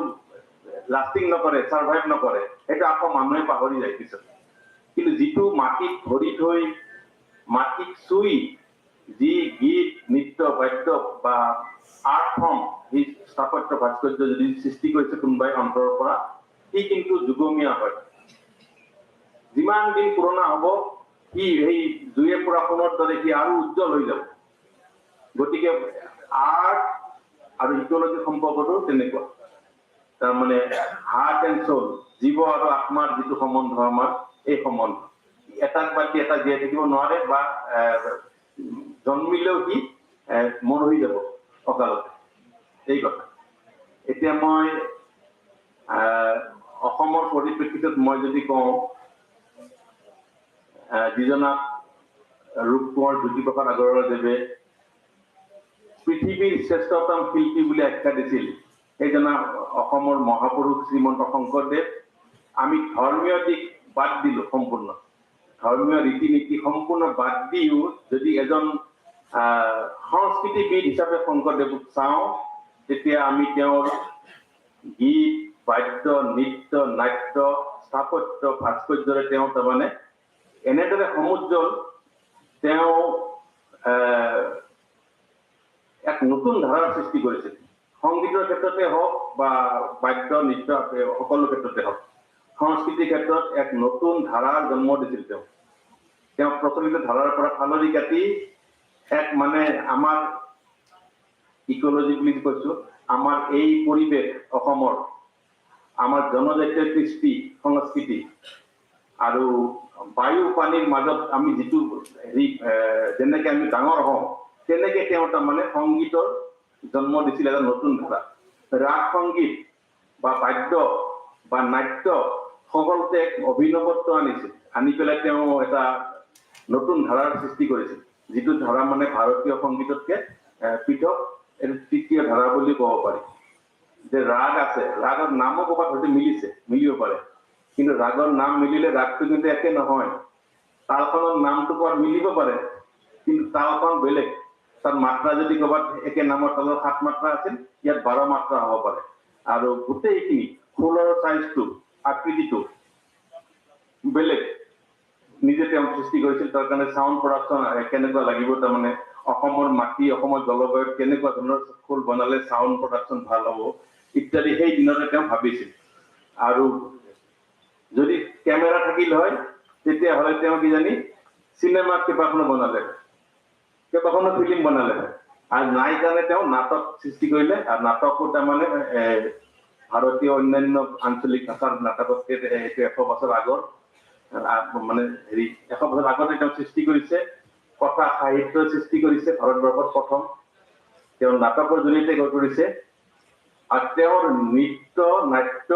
লাষ্টিং নকৰে ছাৰ্ভাইভ নকৰে সেইটো আকৌ মানুহে পাহৰি যায় পিছত কিন্তু যিটো মাটিত ভৰি থৈ মাটিক চুই যি গীত নৃত্য বাদ্য বা আৰ্ট ফৰ্ম যি স্থাপত্য ভাস্কৰ্য যদি সৃষ্টি কৰিছে কোনোবাই অন্তৰৰ পৰা সি কিন্তু যুগমীয়া হয় যিমান দিন পুৰণা হ'ব সি সেই জুয়ে পৰা সোণৰ দৰে সি আৰু উজ্জ্বল হৈ যাব গতিকে আৰ্ট আৰু ইকোলজিৰ সম্পৰ্কটো তেনেকুৱা তাৰমানে হাৰ্ট এণ্ড চ'ল জীৱ আৰু আত্মাৰ যিটো সম্বন্ধ আমাৰ এই সম্বন্ধ এটাক বাদ এটা জীয়াই থাকিব নোৱাৰে বা জন্মিলেও সি মৰহি যাব অকালতে এই কথা এতিয়া মই অসমৰ পৰিপ্ৰেক্ষিতত মই যদি কওঁ যিজনাক ৰূপ কোঁৱৰ জ্যোতিপ্ৰসাদ আগৰৱালাদেৱে পৃথিৱীৰ শ্ৰেষ্ঠতম শিল্পী বুলি আখ্যা দিছিল সেইজনা অসমৰ মহাপুৰুষ শ্ৰীমন্ত শংকৰদেৱ আমি ধৰ্মীয় দিশ বাদ দিলো সম্পূৰ্ণ ধৰ্মীয় ৰীতি নীতি সম্পূৰ্ণ বাদ দিও যদি এজন সংস্কৃতিবিদ হিচাপে শংকৰদেৱক চাওঁ তেতিয়া আমি তেওঁৰ গীত বাদ্য নৃত্য নাট্য স্থাপত্য ভাস্কৰ্যৰে তেওঁ তাৰমানে এনেদৰে সমুজ্জ্বল তেওঁ এক নতুন ধাৰাৰ সৃষ্টি কৰিছিল সংগীতৰ ক্ষেত্ৰতে হওক বা বাদ্য নৃত্য সকলো ক্ষেত্ৰতে হওক সংস্কৃতিৰ ক্ষেত্ৰত এক নতুন ধাৰাৰ জন্ম দিছিল তেওঁ প্ৰচলিত ধাৰাৰ পৰা ফালৰি কাটি এক মানে আমাৰ ইকোলজি বুলি কৈছো আমাৰ এই পৰিৱেশ অসমৰ আমাৰ জনজাতীয় কৃষ্টি সংস্কৃতি আৰু বায়ু পানীৰ মাজত আমি যিটো হেৰি যেনেকৈ আমি ডাঙৰ হওঁ তেনেকৈ তেওঁ তাৰমানে সংগীতৰ জন্ম দিছিল এটা নতুন ধাৰা ৰাগ সংগীত বা বাদ্য বা নাট্য সকলোতে এক অভিনৱত্ব আনিছিল আনি পেলাই তেওঁ এটা নতুন ধাৰাৰ সৃষ্টি কৰিছিল যিটো ধাৰা মানে ভাৰতীয় সংগীততকৈ পৃথক এইটো তৃতীয় ধাৰা বুলি ক'ব পাৰি যে ৰাগ আছে ৰাগৰ নামো ক'ৰবাত হয়তো মিলিব পাৰে কিন্তু ৰাগৰ নাম মিলিলে ৰাগটো কিন্তু একে নহয় তালখনৰ নামটো ক'ৰবাত মিলিব পাৰে কিন্তু তালখন বেলেগ তাত মাত্ৰা যদি ক'ৰবাত একে নামৰ তালৰ 7 মাত্ৰা আছিল ইয়াত 12 মাত্ৰা হ'ব পাৰে আৰু গোটেইখিনি খোলৰ চাইজটো আকৃতিটো বেলেগ নিজে তেওঁ সৃষ্টি কৰিছিল তাৰ কাৰণে চাউণ্ড প্ৰডাকশ্যন কেনেকুৱা লাগিব তাৰমানে অসমৰ মাটি অসমৰ জলবায়ুত কেনেকুৱা ধৰণৰ খোল বনালে চাউণ্ড প্ৰডাকশ্যন ভাল হ'ব ইত্যাদি সেই দিনতে তেওঁ ভাবিছিল আৰু যদি কেমেৰা থাকিল হয় তেতিয়াহ'লে তেওঁ কিজানি চিনেমাত কেইবাখনো বনালে কেইবাখনো ফিল্ম বনালে হয় আৰু নাই কাৰণে তেওঁ নাটক সৃষ্টি কৰিলে আৰু নাটকো তাৰমানে ভাৰতীয় অন্যান্য আঞ্চলিক ভাষাৰ নাটকতকৈ এইটো 100 বছৰ আগৰ মানে হেৰি 100 বছৰ আগতে তেওঁ সৃষ্টি কৰিছে কথা সাহিত্য সৃষ্টি কৰিছে ভাৰতবৰ্ষত প্ৰথম তেওঁ নাটকৰ জৰিয়তে কৰিছে আৰু তেওঁৰ নৃত্য নাট্য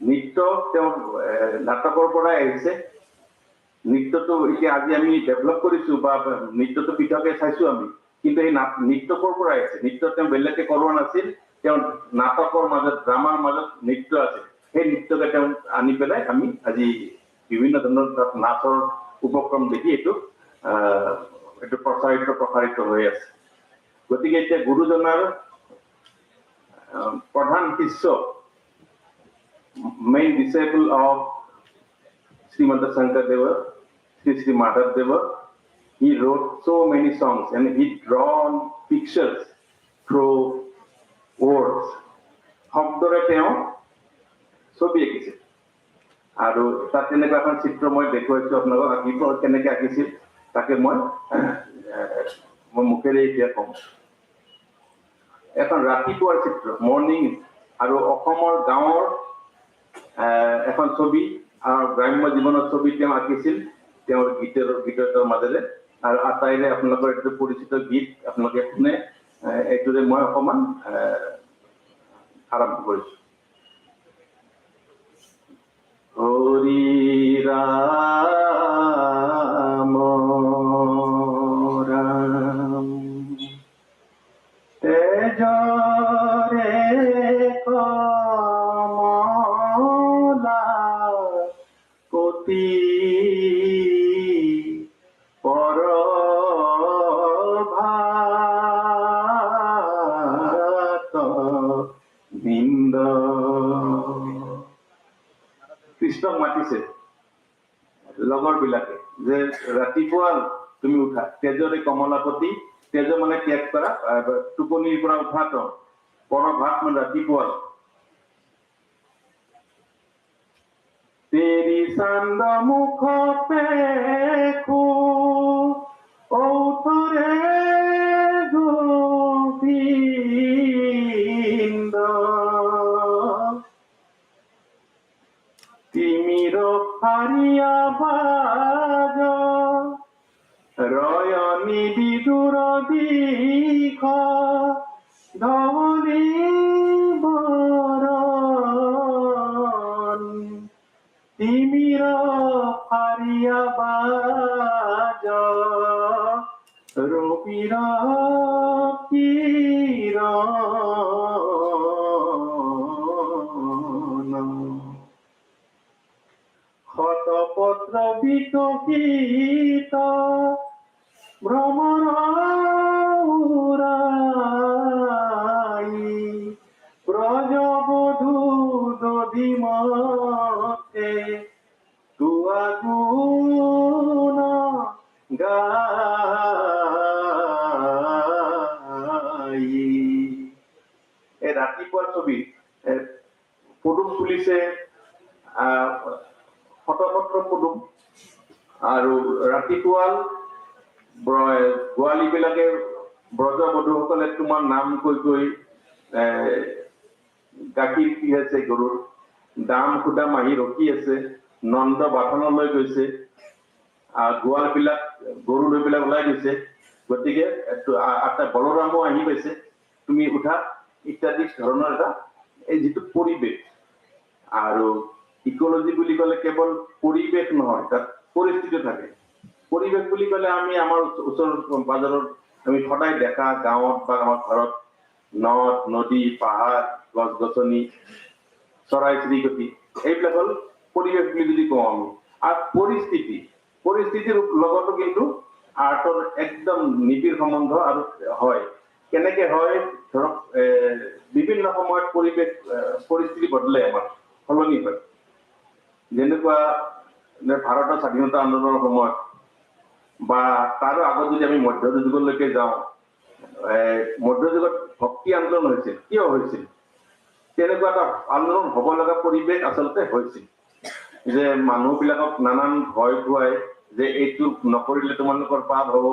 নৃত্য তেওঁৰ নাটকৰ পৰাই আহিছে নৃত্যটো এতিয়া আজি আমি ডেভেলপ কৰিছো বা নৃত্যটো পৃথকে চাইছো আমি কিন্তু এই নৃত্যকৰ পৰা আহিছে নৃত্য তেওঁ বেলেগকে কৰোৱা নাছিল তেওঁ নাটকৰ মাজত ড্ৰামাৰ মাজত নৃত্য আছে সেই নৃত্যকে তেওঁ আনি পেলাই আমি আজি বিভিন্ন ধৰণৰ নাচৰ উপক্ৰম দেখি এইটো প্ৰসাৰিত হৈ আছে গতিকে এতিয়া গুৰুজনাৰ প্ৰধান শিষ্য main disciple of Srimanta Shankardeva, Sri Madhavdeva, he wrote so many songs and he drawn pictures through words. শব্দৰে তেওঁ ছবি আঁকিছিল আৰু তাত তেনেকুৱা এখন চিত্ৰ মই দেখুৱাইছো আপোনালোকক আঁকিব কেনেকৈ আঁকিছিল তাকে মই মুখেৰে এতিয়া কম এখন ৰাতিপুৱাৰ চিত্ৰ মৰ্ণিং আৰু অসমৰ গাঁৱৰ এখন ছবি আৰু গ্ৰাম্য জীৱনৰ ছবি তেওঁ আঁকিছিল তেওঁৰ গীতৰ মাজেৰে আৰু আটাইৰে আপোনালোকৰ এইটো পৰিচিত গীত আপোনালোকে শুনে এইটোৰে মই অকণমান আৰম্ভ কৰিছোঁ অতি পৰভাত নিন্দ কৃষ্ণক মাতিছে লগৰ বিলাকে যে ৰাতিপুৱা তুমি উঠা তেজৰে কমলাপতি তেজ মানে ত্যাগ কৰা টোপনিৰ পৰা উঠাত পৰভাত মানে ৰাতিপুৱা তেৰি চান্দ মুখ পেখো ঔথৰে গোবিন্দ তিমির ফারিয়া বাজ রয়নি বিদুর দিখ ধবলি বরণ তিমির ফারিয়া বাজ রবির কিরণ শতপত্র বিকশিত ভ্রমণ ব্রজবধূ দধিমতে তুয়া গুণ গাই এই ৰাতিপুৱাৰ ছবি পদুম ফুলিছে শতপত্ৰ পদুম আৰু ৰাতিপুৱা গোৱালী বিলাকে ব্ৰজবধূসকলে তোমাৰ নাম কৈ কৈ গাখীৰ পি আছে গৰুৰ দাম সুদাম আহি ৰখি আছে নন্দ বাথনলৈ গৈছে গোৱাল বিলাক গৰু লৈ বিলাক ওলাই গৈছে গতিকে বলৰামো আহি পাইছে তুমি উঠা ইত্যাদি ধৰণৰ এটা এই যিটো পৰিৱেশ আৰু ইকোলজি বুলি ক'লে কেৱল পৰিৱেশ নহয় তাত পৰিস্থিতি থাকে পৰিৱেশ বুলি ক'লে আমি আমাৰ ওচৰ বাজাৰত আমি সদায় দেখা গাঁৱত বা আমাৰ ঘৰত নদ নদী পাহাৰ গছ গছনি চৰাই চিৰিকটি এইবিলাক হ'ল পৰিৱেশ বুলি যদি কওঁ আমি আৰু পৰিস্থিতিৰ লগতো কিন্তু আৰ্টৰ একদম নিবিড় সম্বন্ধ আৰু হয় কেনেকে হয় ধৰক বিভিন্ন সময়ত পৰিৱেশ পৰিস্থিতি বদলে আমাৰ সলনি হয় যেনেকুৱা ভাৰতৰ স্বাধীনতা আন্দোলনৰ সময়ত বা তাৰো আগত যদি আমি মধ্যযুগলৈকে যাওঁ মধ্যযুগত ভক্তি আন্দোলন হৈছিল কিয় হৈছিল তেনেকুৱা এটা আন্দোলন হ'ব লগা পৰিৱেশ আচলতে হৈছিল যে মানুহবিলাকক নানান ভয় খুৱাই যে এইটো নকৰিলে তোমালোকৰ পাপ হ'ব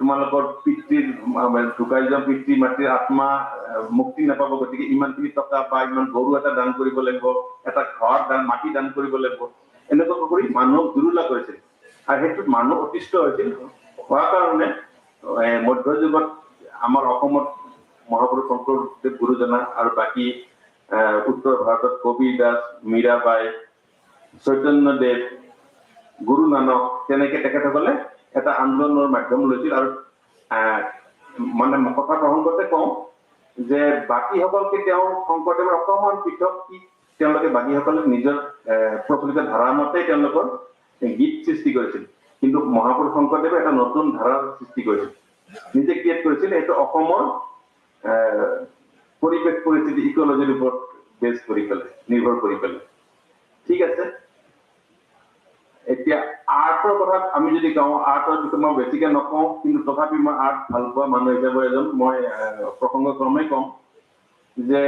তোমালোকৰ পিতৃৰ ঢুকাই যোৱা পিতৃ মাতৃৰ আত্মা মুক্তি নাপাব গতিকে ইমানখিনি টকা বা ইমান গৰু এটা দান কৰিব লাগিব এটা ঘৰ মাটি দান কৰিব লাগিব এনেকুৱা কৰি মানুহক দুৰুলা কৰিছিল আৰু সেইটোত মানুহ অতিষ্ঠ হৈছিল হোৱাৰ কাৰণে মধ্যযুগত আমাৰ অসমত মহাপুৰুষ শংকৰদেৱ গুৰুজনা আৰু বাকী উত্তৰ ভাৰতত কবিৰ দাস মীৰাবাই চৈতন্যদেৱ গুৰু নানক তেনেকে তেখেতসকলে এটা আন্দোলনৰ মাধ্যম লৈছিল আৰু মানে কথা প্ৰসংগতে কওঁ যে বাকীসকলকে তেওঁ শংকৰদেৱৰ অকণমান পৃথক কি তেওঁলোকে বাকীসকলে নিজৰ প্ৰচলিত ধাৰা মতে তেওঁলোকৰ গীত সৃষ্টি কৰিছিল কিন্তু মহাপুৰুষ শংকৰদেৱে এটা নতুন ধাৰাৰ সৃষ্টি কৰিছিল নিজে ক্ৰিয়েট কৰিছিল এইটো অসমৰ পৰিৱেশ পৰিস্থিতি ইকোলজিৰ ওপৰত বেছ কৰি পেলাই নিৰ্ভৰ কৰি পেলাই ঠিক আছে এতিয়া আৰ্টৰ কথা আমি যদি কওঁ আৰ্টৰ বিষয়ে মই বেছিকে নকওঁ কিন্তু তথাপি মই আৰ্ট ভাল পোৱা মানুহ হিচাপে এজন মই প্ৰসংগক্ৰমে কম যে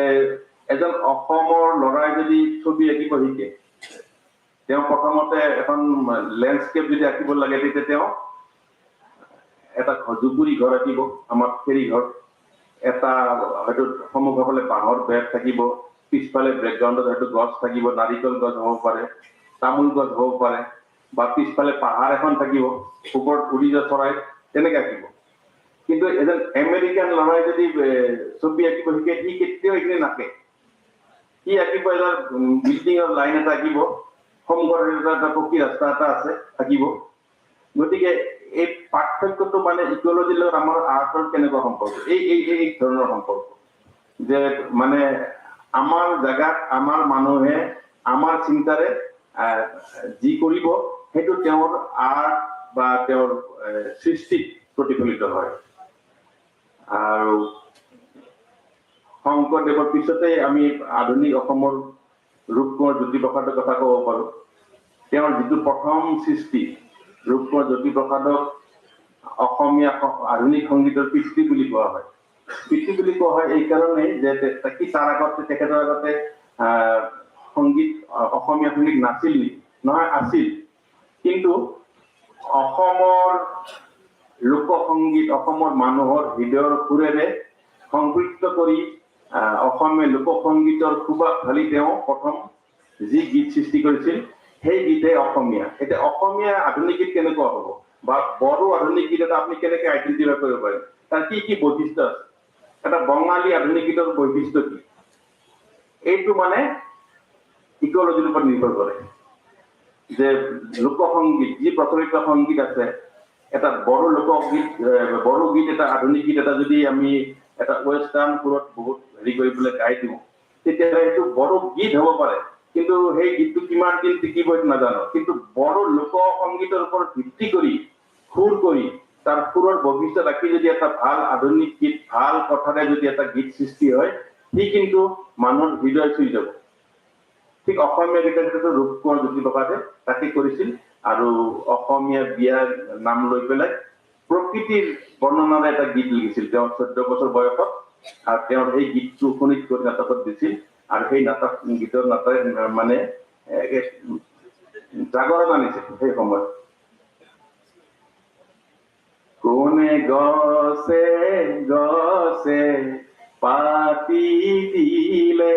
এজন অসমৰ ল'ৰাই যদি ছবি আঁকিব শিকে তেওঁ প্ৰথমতে এখন লেণ্ডস্কেপ যদি আঁকিব লাগে তেতিয়া তেওঁ এটা জুপুৰি ঘৰ আঁকিব আমাৰ ফেৰী ঘৰ এটা হয়তো সন্মুখৰ ফালে বাঁহৰ বেৰ থাকিব পিছফালে বেকগ্ৰাউণ্ডত হয়তো গছ থাকিব নাৰিকল গছ হ'ব পাৰে তামোল গছ হ'ব পাৰে বা পিছফালে পাহাৰ এখন থাকিব ওপৰত উৰি যোৱা চৰাই তেনেকে আঁকিব কিন্তু এজন আমেৰিকান ল'ৰাই যদি ছবি আঁকিব শিকে সি কেতিয়াও এইখিনি নাকে সি আঁকিব এটা বিল্ডিঙৰ লাইন এটা আঁকিব সন্মুখত এটা পকী ৰাস্তা এটা আছে আঁকিব গতিকে এই পাৰ্থক্যটো মানে ইকোলজিৰ লগত আমাৰ আৰ্টৰ কেনেকুৱা সম্পৰ্ক এই ধৰণৰ সম্পৰ্ক যে মানে আমাৰ জায়গাত আমাৰ মানুহে আমাৰ চিন্তাৰে যি কৰিব সেইটো তেওঁৰ আৰ্ট বা তেওঁৰ সৃষ্টিত প্ৰতিফলিত হয় আৰু শংকৰদেৱৰ পিছতে আমি আধুনিক অসমৰ ৰূপকোঁৱৰ জ্যোতিপ্ৰসাদৰ কথা ক'ব পাৰোঁ তেওঁৰ যিটো প্ৰথম সৃষ্টি ৰূপকোঁৱৰ জ্যোতিপ্ৰসাদক অসমীয়া আধুনিক সংগীতৰ পিতৃ বুলি কোৱা হয় পিতৃ বুলি কোৱা হয় এইকাৰণেই যে তাৰ আগতে তেখেতৰ আগতে সংগীত অসমীয়া সংগীত নাছিল নহয় আছিল কিন্তু অসমৰ লোকসংগীত অসমৰ মানুহৰ হৃদয়ৰ সুৰেৰে সংপৃক্ত কৰি অসমীয়া লোকসংগীতৰ সুবাস ঢালি তেওঁ প্ৰথম যি গীত সৃষ্টি কৰিছিল সেই গীতে অসমীয়া এতিয়া অসমীয়া আধুনিক গীত কেনেকুৱা হ'ব বা বড়ো আধুনিক গীত এটা আপুনি কেনেকৈ আইডেণ্টিফাই কৰিব পাৰে তাৰ কি কি বৈশিষ্ট্য আছে এটা বঙালী আধুনিক গীতৰ বৈশিষ্ট্য কি এইটো মানে ইকোলজিৰ ওপৰত নিৰ্ভৰ কৰে যে লোকসংগীত যি প্ৰচলিত সংগীত আছে এটা বড়ো লোকগীত বড়ো গীত এটা আধুনিক গীত এটা যদি আমি এটা ৱেষ্টাৰ্ণ সুৰত বহুত হেৰি কৰি পেলাই গাই দিওঁ তেতিয়াহ'লে সেইটো বড়ো গীত হ'ব পাৰে কিন্তু সেই গীতটো কিমান দিন টিকিব সেইটো নাজানো কিন্তু বড়ো লোকসংগীতৰ ওপৰত ভিত্তি কৰি সুৰ কৰি তাৰ সুৰৰ বৈশিষ্ট্য ৰাখি যদি এটা ভাল আধুনিক গীত ভাল কথাৰে যদি এটা গীত সৃষ্টি হয় সি কিন্তু মানুহৰ হৃদয় চুই যাব ঠিক অসমীয়া গীতৰ ক্ষেত্ৰত ৰূপকোঁৱৰ জ্যোতিপ্ৰসাদে তাকে কৰিছিল আৰু অসমীয়া বিয়াৰ নাম লৈ পেলাই প্ৰকৃতিৰ বৰ্ণনাৰে এটা গীত লিখিছিল তেওঁ 14 বছৰ বয়সত আৰু তেওঁৰ সেই গীতটো শুনি কৰি নাটকত দিছিল আৰু সেই নাটক গীতৰ নাটক মানে জাগৰণ আনিছিল সেই সময়ত কোনে গছে গছে পাতি দিলে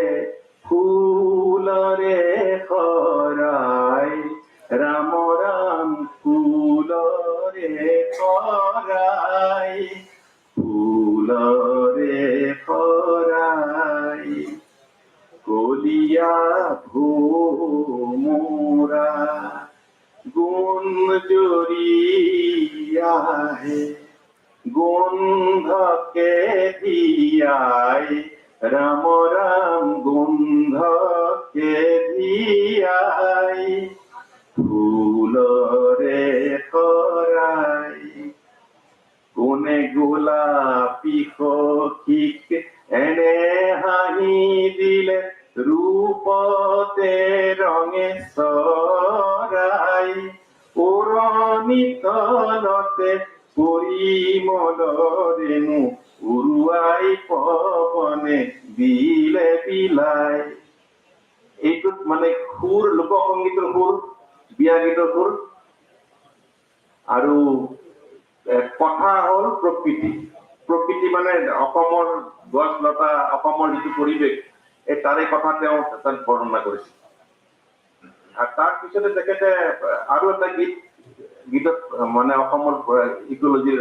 ফুলরে খৰাই ৰাম ৰাম ফুলরে খৰাই ফুলরে খৰাই কলিয়া ভোমোৰা গুণ জৰিয়াহে গন্ধকে দিয়াই ৰাম ৰাম গন্ধকে দিয়াই ফুলৰে খৰাই কোনে গোলাপী সখীক এনে হাঁহি দিলে ৰূপতে ৰঙে চৰাই উৰণি তলতে পৰিমলৰেণু উৰুৱাই পৱনে দিলে বিলাই এইটোত মানে সুৰ লোকসংগীতৰ সুৰ বিয়া গীতৰ সুৰ আৰু কথা হ'ল প্ৰকৃতি প্ৰকৃতি মানে অসমৰ গছ লতা অসমৰ যিটো পৰিৱেশ এই তাৰে কথা তেওঁ তাত বৰ্ণনা কৰিছিল আৰু তাৰ পিছতে তেখেতে আৰু এটা গীতত মানে অসমৰ ইকোলজিৰ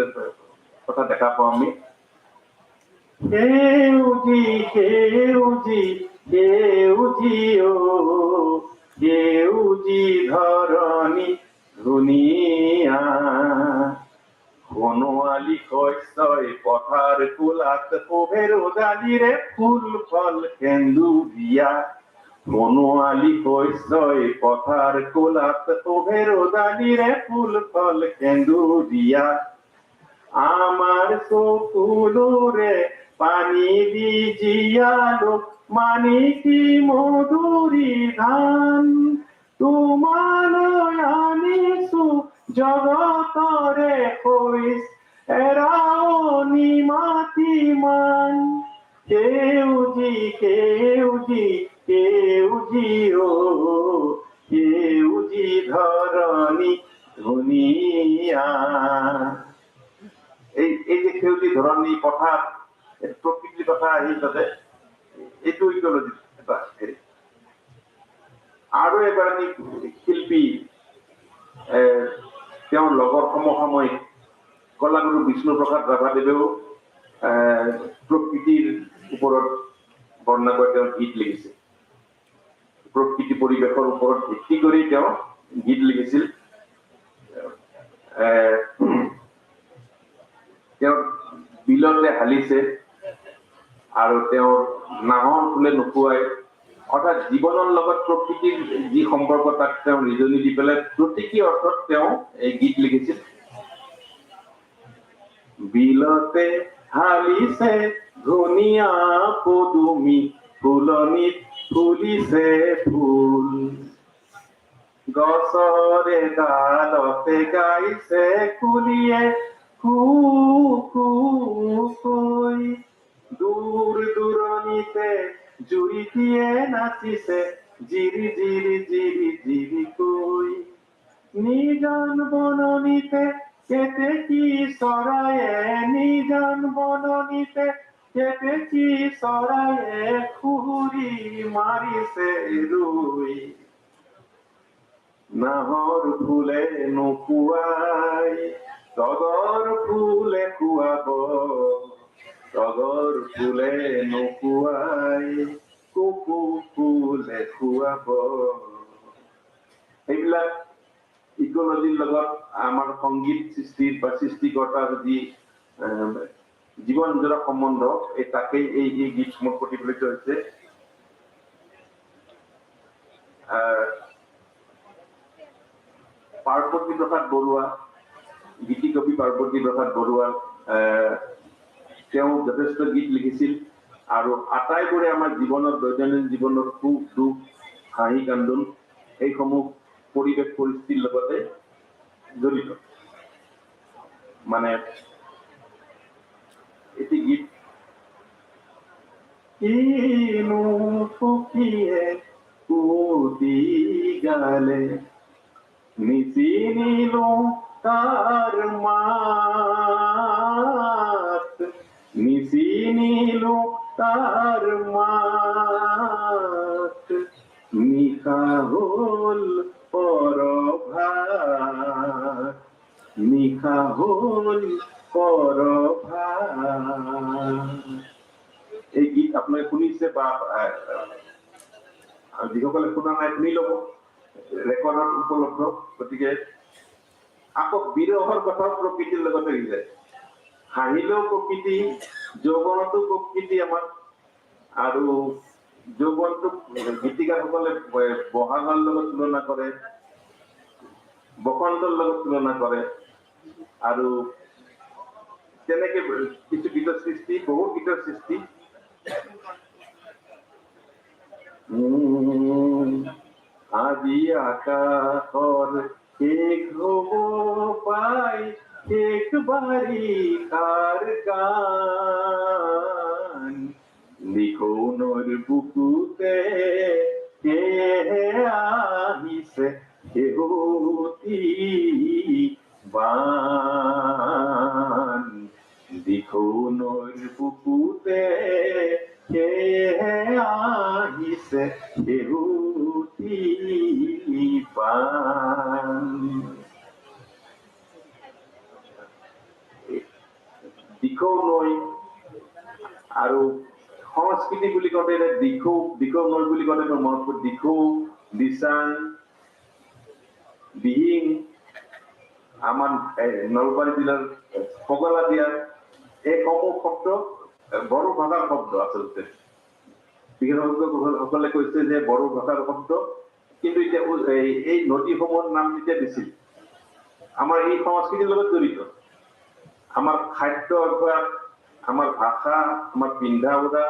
কথা দেখা পাওঁ আমি সেউজী সেউজী সেউজী অ সেউজী ধৰণী ধুনীয়া বনোৱালী শস্যই পথাৰ কোলাত শোভেৰ ডালিৰে ফুল ফল সেন্দুৰীয়া বনোৱালী শস্যই পথাৰ কোলাত শোভেৰ ডালিৰে ফুল ফল সেন্দুৰীয়া আমাৰ চকুলোৰে পানী দি জীয়ালো মানিকী মধুৰী ধান তোমালৈ আনিছো জগতৰে শইচ এৰাওনি মাটিমান সেউজী সেউজী সেউজী অ সেউজী ধৰণী ধুনীয়া এই যে সেউজী ধৰণী পথাৰ প্ৰকৃতিৰ কথা আহি তাতে এইটো ইকোলজি এটা হেৰি আৰু এগৰাকী শিল্পী তেওঁৰ লগৰ সমসাময়িক কলাগুৰু বিষ্ণুপ্ৰসাদ ৰাভাদেৱেও প্ৰকৃতিৰ ওপৰত বৰ্ণনা কৰি তেওঁ গীত লিখিছিল প্ৰকৃতি পৰিৱেশৰ ওপৰত ভিত্তি কৰি তেওঁ গীত লিখিছিল তেওঁ বিলতে হালিছে আৰু তেওঁৰ নাহৰ ফুলে নুপুৱাই অৰ্থাৎ জীৱনৰ লগত প্ৰকৃতিৰ যি সম্পৰ্ক তাক তেওঁ নিজনি দি পেলাই প্ৰতীকী অৰ্থত তেওঁ এই গীত লিখিছিল। বিলতে হালিছে ধুনীয়া পদুমি ফুলনিত ফুলিছে ফুল গছৰে ডালতে গাইছে কুলিয়ে কু কু কৈ দূৰ দূৰণিতে জুৰিটিয়ে নাচিছে জিৰি জিৰি জিৰি জিৰি কৈ নিজন বননিতে কেতেকী চৰায়ে নিজন বননিতে কেতেকী চৰায়ে খুহুৰি মাৰিছে ৰুই নাহৰ ফুলে নোকোৱাই তগৰ ফুলে খুৱাব তগৰ ফুলে নোকোৱাই কপৌ ফুলে খুৱাব। এইবিলাক ইকোলজিৰ লগত আমাৰ সংগীত সৃষ্টিৰ বা সৃষ্টিকৰ্তাৰ যি জীৱন জোৰা সম্বন্ধ এই তাকেই এই গীতসমূহ প্ৰতিফলিত হৈছে। পাৰ্বতী প্ৰসাদ বৰুৱা গীতিকবি পাৰ্বতী প্ৰসাদ বৰুৱা তেওঁ যথেষ্ট গীত লিখিছিল আৰু আটাইবোৰে আমাৰ জীৱনৰ দৈনন্দিন জীৱনৰ সুখ দুখ হাঁহি কান্দোন এইসমূহ পৰিৱেশ পৰিস্থিতিৰ লগতে জড়িত। মানে এটি গীত কিনো সখীয়ে কুটি গালে নিচিনিলো তাৰ মাত নিচিনিলো তাৰ মাত নিশা হ'ল পৰভাত নিশা হ'ল পৰভাত। এই গীত আপোনালোকে শুনিছে বা যিসকলে শুনা নাই শুনি ল'ব, ৰেকৰ্ডত উপলব্ধ। গতিকে আকৌ বিৰহৰ কথাও প্ৰকৃতিৰ লগত আহি যায়। হাঁহিলেও প্ৰকৃতি, যৌৱনতো প্ৰকৃতি আমাৰ আৰু যৌৱনটোক গীতিকাৰসকলে বহাগৰ লগত তুলনা কৰে, বসন্তৰ লগত তুলনা কৰে আৰু তেনেকে কিছু গীতৰ সৃষ্টি, বহুত গীতৰ সৃষ্টি। আজি আকাশৰ শেষ হ'ব পাই শেষ বাৰিষাৰ গান নিখুনৰ বুকুতে আহিছে শেহতীয়া বান দিখৌনৰ বুকুতে আহিছে শেহতীয়া বান। দিখৌ নৈ আৰু সংস্কৃতি বুলি কওঁতে দিখৌ নৈ বুলি কওঁতে মনত পৰে দিখৌ, দিচাং, দিহিং, আমাৰ নলবাৰী জিলাৰ পগলাদিয়া এইসমূহ শব্দ বড়ো ভাষাৰ শব্দ আচলতে। বিশেষজ্ঞসকলে কৈছে যে বড়ো ভাষাৰ শব্দ, কিন্তু এতিয়া এই নদীসমূহৰ নাম যেতিয়া দিছিল আমাৰ এই সংস্কৃতিৰ লগত জড়িত। আমাৰ খাদ্য অভ্যাস, আমাৰ ভাষা, আমাৰ পিন্ধা উৰা,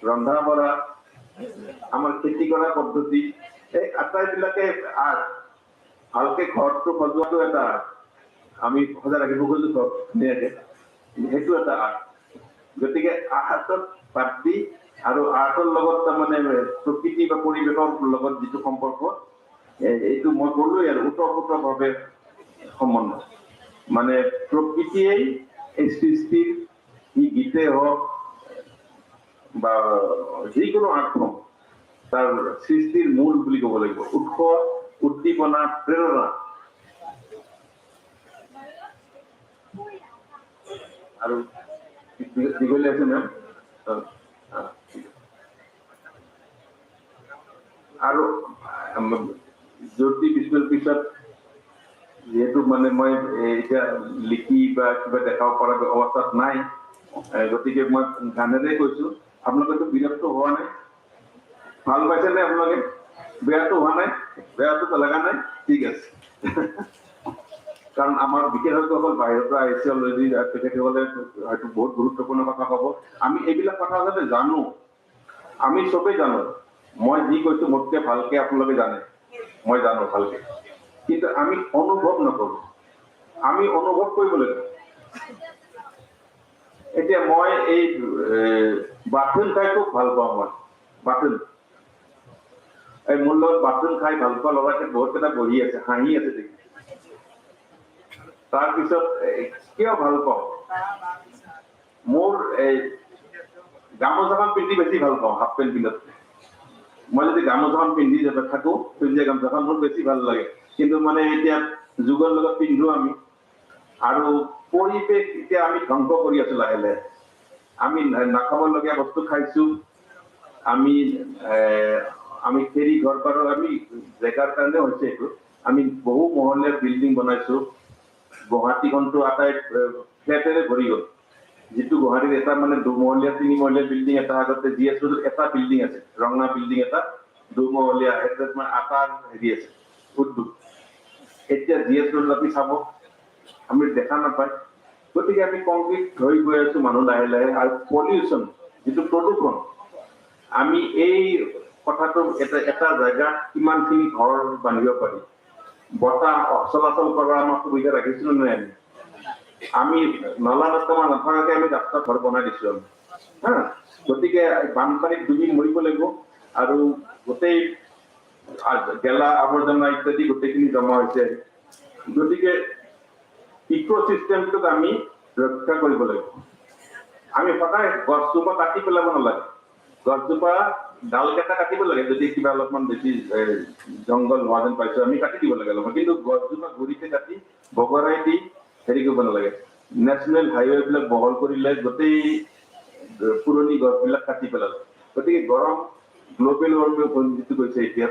ৰন্ধা বঢ়া, আমাৰ খেতি কৰা পদ্ধতি, এই আটাইবিলাকে আৰ্ট। ভালকে ঘৰটো সজোৱাটো এটা আৰ্ট। আমি সজাই ৰাখিব খোজো ধুনীয়াকে, সেইটো এটা আৰ্ট। গতিকে আৰ্টত বাদ দি আৰু আৰ্টৰ লগত তাৰমানে প্ৰকৃতি বা পৰিৱেশৰ লগত যিটো সম্পৰ্ক এইটো মই ক'লোৱেই আৰু ওতঃপ্ৰোতভাৱে সম্বন্ধ। মানে প্ৰকৃতিয়েই এই সৃষ্টিৰ ই গীতে হওক বা যিকোনো আৰ্ট ফৰ্ম তাৰ সৃষ্টিৰ মূল বুলি ক'ব লাগিব, উৎস, উদ্দীপনা, প্ৰেৰণা। আৰু দীঘলীয়া আছে মেম। আৰু জ্যোতি বিস্কুল পিছত যিহেতু মানে মই এতিয়া লিখি বা কিবা দেখাব পৰা অৱস্থাত নাই, গতিকে মই গানেৰে কৈছো। আপোনালোকেতো বিৰক্ত হোৱা নাই? ভাল পাইছে নে আপোনালোকে? বেয়াটো হোৱা নাই? বেয়াটো লগা নাই? ঠিক আছে। কাৰণ আমাৰ বিশেষজ্ঞসকল বাহিৰৰ পৰা আহিছে অলৰেডি, তেখেতসকলে হয়তো বহুত গুৰুত্বপূৰ্ণ কথা ক'ব। আমি এইবিলাক কথা যাতে জানো, আমি চবেই জানো। মই যি কৈছো মোতকে ভালকে আপোনালোকে জানে, মই জানো ভালকে, কিন্তু আমি অনুভৱ নকৰো। আমি অনুভৱ কৰিব লাগিব। এতিয়া মই এই বাথৰুম খাই খুব ভাল পাওঁ। মই বাথৰুম এই মোৰ লগত বাথৰুম খাই ভাল পোৱা ল'ৰাকে বহুত কেইটা বহি আছে, হাঁহি আছে দেখি। তাৰপিছত কিয় ভাল পাওঁ? মোৰ এই গামোচাখন পিন্ধি বেছি ভাল পাওঁ, হাফ পেণ্ট পিন্ধাতকৈ। মই যদি গামোচাখন পিন্ধি থাকো, পিন্ধি গামোচাখন মোৰ বেছি ভাল লাগে। কিন্তু মানে এতিয়া যুগৰ লগত পিন্ধো আমি, আৰু পৰিৱেশ এতিয়া আমি ধ্বংস কৰি আছো লাহে লাহে। আমি নাখাবলগীয়া বস্তু খাইছো। আমি খেৰি ঘৰ পাৰো, আমি জেগাৰ কাৰণে হৈছে এইটো। আমি বহু মহলীয়া বিল্ডিং বনাইছো। গুৱাহাটীখনতো আটাই ফ্লেটেৰে ভৰি গ'ল। যিটো গুৱাহাটীত এটা মানে দুমহলীয়া তিনিমহলীয়া বিল্ডিং এটা, আগতে GS ৰোডত এটা বিল্ডিং আছে, ৰঙা বিল্ডিং এটা, দুমহলীয়া, এটা আটাৰ হেৰি আছে উদ্যোগ। এতিয়া GS ৰোডত আপুনি চাব, আমি দেখা নাপায়। গতিকে আমি কংক্ৰিট হৈ গৈ আছো মানুহ লাহে লাহে। আৰু পলিউশ্যন, যিটো প্ৰদূষণ, আমি এই কথাটো এটা জেগাত কিমানখিনি ঘৰ বান্ধিব পাৰি, বতাহ চলাচল কৰাৰ আমাৰ সুবিধা ৰাখিছিলো নাই? আমি নলা নৰ্দমা নথকাকে আমি ৰাস্তা ঘৰ বনাই দিছো আমি, হা। গতিকে বানপানীত ডুবি মৰিব লাগিব। আৰু গোটেই গেলা আৱৰ্জনা ইত্যাদি গোটেইখিনি জমা হৈছে। গতিকে ইক'চিষ্টেমটোক আমি ৰক্ষা কৰিব লাগিব। আমি সদায় গছজোপা কাটি পেলাব নালাগে। গছজোপা ডালকেইটা কাটিব লাগে, যদি কিবা অলপমান বেছি জংঘল হোৱা যেন পাইছো আমি কাটি দিব লাগে অলপমান। কিন্তু গছজোপা গুৰিতে কাটি বগৰাই দি হেৰি কৰিব নালাগে। নেশ্যনেল হাইৱে বিলাক বহল কৰিলে গোটেই পুৰণি গছবিলাক কাটি পেলালে। গতিকে গৰম, গ্ল'বেল ৱাৰ্মিং যিটো কৈছে এতিয়া,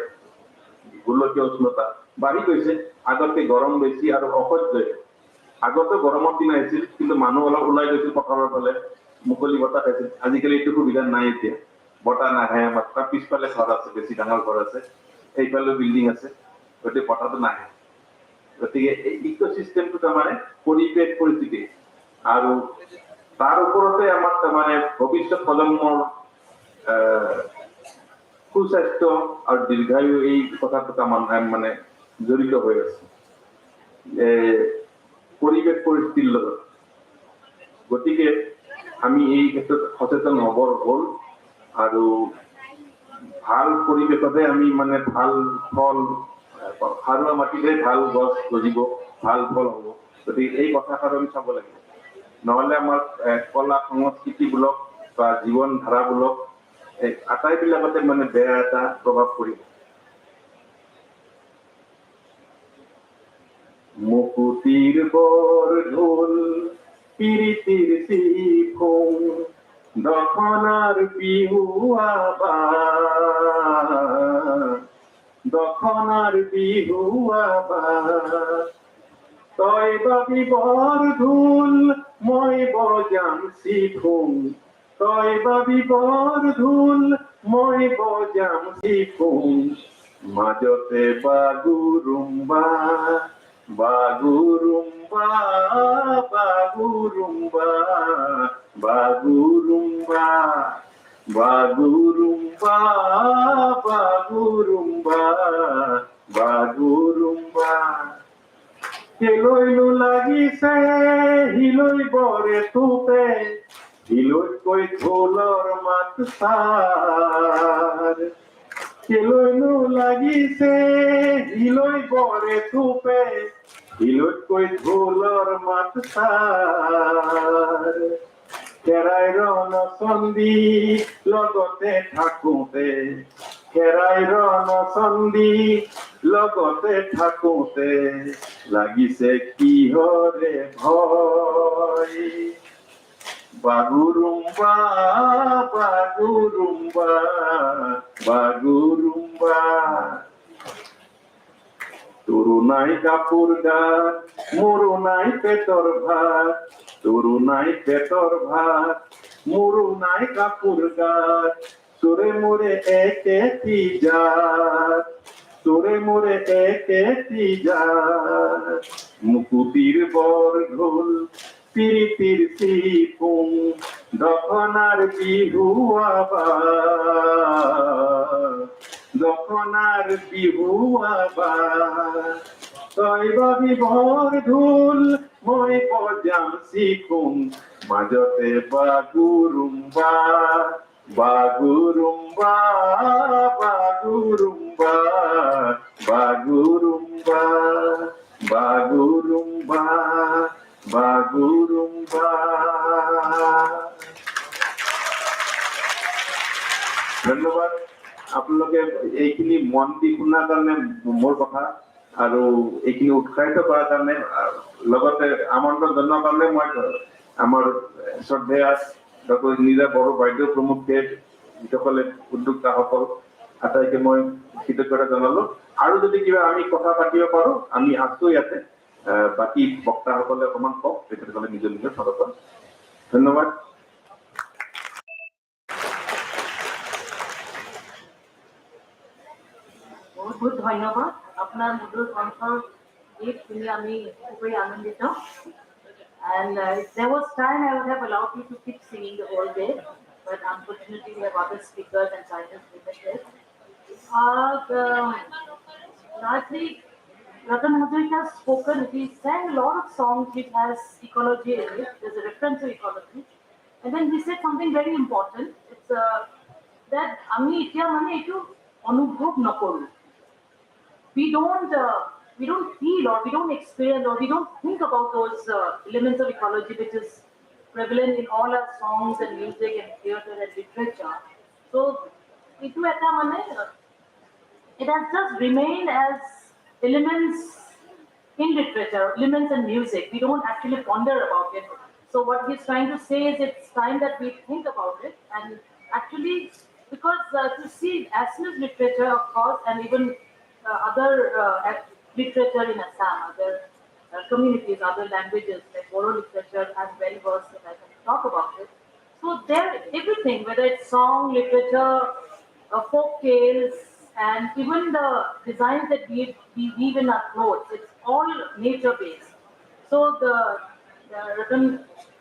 গোলকীয় উষ্ণতা বাঢ়ি গৈছে। আগতকে গৰম বেছি আৰু অসহ্য। আগতে গৰমৰ দিন আহিছিল, কিন্তু মানুহ অলপ ওলাই গৈছিল পথাৰৰ ফালে, মুকলি বতাহ খাইছিল। আজিকালি এইটো সুবিধা নাই। এতিয়া বতাহ নাহে, তাৰ পিছফালে ঘৰ আছে, বেছি ডাঙৰ ঘৰ আছে, এইফালে বিল্ডিং আছে, গতিকে বতাহটো নাহে। গতিকে এই ইক'চিষ্টেমটো তাৰমানে পৰিৱেশ পৰিস্থিতি, আৰু তাৰ ওপৰতে আমাৰ তাৰমানে ভৱিষ্যত প্ৰজন্মৰ সুস্বাস্থ্য আৰু দীৰ্ঘায়ু, এই কথাটো তাৰমানে মানে জড়িত হৈ আছে পৰিৱেশ পৰিস্থিতিৰ লগত। গতিকে আমি এই ক্ষেত্ৰত সচেতন হ'ব হ'ল, আৰু ভাল পৰিৱেশতে আমি মানে ভাল ফল, সাৰুৱা মাটিতে ভাল গছ গজিব, ভাল ফল হ'ব। গতিকে এই কথাষাৰ আমি চাব লাগিব। নহ'লে আমাৰ কলা সংস্কৃতিবোৰক বা জীৱন ধাৰাবোৰক আটাইবিলাকতে মানে বেয়া এটা প্ৰভাৱ পৰিব। মুকুতিৰ বৰ ঢোল, পিৰিতিৰ চিফুং, দখনাৰ বিহু আবাৰ, দখনাৰ বিহু আবাৰ। তই বাবি বৰ ঢোল, মই বজাম চিফুং, তই বাবি বৰ ঢোল, মই বজাম চিফুং। মাজতে বাগুৰুম্বা, বাগুৰুম্বা, বাগুৰুম্বা, বাগুৰুম্বা, বাগুৰুম্বা, বাগুৰুম্বা, বাগুৰুম্বা। কেলৈনো লাগিছে হিলৈ বৰে থোপে, হিলৈতকৈ ঢোলৰ মাত চাৰ। কেলৈনো লাগিছে হিলৈ বৰে থোপে, হিলৈতকৈ ঢোলৰ মাত চাৰ। কেৰাই ৰণ চন্দী লগতে থাকোতে, কেৰাই ৰণ চন্দী লগতে থাকোতে, লাগিছে কিহৰে ভয়। বাগুৰুম্বা, বাগুৰুম্বা, বাগুৰুম্বা। তোৰো নাই কাপোৰ গাত, মোৰো নাই পেটৰ ভাত, তোৰো নাই পেটৰ ভাত, মোৰো নাই কাপোৰ গাত, তোরে মোরে একেতি জাত, তোরে মোরে একেতি জাত, মুকুতির বর ঢোল পিরিতির সিপুং, যখন আর বিহু আবার, যখন আর বিহু আবার, তই বাবি ভর ঢোল মই বজাম শিকুং, মাজতে বাগুৰুম্বা, বাগুৰুম্বা, বাগুৰুম্বা, বাগুৰুম্বা, বাগুৰুম্বা, বাগুৰুম্বা। ধন্যবাদ আপোনালোকে এইখিনি মন দি শুনাৰ কাৰণে মোৰ কথা আৰু এইখিনি উৎসাহিত কৰাৰ কাৰণে, লগতে আমন্ত্ৰণ জনোৱাৰ কাৰণে মই আমাৰ শ্ৰদ্ধেয় ডক্টৰ নীলা বড়ো বাইদেউ প্ৰমুখ্যে যিসকলে উদ্যোক্তাসকল আটাইকে মই কৃতজ্ঞতা জনালো। আৰু যদি কিবা আমি কথা পাতিব পাৰো আমি আছো ইয়াতে, বাকী বক্তাসকলে অকণমান কওক, তেখেতসকলে নিজৰ নিজৰ স্বাগতম। ধন্যবাদ। বহুত বহুত ধন্যবাদ। আপনার মধুর কণ্ঠর গীত শুনে আমি খুবই আনন্দিত। And if there was time, I would have allowed you to keep singing the whole day, but unfortunately, we have other speakers and time is limited. Largely, Ratan Hazarika has spoken. He sang a lot of songs which has ecology in it. There's a reference to ecology, and then he said something very important. It's that আমি এতিয়া মানে এইটো অনুভৱ নকৰো। We don't feel or we don't experience or we don't think about those elements of ecology which is prevalent in all our songs and music and theatre and literature. So itu eta mane it has just remained as elements in literature, elements in music. We don't actually ponder about it. So what he's trying to say is it's time that we think about it, and actually because to see as well as literature, of course, and even other literature in Assam, other communities, other languages like Bodo literature, I'm very versed and I can talk about it. So there, everything, whether it's song, literature, folk tales, and even the designs that we weave in our clothes, it's all nature based. So the Ratan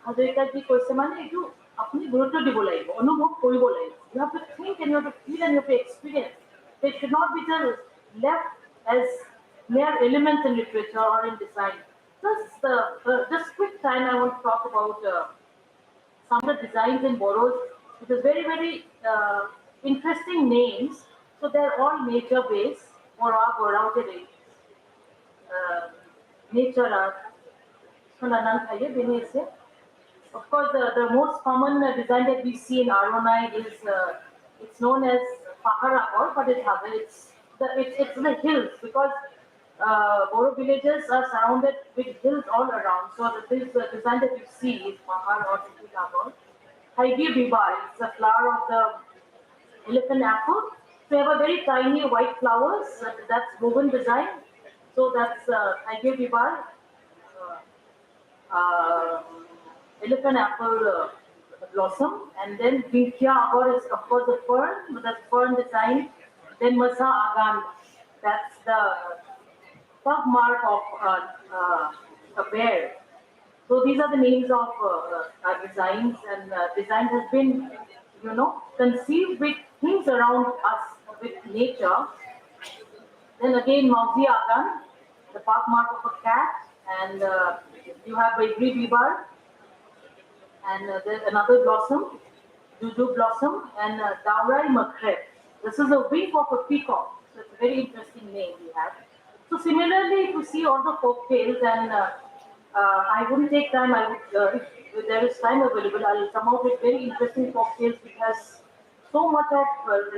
Hazarika ji কৈছে মানে এইটো আপুনি গুৰুত্ব দিব লাগিব, অনুভৱ কৰিব লাগিব। You have to think and you have to feel and you have to experience. They should not be just left as mere elements in literature or in design. Just quick time, I want to talk about some of the designs in Boros, which is very, very interesting names. So they're all nature based or Borautere. Nature art. Of course, the most common design that we see in Aronai is it's known as Paharapor, but it's the hills because Boro villages are surrounded with hills all around. So this design that you see is Pahar or Paharapor. Haigi Bibar is the flower of the elephant apple. So you have a very tiny white flowers. That's woven design. So that's Haigi Bibar. Elephant apple blossom, and then Vinkya Agor is of course a fern, but that's fern design. Then Masa Agan, that's the pug mark of a bear. So these are the names of our designs, and design has been, conceived with things around us, with nature. Then again, Mauzi Agan, the pug mark of a cat, and you have Bakery Bibar, and there's another blossom, Juju blossom, and Daurai Makreb. This is a wing of a peacock, so it's a very interesting name we have. So similarly, if you see all the folk tales, and I wouldn't take time, if there is time available, I'll come out with very interesting folk tales which has so much of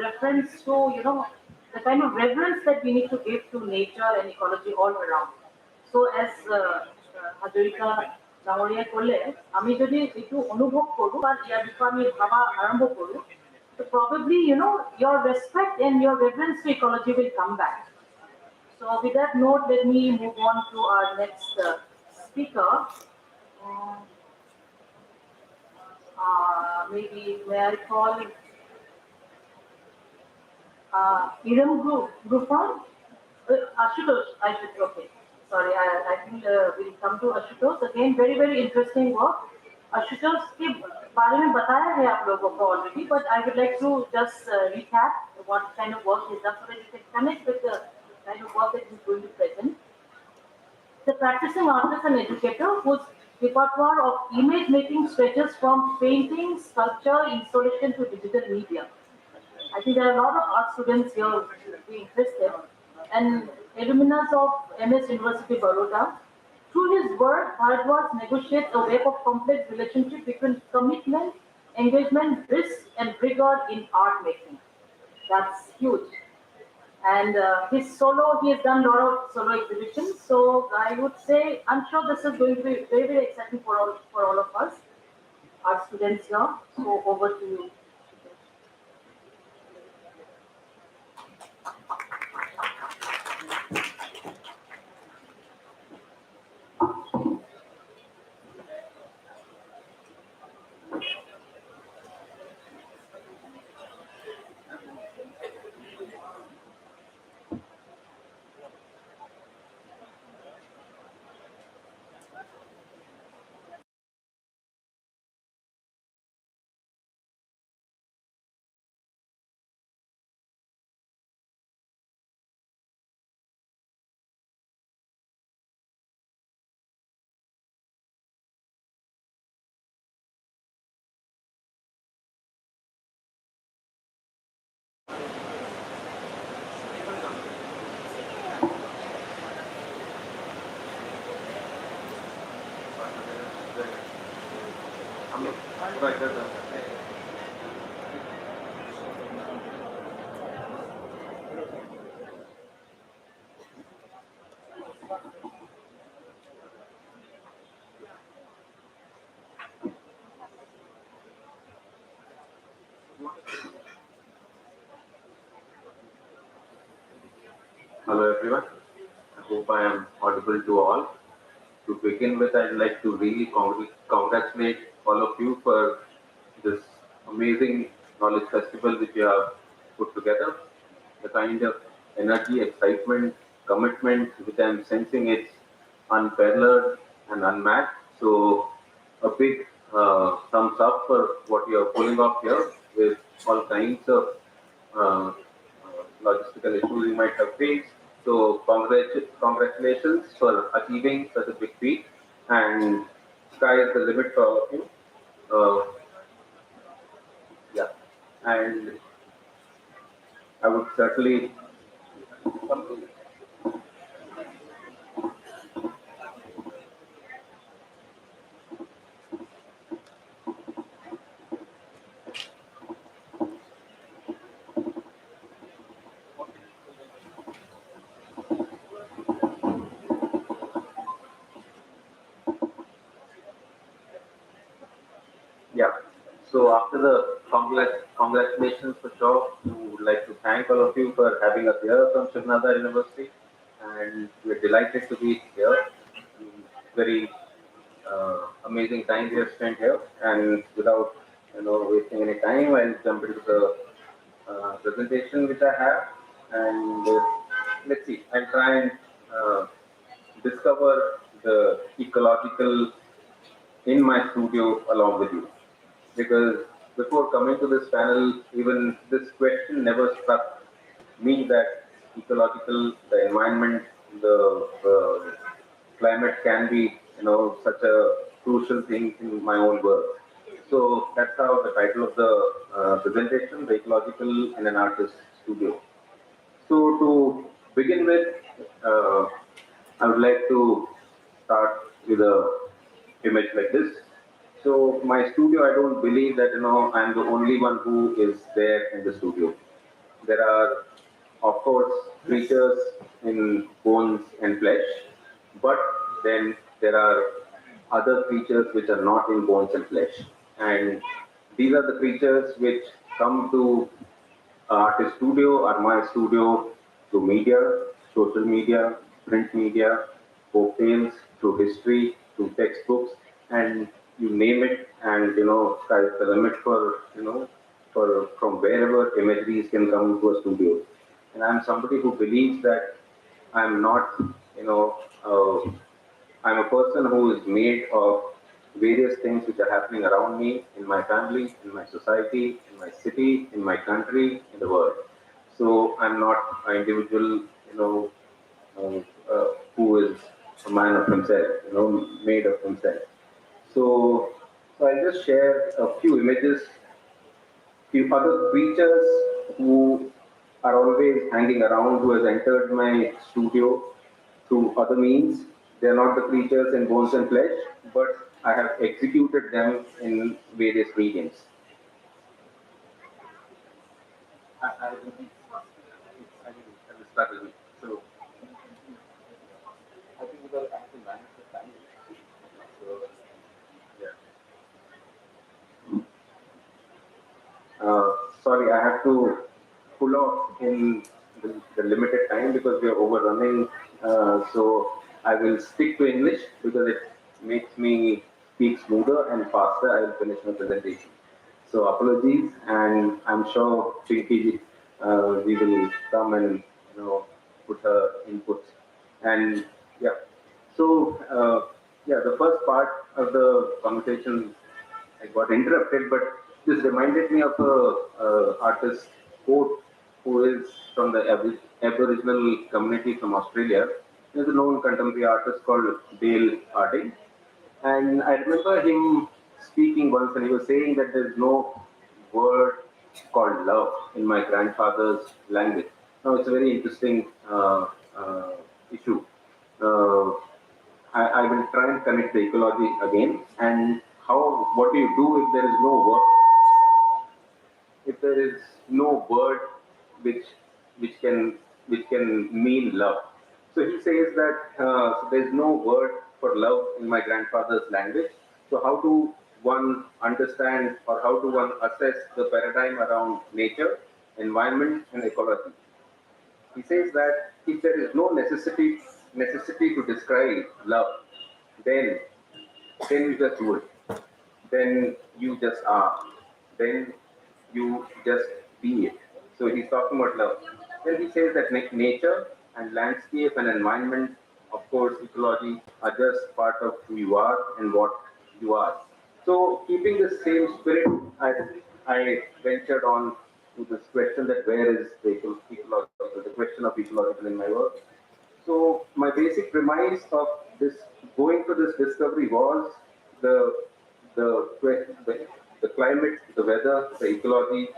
reference to, the kind of reverence that we need to give to nature and ecology all around. So as Hazarika ডাঙৰীয়াই ক'লে, আমি যদি এইটো অনুভৱ কৰোঁ বা ইয়াৰ বিষয়ে আমি ভাবা আৰম্ভ কৰোঁ, so probably, your respect and your reverence to ecology will come back. So with that note, let me move on to our next speaker. Maybe may I call Iram Group, Ashutosh, I should, okay. Sorry, I think we'll come to Ashutosh. Again, very, very interesting work. Ashutosh के बारे में बताया है आप लोगों को already, but I would like to just recap what kind of work he's done so that you can connect with the kind of work that he's going to present. The practicing artist and educator whose repertoire of image making stretches from painting, sculpture, installation to digital media. I think there are a lot of art students here who would be interested. And alumnus of MS University Baroda, through his work, Bharadwaj negotiates a web of complex relationship between commitment, engagement, risk, and rigor in art making. That's huge. And he has done a lot of solo exhibitions. So I would say, I'm sure this is going to be very, very exciting for all of us, art students here. So over to you. Hello everyone. I hope I am audible to all. To begin with, I'd like to really congratulate all of you for this amazing knowledge festival which you have put together. The kind of energy, excitement, commitment which I'm sensing is unparalleled and unmatched. So a big thumbs up for what you're pulling off here with all kinds of uh, logistical issues you might have faced. So congratulations for achieving such a big feat, and sky is the limit for all of you. Uh, yeah, and I would certainly. Yeah. So after the congratulations for sure, we would like to thank all of you for having us here from Shivananda University, and we're delighted to be here. Very amazing time we have spent here, and without wasting any time, I'll jump into the presentation which I have, and let's see. I'll try and discover the ecological in my studio along with you. Because before coming to this panel, even this question never struck me that ecological, the environment, the climate can be, such a crucial thing in my own work. So that's how the title of the presentation, the ecological in an artist studio. So to begin with, uh, I would like to start with a image like this. So my studio, I don't believe that I'm the only one who is there in the studio. There are, of course, creatures in bones and flesh, but then there are other creatures which are not in bones and flesh, and these are the creatures which come to artist studio or my studio through media, social media, print media, folk tales, through history, through textbooks, and you name it, and sky's the limit for from wherever imageries can come into a studio. And I'm somebody who believes that I'm not, you know, I'm a person who is made of various things which are happening around me, in my family, in my society, in my city, in my country, in the world. So I'm not an individual, who is a man of himself, made of himself. So I'll just share a few images, few other creatures who are always hanging around, who has entered my studio through other means. They are not the creatures in bones and flesh, but I have executed them in various mediums. I will start with it. So I think because I have to manage the time. So yeah. Sorry, I have to pull off in the limited time because we are overrunning. So I will stick to English because it makes me speak smoother and faster. I will finish my presentation. So apologies, and I'm sure Pinky we will come and put her input. And yeah, so yeah, the first part of the conversation I got interrupted, but this reminded me of a artist quote who is from the Aboriginal community from Australia. There's a known contemporary artist called Dale Harding, and I remember him speaking once, and he was saying that there's no word called love in my grandfather's language. Now, it's a very interesting issue. Uh, I will try and connect the ecology again and what do you do if there is no word, if there is no word which which can which can mean love. So he says that so there's no word for love in my grandfather's language. So how do one understand or how do one assess the paradigm around nature, environment, and ecology? He says that if there is no necessity to describe love, then then you just do it. Then you just are. Then you just be it. So he's talking about love. Then he says that nature and landscape and environment, of course, ecology, are just part of who you are and what you are. So keeping the same spirit, I ventured on to this question that where is the ecological, the question of ecological in my work. So my basic premise of this going to this discovery was the the climate, the weather, the ecology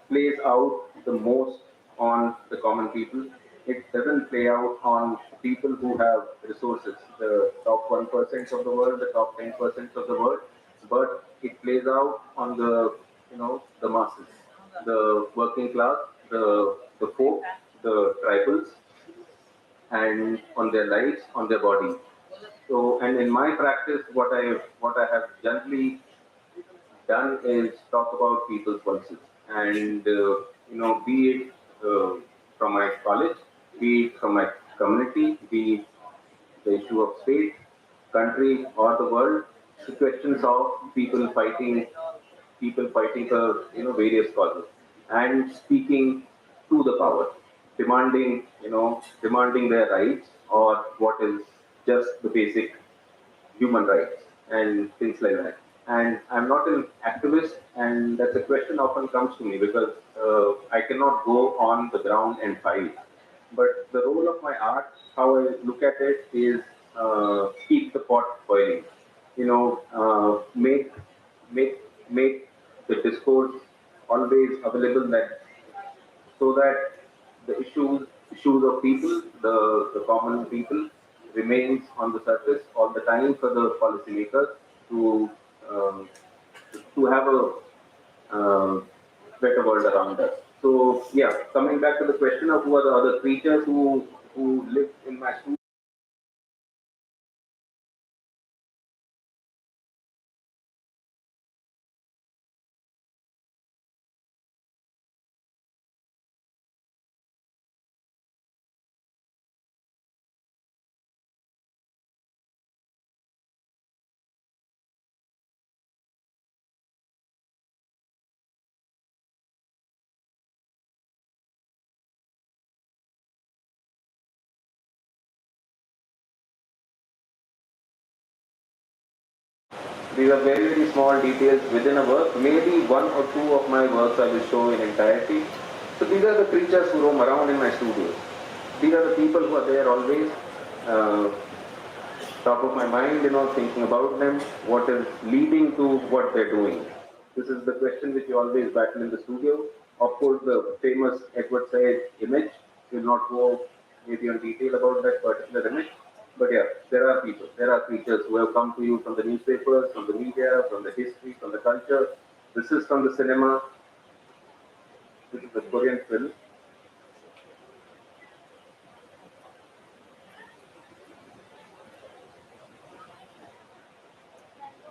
plays out the most on the common people. It doesn't play out on people who have resources, the top 1% of the world, the top 10% of the world, but it plays out on the the masses, the working class, the folk, the tribals, and on their lives, on their body. So, and in my practice, what I have generally done is talk about people's voices, and be it from my college, be it from my community, be it the issue of state, country, or the world, the questions of people fighting for various causes and speaking to the power, demanding their rights or what is just the basic human rights and things like that. And I'm not an activist, and that's a question often comes to me because I cannot go on the ground and fight. But the role of my art, how I look at it, is keep the pot boiling. Make make the discourse always available so that the issues of people, the common people, remains on the surface all the time for the policymakers to um, to have a better world around us. So yeah, coming back to the question of who are the other creatures who live in my studio. These are very, very small details within a work. Maybe one or two of my works I will show in entirety. So these are the creatures who roam around in my studios. These are the people who are there always, top of my mind, thinking about them, what is leading to what they're doing. This is the question which you always battle in the studio. Of course, the famous Edward Said image, will not go maybe in detail about that particular image. But yeah, there are people, there are creatures who have come to you from the newspapers, from the media, from the history, from the culture. This is from the cinema. This is the Korean film.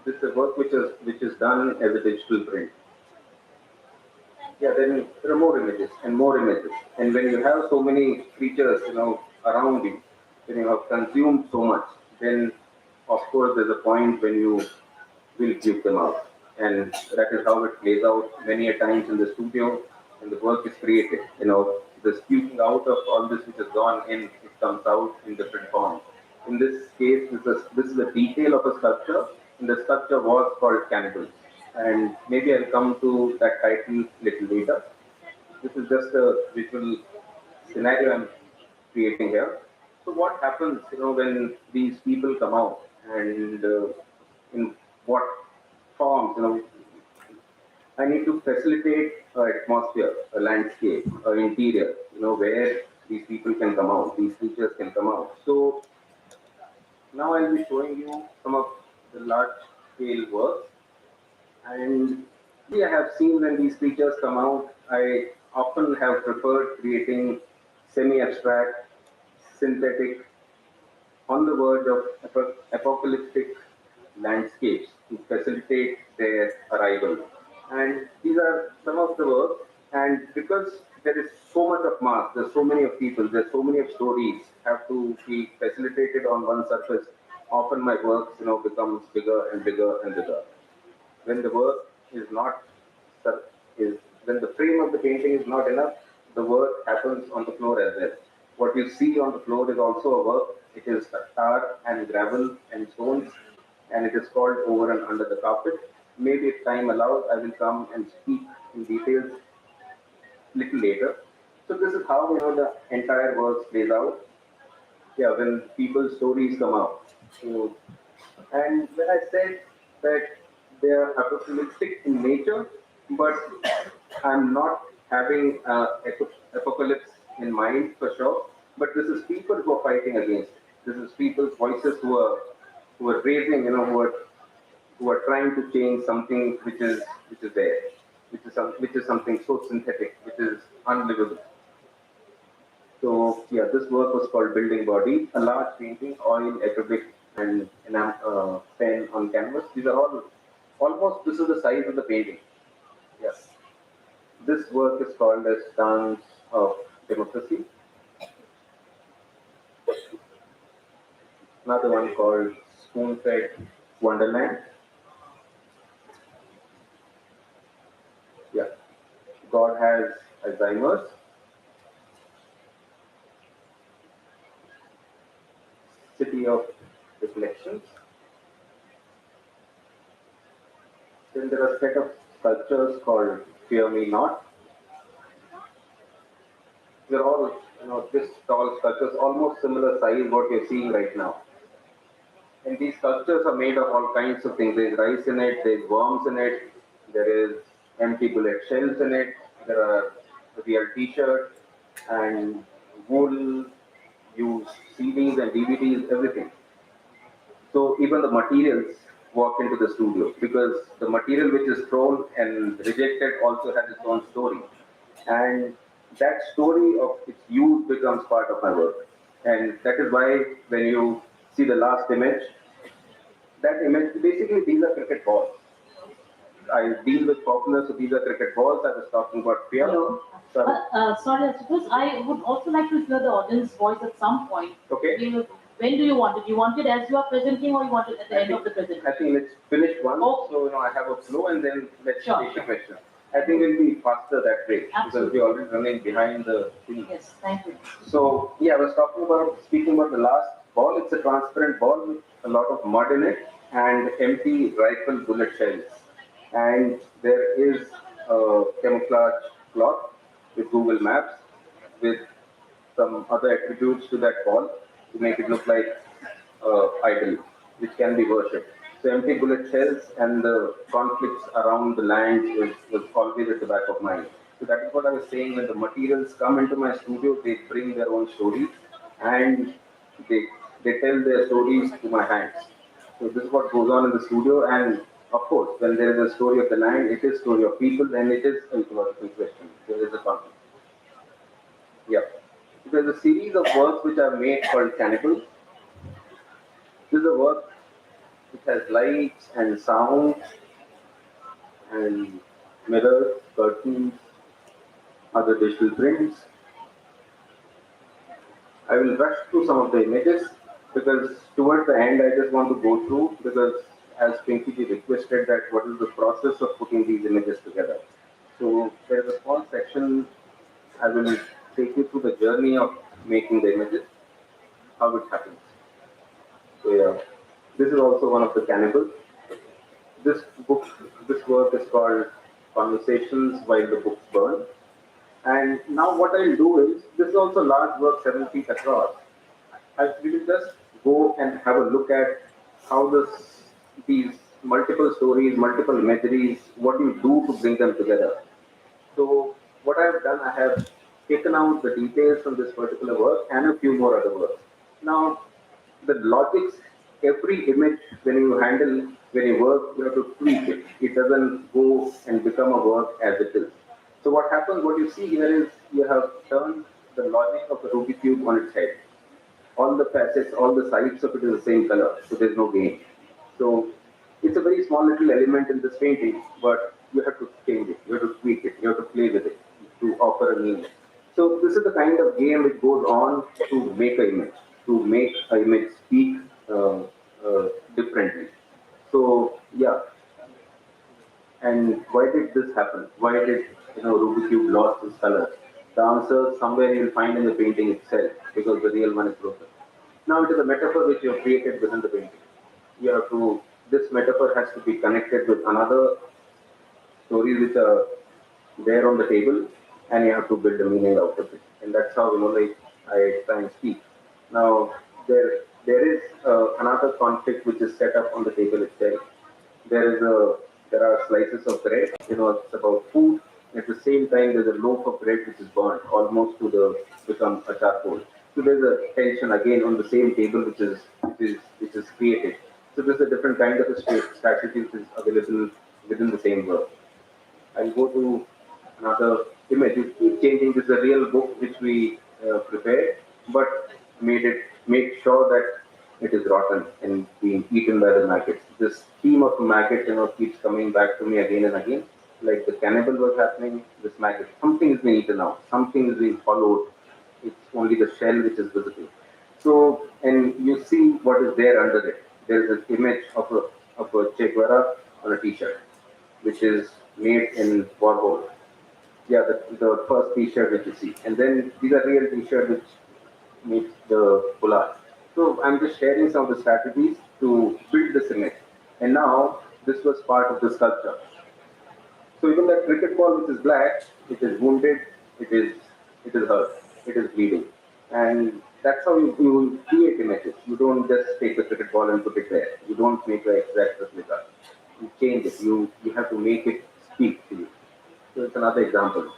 This is a work which is done as a digital print. Yeah, then there are more images and more images. And when you have so many creatures, around you, when you have consumed so much, then of course there's a point when you will give them out. And that is how it plays out many a times in the studio when the work is created. The spewing out of all this which has gone in, it comes out in different forms. In this case, this is a detail of a sculpture, and the sculpture was called Cannibals. And maybe I'll come to that title little later. This is just a visual scenario I'm creating here. So what happens, when these people come out and in what forms, I need to facilitate an atmosphere, a landscape, an interior, where these people can come out, these creatures can come out. So now I'll be showing you some of the large scale works. And I have seen when these creatures come out, I often have preferred creating semi-abstract, synthetic, on the verge of apocalyptic landscapes to facilitate their arrival. And these are some of the work. And because there is so much of mass, there's so many of people, there's so many of stories have to be facilitated on one surface. Often my works, becomes bigger and bigger and bigger. When the work is not is when the frame of the painting is not enough, the work happens on the floor as well. What you see on the floor is also a work. It is tar and gravel and stones, and it is called Over and Under the Carpet. Maybe if time allows, I will come and speak in details little later. So this is how the entire work plays out. Yeah, when people's stories come out. So, and when I said that they are apocalyptic in nature, but I'm not having apocalypse in mind for sure. But this is people who are fighting against it. This is people's voices who are raising, who are trying to change something which is there, which is something so synthetic, which is unlivable. So yeah, this work was called Building Body, a large painting, oil, acrylic, and pen on canvas. These are all almost, this is the size of the painting. Yes. This work is called as Dance of Democracy. Another one called Spoon-Fed Wonderland. Yeah. God has Alzheimer's. City of Reflections. Then there are a set of sculptures called Fear Me Not. They're all, this tall sculptures, almost similar size what you're seeing right now. And these sculptures are made of all kinds of things. There's rice in it, there's worms in it, there is empty bullet shells in it, there are real t-shirts and wool, use CDs and DVDs, everything. So even the materials walk into the studio because the material which is thrown and rejected also has its own story. And that story of its use becomes part of my work. And that is why when you see the last image, that image, basically these are cricket balls. I deal with popular, so these are cricket balls. I was talking about fear. Hello. Sorry, Ashutosh, I would also like to hear the audience voice at some point. Okay. When do you want it? You want it as you are presenting or you want it at the end of the presentation? I think let's finish one. Okay. So, I have a flow and then let's Sure. take the question. I think we'll be faster that way because Absolutely. we're already running behind the thing. Yes, thank you. So, yeah, I was speaking about the last ball. It's a transparent ball with a lot of mud in it. and empty rifle bullet shells. And there is a camouflage cloth with Google Maps with some other attributes to that ball to make it look like idol, which can be worshipped. So empty bullet shells and the conflicts around the land was always at the back of mind. So that is what I was saying. When the materials come into my studio, they bring their own stories and they they tell their stories to my hands. So this is what goes on in the studio. And of course, when there is a story of the land, it is story of people, and it is a ecological question. There is a conflict. Yeah. There's a series of works which I've made called Cannibal. This is a work which has lights and sounds and mirrors, curtains, other digital prints. I will rush through some of the images because towards the end I just want to go through because as Pinky ji requested that what is the process of putting these images together. So there is a small section I will take you through the journey of making the images, how it happens. So yeah, this is also one of the cannibals. This book, this work is called Conversations While the Books Burn. And now what I'll do is, this is also large work, 7 feet across. We will just go and have a look at how these multiple stories, multiple imageries, what do you do to bring them together. So what I have done, I have taken out the details from this particular work and a few more other works. Now, the logics, every image when you handle, when you work, you have to tweak it. It doesn't go and become a work as it is. So what happens, what you see here is you have turned the logic of the Rubik's Cube on its head. All the facets, all the sides of it is the same color, so there's no game. So it's a very small little element in this painting, but you have to change it, you have to tweak it, you have to play with it to offer a meaning. So this is the kind of game which goes on to make an image, to make an image speak differently. So yeah, and why did this happen? Why did Rubik's Cube lost its color? The answer somewhere you'll find in the painting itself, because the real one is broken. Now it is a metaphor which you have created within the painting. You have to. This metaphor has to be connected with another stories which are there on the table, and you have to build a meaning out of it. And that's how like I try and speak. Now there is another conflict which is set up on the table itself. There are slices of bread. It's about food. At the same time, there's a loaf of bread which is burnt almost to the become a charcoal. So there's a tension again on the same table which is created. So there's a different kind of a strategy which is available within the same work. I'll go to another image. You keep changing. This is a real book which we prepared, but made sure that it is rotten and being eaten by the maggots. This theme of maggot, keeps coming back to me again and again. Like the cannibal was happening, this maggot. Something is being eaten out. Something is being followed. It's only the shell which is visible. So, and you see what is there under it. There is an image of a Che Guevara on a T-shirt, which is made in Warhol. Yeah, the first T-shirt which you see, and then these are real T-shirts which meets the collage. So I'm just sharing some of the strategies to build this image. And now this was part of the sculpture. So even that cricket ball which is black, it is wounded, it is hurt, it is bleeding. And that's how you create images. You don't just take the cricket ball and put it there. You don't make the exact replica. You change it. You have to make it speak to you. So it's another example.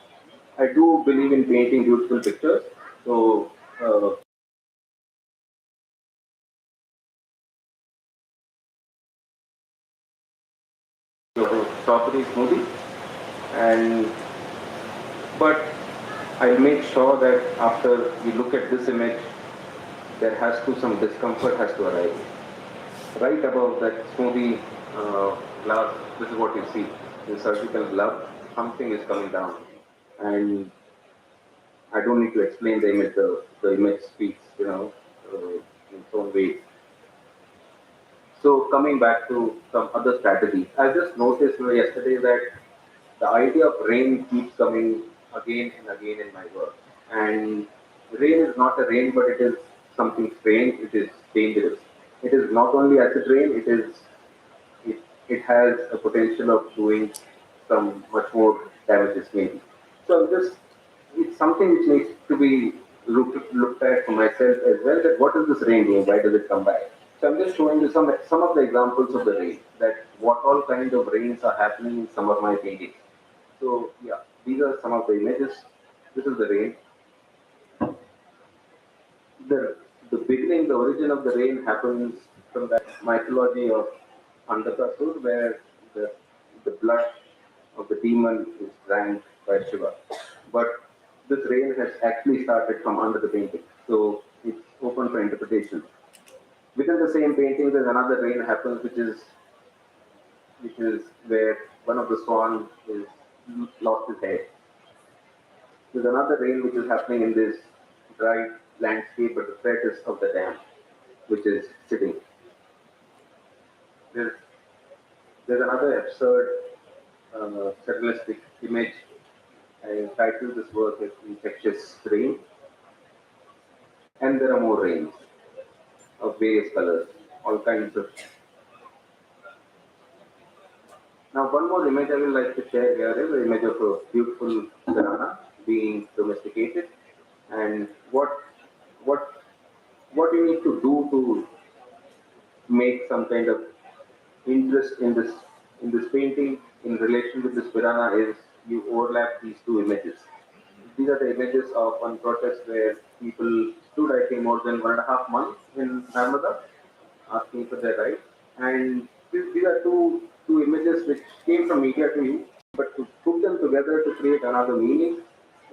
I do believe in painting beautiful pictures. So strawberry smoothie, and but I'll make sure that after we look at this image, there has to some discomfort has to arise. Right above that smoothie glass, this is what you see. The surgical glove, something is coming down, and I don't need to explain the image. The image speaks, in its own way. So coming back to some other strategies, I just noticed yesterday that the idea of rain keeps coming again and again in my work. And rain is not a rain, but it is something strange. It is dangerous. It is not only acid rain. It is it has a potential of doing some much more damages maybe. So it's something which needs to be looked at for myself as well, that what is this rain doing? Why does it come back? So I'm just showing you some of the examples of the rain, that what all kind of rains are happening in some of my paintings. So yeah, these are some of the images. This is the rain. The the beginning, the origin of the rain happens from that mythology of Andakasur, where the the blood of the demon is drank by Shiva. But this rain has actually started from under the painting, so it's open for interpretation. Within the same painting, there's another rain happens, which is where one of the swan is lost his head. There's another rain which is happening in this dry landscape, but the threat is of the dam, which is sitting. There's, there's another absurd surrealistic image. I titled this work as Infectious Rain. And there are more rains of various colors, all kinds of. Now, one more image I would like to share here is the image of a beautiful piranha being domesticated, and what what you need to do to make some kind of interest in this painting in relation with this piranha is you overlap these two images. These are the images of one protest where people stood, I think, more than 1.5 months in Narmada asking for their rights. And these are two images which came from media to you, but to put them together to create another meaning,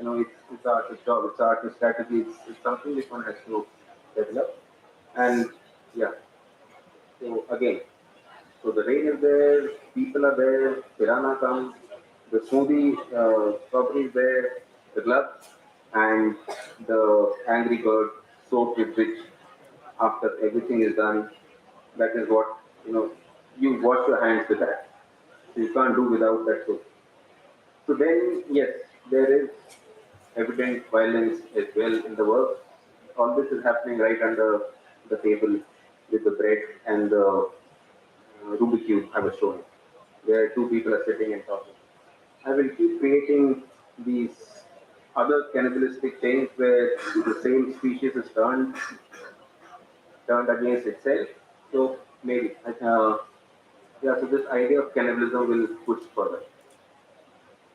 it's artist's job, it's artist's strategy, it's something which one has to develop. And yeah, so again, so the rain is there, people are there, piranha comes, the smoothie property is there, the gloves, and the angry bird soaked with which after everything is done, that is what, you wash your hands with that. So you can't do without that soap. So then, yes, there is evident violence as well in the work. All this is happening right under the table with the bread and the Rubik's Cube I was showing, where two people are sitting and talking. I will keep creating these other cannibalistic things where the same species is turned against itself. So maybe, yeah. So this idea of cannibalism will push further.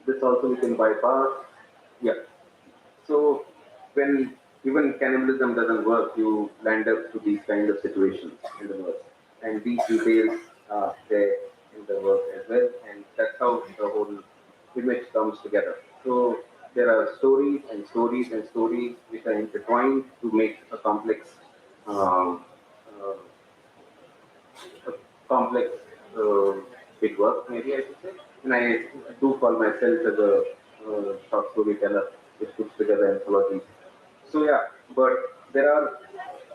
This also we can bypass. Yeah. So when even cannibalism doesn't work, you land up to these kind of situations in the work, and these details are there in the work as well, and that's how the whole image comes together. So there are stories and stories and stories which are intertwined to make um, uh, a complex big work, maybe I should say. And I do call myself as a short storyteller which puts together anthologies. So yeah, but there are.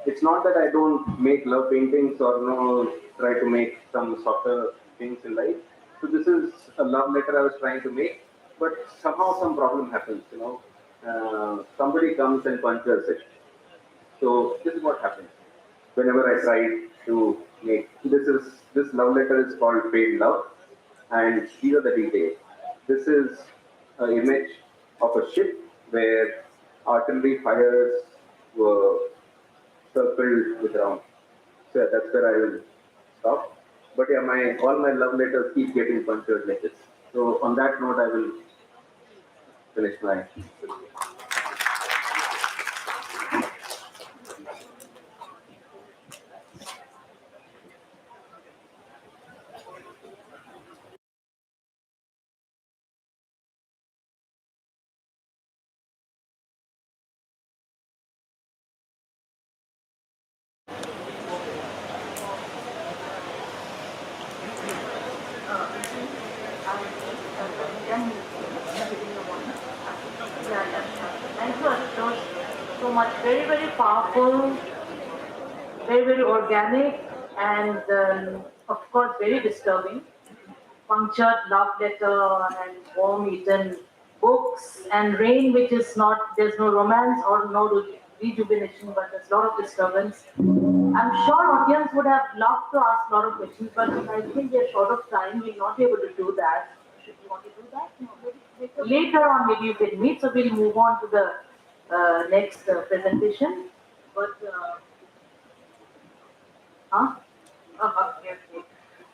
It's not that I don't make love paintings or try to make some softer things in life. So this is a love letter I was trying to make, but somehow some problem happens. Somebody comes and punctures it. So this is what happens whenever I try to make this love letter is called Fade Love, and these are the details. This is an image of a ship where artillery fires were circled with rounds. So that's where I will stop. But yeah, my all my love letters keep getting punctured like this. So on that note, I will finish my. Thank you, Ashutosh, so much. Very, very powerful, very, very organic, and of course, very disturbing. Punctured love letter and worm eaten books, and rain, which is not, there's no romance or no rejuvenation, but there's a lot of disturbance. I'm sure audience would have loved to ask a lot of questions, but I think we're short of time. We'll not be able to do that. Should you want to do that? No, maybe later on, maybe you can meet. So we'll move on to the next presentation. But okay, okay.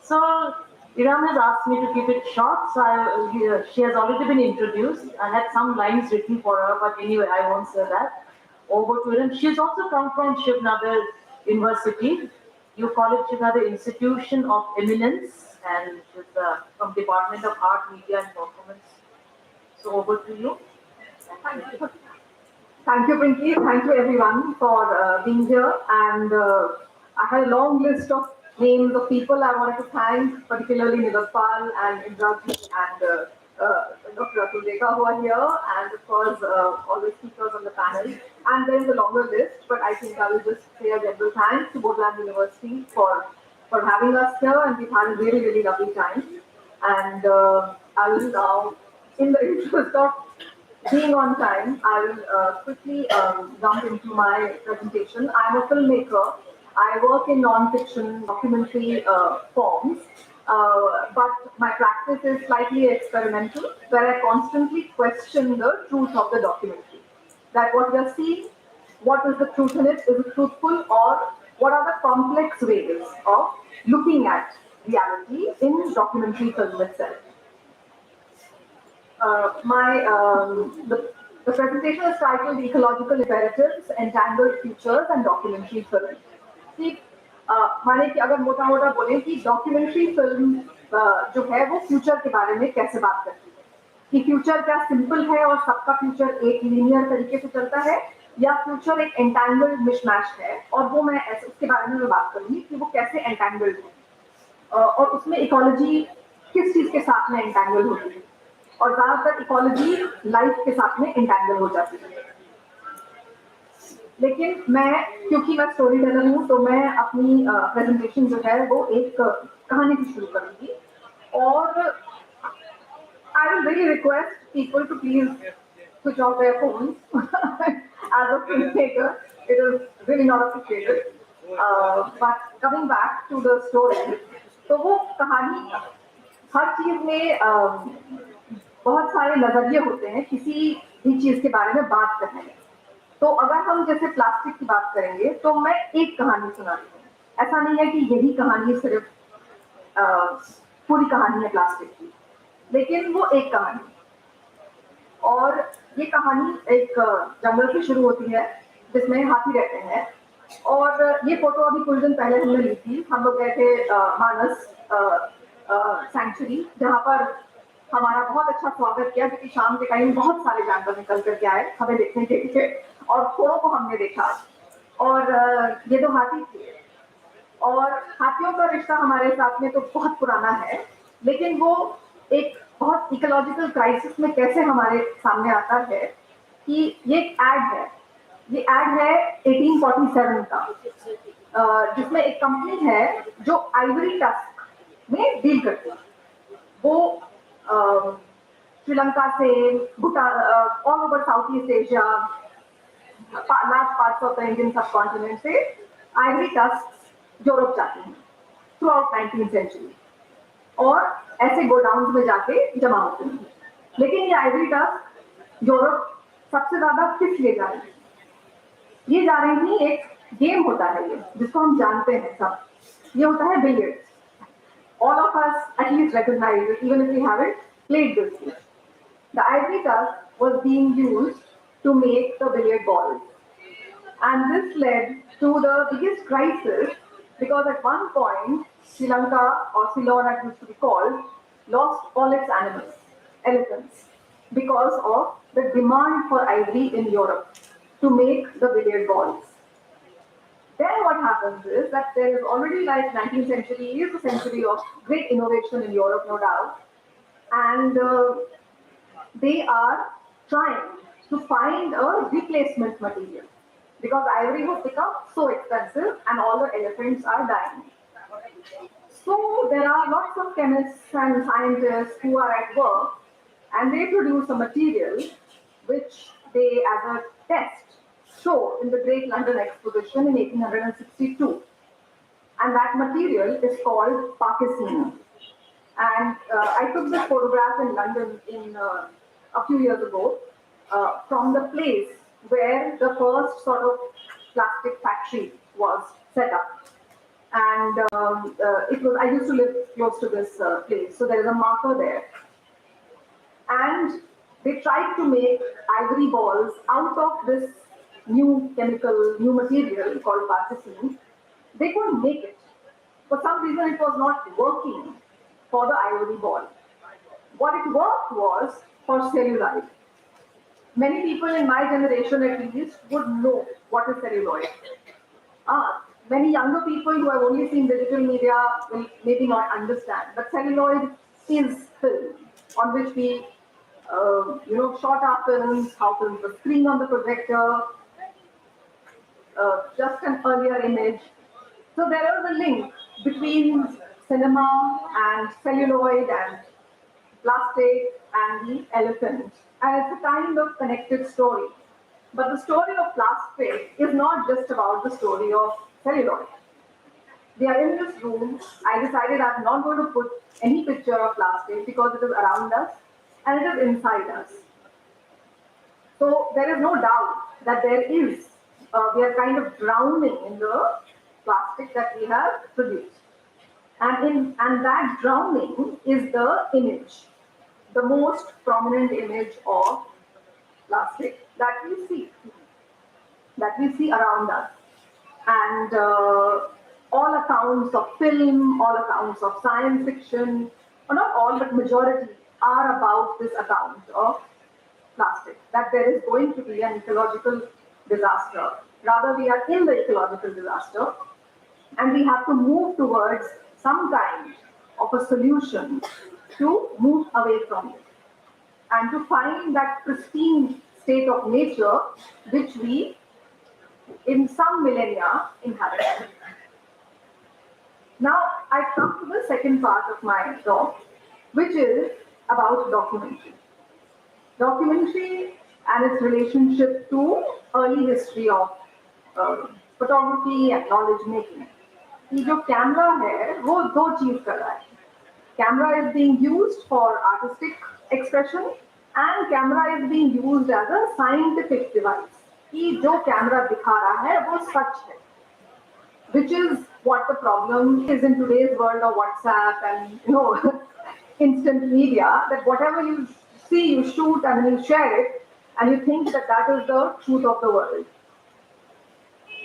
So Iram has asked me to keep it short. So she has already been introduced. I had some lines written for her, but anyway, I won't say that. Over to Iram. She's also come from Shivnagar University. You call it Shivnagar Institution of Eminence, and she's from Department of Art, Media and Performance. So over to you. Thank you, Pinky. Thank you, everyone, for being here. And I had a long list of names of people I wanted to thank, particularly Nilotpal and Indraji and Dr. Atul Dekha, who are here, and of course, all the speakers on the panel. And there's a longer list, but I think I will just say a general thanks to Borland University for having us here, and we've had a really, really lovely time. And I will now, in the interest of being on time, I will quickly jump into my presentation. I'm a filmmaker. I work in non-fiction documentary forms, but my practice is slightly experimental, where I constantly question the truth of the documentary. That what we are seeing, what is the truth in it? Is it truthful, or what are the complex ways of looking at reality in documentary film itself? The presentation is titled Ecological Imperatives, Entangled Futures and Documentary Film. See, माने कि अगर मोटा मोटा बोले कि documentary film जो है वो फ्यूचर के बारे में कैसे बात करती है कि फ्यूचर क्या सिंपल है और सबका फ्यूचर एक लीनियर तरीके से चलता है या फ्यूचर एक एंटैंगल्ड मिशमैश है और वो मैं ऐसे उसके बारे में मैं बात करूंगी कि वो कैसे एंटैंगल्ड है और उसमें इकोलॉजी किस चीज के साथ में एंटैंगल होती है और ज्यादातर इकोलॉजी लाइफ के साथ में एंटैंगल हो जाती है। लेकिन मैं क्योंकि मैं स्टोरी टेलर हूँ तो मैं अपनी प्रेजेंटेशन जो है वो एक कहानी से शुरू करूंगी और I will really request people to please switch off their phones as a filmmaker it is really not appreciated but coming back to the story तो वो कहानी हर चीज में बहुत सारे नजरिए होते हैं किसी भी चीज के बारे में बात करने में। तो अगर हम जैसे प्लास्टिक की बात करेंगे तो मैं एक कहानी सुनाती हूँ। ऐसा नहीं है कि यही कहानी सिर्फ पूरी कहानी है प्लास्टिक की, लेकिन वो एक कहानी और ये कहानी एक जंगल से शुरू होती है जिसमें हाथी रहते हैं और ये फोटो अभी कुछ दिन पहले हमने ली थी। हम लोग गए थे मानस सैंक्चुरी जहाँ पर हमारा बहुत अच्छा स्वागत किया क्योंकि शाम के टाइम बहुत सारे जानवर निकल करके आए हमें देखने के लिए और थोड़ों को हमने देखा और ये दो हाथी थे और हाथियों का रिश्ता हमारे साथ में तो बहुत पुराना है लेकिन वो एक बहुत इकोलॉजिकल क्राइसिस में कैसे हमारे सामने आता है कि ये एक एड है 1847 का जिसमें एक कंपनी है जो आइवरी टस्क में डील करती है। वो श्रीलंका से all over south east Asia large parts of the Indian subcontinent से आइवरी टस्क यूरोप जाती हैं थ्रू आउट 19th सेंचुरी और ऐसे गोडाउन में जाके जमा होते हैं। लेकिन ये आइवरी टस्क यूरोप सबसे ज्यादा किस लिए जा रही है? ये जा रही थी एक गेम होता है ये जिसको हम जानते हैं सब, ये होता है billiards. All of us at least recognize it, even if we haven't played this game. The ivory tusk was being used to make the billiard balls. And this led to the biggest crisis because at one point, Sri Lanka, or Ceylon as it used to be called, lost all its animals, elephants, because of the demand for ivory in Europe to make the billiard balls. Then what happens is that there is already like 19th century is a century of great innovation in Europe, no doubt. And they are trying to find a replacement material because ivory has become so expensive and all the elephants are dying. So there are lots of chemists and scientists who are at work and they produce a material which they as a test show in the Great London Exposition in 1862. And that material is called Pakistan. And I took this photograph in London a few years ago from the place where the first sort of plastic factory was set up. And I used to live close to this place, so there is a marker there. And they tried to make ivory balls out of this new material called Pakistan. They couldn't make it. For some reason, it was not working for the ivory ball. What it worked was for celluloid. Many people in my generation at least would know what is celluloid. Many younger people who have only seen digital media will maybe not understand. But celluloid is film on which we shot our films, how films were screened on the projector, just an earlier image. So there is a link between cinema and celluloid and plastic and the elephant. And it's a kind of connected story. But the story of plastic is not just about the story of celluloid. We are in this room. I decided I'm not going to put any picture of plastic because it is around us and it is inside us. So there is no doubt that we are kind of drowning in the plastic that we have produced. And that drowning is the image, the most prominent image of plastic that we see around us. And all accounts of film, all accounts of science fiction, or not all, but majority are about this account of plastic, that there is going to be an ecological disaster. Rather, we are in the ecological disaster, and we have to move towards some kind of a solution to move away from it and to find that pristine state of nature which we, in some millennia, inhabit. Now, I come to the second part of my talk, which is about documentary. Documentary and its relationship to early history of photography and knowledge making. ये जो camera है वो दो चीज कर रहा है. Camera is being used for artistic expression and camera is being used as a scientific device. कि जो कैमरा दिखा रहा है वो सच है. Which is what the problem is in today's world of WhatsApp and instant media, that whatever you see, you shoot and you share it, and you think that that is the truth of the world.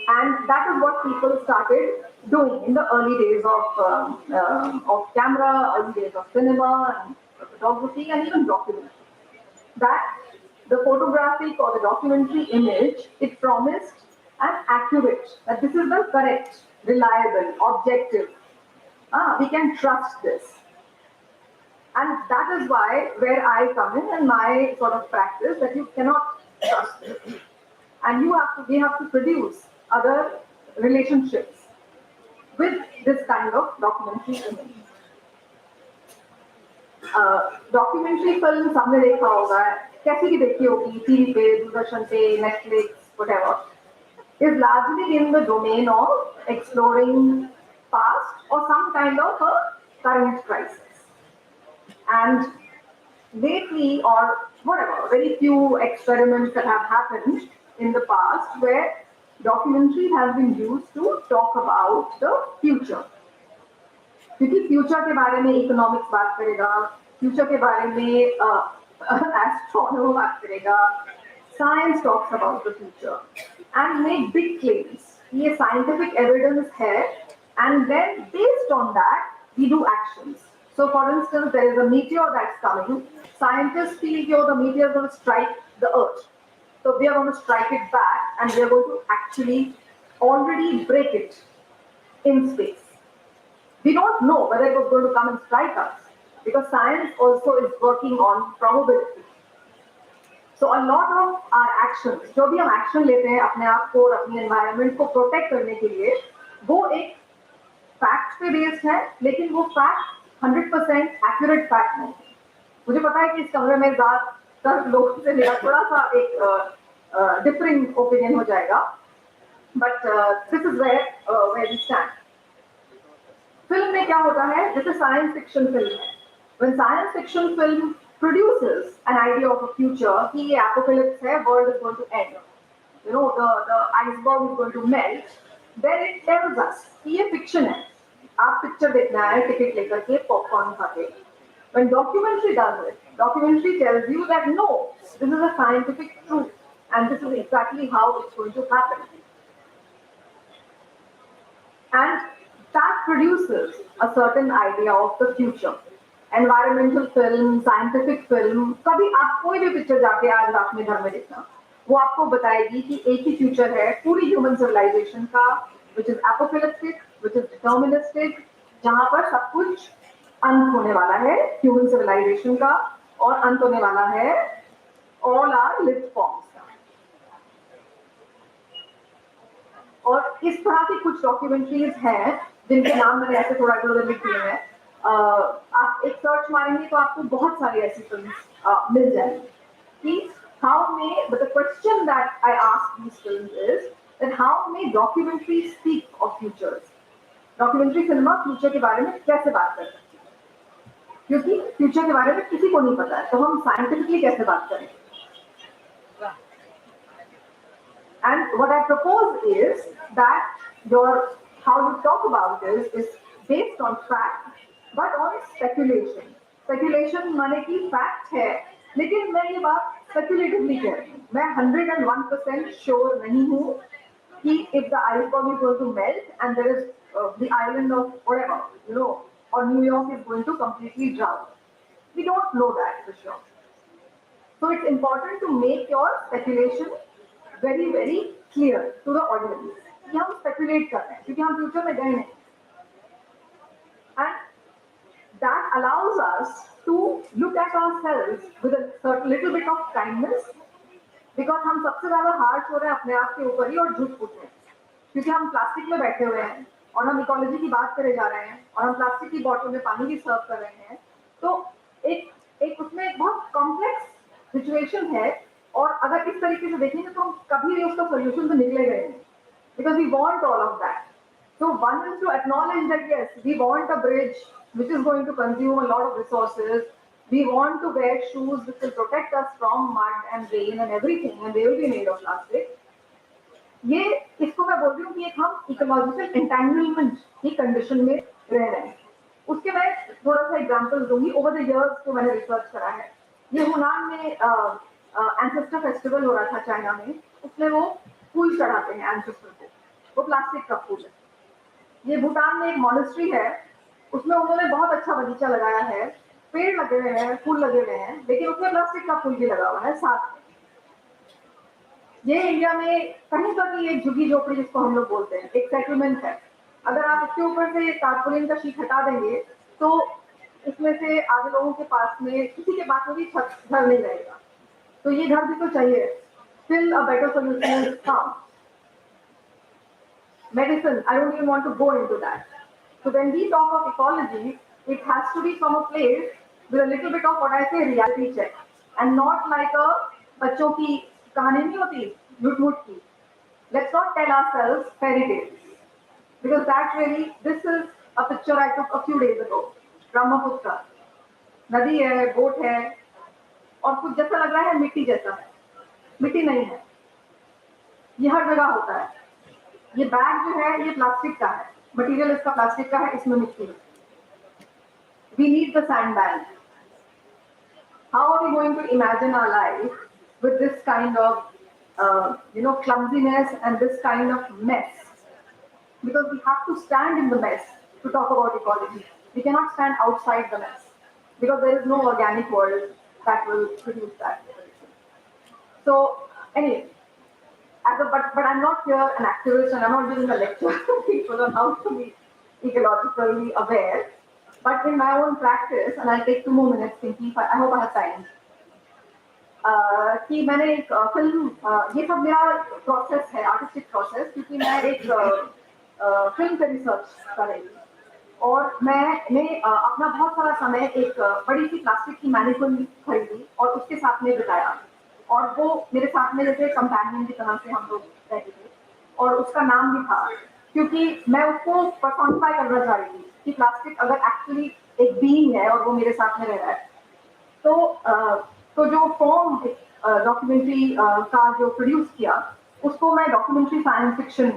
And that is what people started doing in the early days of camera, early days of cinema and photography and even documentary. That the photographic or the documentary image, it promised and accurate, that this is the correct, reliable, objective. We can trust this. And that is why, where I come in and my sort of practice, that you cannot trust it. And we have to produce other relationships with this kind of documentary image. Documentary film सबने देखा होगा, कैसी भी देखी होगी, TV पे, दूरदर्शन पे, Netflix, whatever, is largely in the domain of exploring past or some kind of a current crisis. And lately, or whatever, very few experiments that have happened in the past where documentary has been used to talk about the future. क्योंकि future के बारे में economics बात करेगा, future के बारे में astronomy बात करेगा, science talks about the future and make big claims. ये साइंटिफिक एविडेंस है, and then based on that we do actions. So for instance, there is a meteor that's coming. Scientists feel the meteor is going to strike the earth. So we are going to strike it back and we are going to actually already break it in space. We don't know whether it was going to come and strike us because science also is working on probability. So a lot of our actions, जो भी हम action लेते हैं अपने आप को और अपनी environment को protect करने के लिए, वो एक fact पे based है, लेकिन वो fact 100% accurate fact नहीं है. मुझे पता है कि इस कमरे में ज़्यादातर लोगों से मेरा थोड़ा सा एक डिफरिंग ओपिनियन हो जाएगा, but this is where we stand. Film में क्या होता है, जैसे साइंस फिक्शन फिल्म है, when science fiction film produces an idea of a future कि ये एपोकलिप्स है, world is going to end, you know the iceberg is going to melt, then it tells us कि ये fiction है, आप picture देखना है टिकट लेकर के पॉपकॉर्न खा के। When documentary does it, documentary tells you that no, this is a scientific truth and this is exactly how it's going to happen. And that produces a certain idea of the future. Environmental film, scientific film, कभी आप कोई भी picture जाके आज रात में घर में देखना, वो आपको बताएगी कि एक ही फ्यूचर है पूरी ह्यूमन सिविलाइजेशन का, which is apocalyptic, which is deterministic, जहाँ पर सब कुछ अंत होने वाला है ह्यूमन सिविलाइजेशन का, और अंत होने वाला है all our lived forms का। और इस तरह की कुछ डॉक्यूमेंट्रीज हैं जिनके नाम मैंने ऐसे थोड़ा इधर लिख दिए हैं। आप एक सर्च मारेंगे तो आपको बहुत सारी ऐसी फिल्म्स मिल जाएंगी कि how may, but the question that I ask these films is that how may documentary speak of futures. Documentary cinema future के बारे में कैसे बात कर सकती है, क्योंकि फ्यूचर के बारे में किसी को नहीं पता है, तो हम साइंटिफिकली कैसे बात करेंगे। And what I propose is that how you talk about this is based on fact, but on speculation. Speculation माने कि fact है, लेकिन मैं ये बात speculatively कह रही हूँ। मैं 101% sure नहीं हूँ कि if the iceberg is going to melt and there is the island of whatever, you know, or New York is going to completely drown. We don't know that for sure. So it's important to make your speculation very very clear to the audience कि हम speculate कर रहे हैं क्योंकि हम future में गए नहीं, and that allows us to look at ourselves with a little bit of kindness, because हम सबसे ज्यादा हार्श हो रहे हैं अपने आप के ऊपर ही और झूठ पूछ रहे हैं, क्योंकि हम प्लास्टिक में बैठे हुए हैं और हम इकोलॉजी की बात करे जा रहे हैं और हम प्लास्टिक की बॉटल में पानी भी सर्व कर रहे हैं। तो एक उसमें एक बहुत कॉम्प्लेक्स सिचुएशन है, और अगर इस तरीके से देखेंगे तो हम कभी भी उसका सोल्यूशन तो निकलेगा नहीं, because we want all of that. So one is to acknowledge that yes we want a bridge which is going to consume a lot of resources. We want to wear shoes which will protect us from mud and rain and everything, and they will be made of plastic. ये इसको मैं बोल रही हूँ कि एक हम ecological entanglement की कंडीशन में रह रहे हैं। उसके मैं थोड़ा सा एग्जांपल दूंगी ओवर द इयर्स जो मैंने रिसर्च करा है। ये हुनान में एंसेस्टर फेस्टिवल हो रहा था चाइना में, उसमें वो फूल चढ़ाते हैं एंसेस्टर को, वो प्लास्टिक का फूल है। ये भूटान में एक मॉनेस्ट्री है, उसमें उन्होंने बहुत अच्छा बगीचा लगाया है, पेड़ लगे हुए हैं, फूल लगे हुए हैं, लेकिन उसमें प्लास्टिक का फूल भी लगा हुआ है साथ में। ये इंडिया में कहीं पर भी एक झुग्गी झोपड़ी जिसको हम लोग बोलते हैं, एक सेटलमेंट है। अगर आप इसके ऊपर से टारपोलिन का शीट हटा देंगे तो इसमें से आधे लोगों के पास में, किसी के पास में भी घर नहीं रहेगा। तो ये घर भी तो चाहिए। Still a better solution is found. Medicine, I don't even want to go into that. So when we talk of ecology, it has to be from a place with a little bit of what I say reality check, and not like a बच्चों की कहानी नहीं होती झूठ-मूठ की. Let's not tell ourselves fairy tales, because that really, this is a picture I took a few days ago. Brahmaputra नदी है, boat है, और कुछ जैसा लग रहा है मिट्टी जैसा है, मिट्टी नहीं है। ये हर जगह होता है। ये बैग जो है ये प्लास्टिक का है, मटेरियल इसका प्लास्टिक का है, इसमें मिट्टी है। We need the sandbag. How are we going to imagine our life with this kind of, clumsiness and this kind of mess? Because we have to stand in the mess to talk about ecology. We cannot stand outside the mess, because there is no organic world that will produce that. So, anyway, but I'm not here an activist, and I'm not giving a lecture to people on how to be ecologically aware. But in my own practice, and I'll take 2 more minutes thinking, I hope I have time. कि मैंने एक film, ये सब मेरा process है, artistic process, क्योंकि मैं एक फिल्म पे रिसर्च कर रही थी, और मैंने अपना बहुत सारा समय एक बड़ी सी प्लास्टिक की मैनिक्विन खरीदी और उसके साथ में बिताया। और वो मेरे साथ में जैसे कंपेनियन की तरह से हम लोग रहते थे, और उसका नाम भी था क्योंकि मैं उसको पर्सोनिफाई करना चाह रही थी कि प्लास्टिक अगर एक्चुअली एक बीइंग है और वो मेरे साथ में रह रहा है, तो जो फॉर्म डॉक्यूमेंट्री का जो प्रोड्यूस किया, उसको मैं डॉक्यूमेंट्री साइंस फिक्शन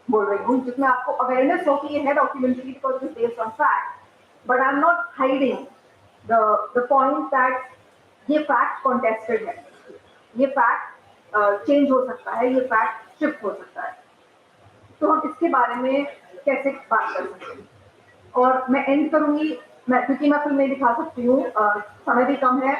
बोल रही हूँ, जिसमें आपको अवेयरनेस हो कि ये है documentary because it is based on fact, but I am not hiding the point that ये फैक्ट कॉन्टेस्टेड है, ये फैक्ट चेंज हो सकता है, ये फैक्ट शिफ्ट हो सकता है, तो हम इसके बारे में कैसे बात कर सकते हैं। और मैं एंड करूंगी, क्योंकि मैं फिल्म नहीं दिखा सकती हूँ, समय भी कम है,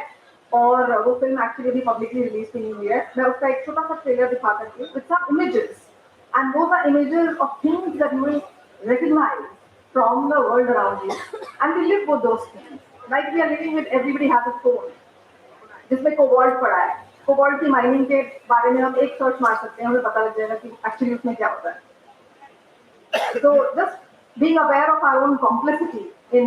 और वो फिल्म एक्चुअली भी पब्लिकली रिलीज नहीं हुई है। मैं उसका एक छोटा सा ट्रेलर दिखा करती हूँ विद सम इमेजेस, एंड वो are images of things that you will recognize from the world around you, and we live with those things. Like we are living with everybody has a phone, जिसमें cobalt पड़ा है, cobalt की mining के बारे में हम एक search मार सकते हैं, हमें पता लग जाएगा कि एक्चुअली उसमें क्या होता है. So just being aware of our own complicity in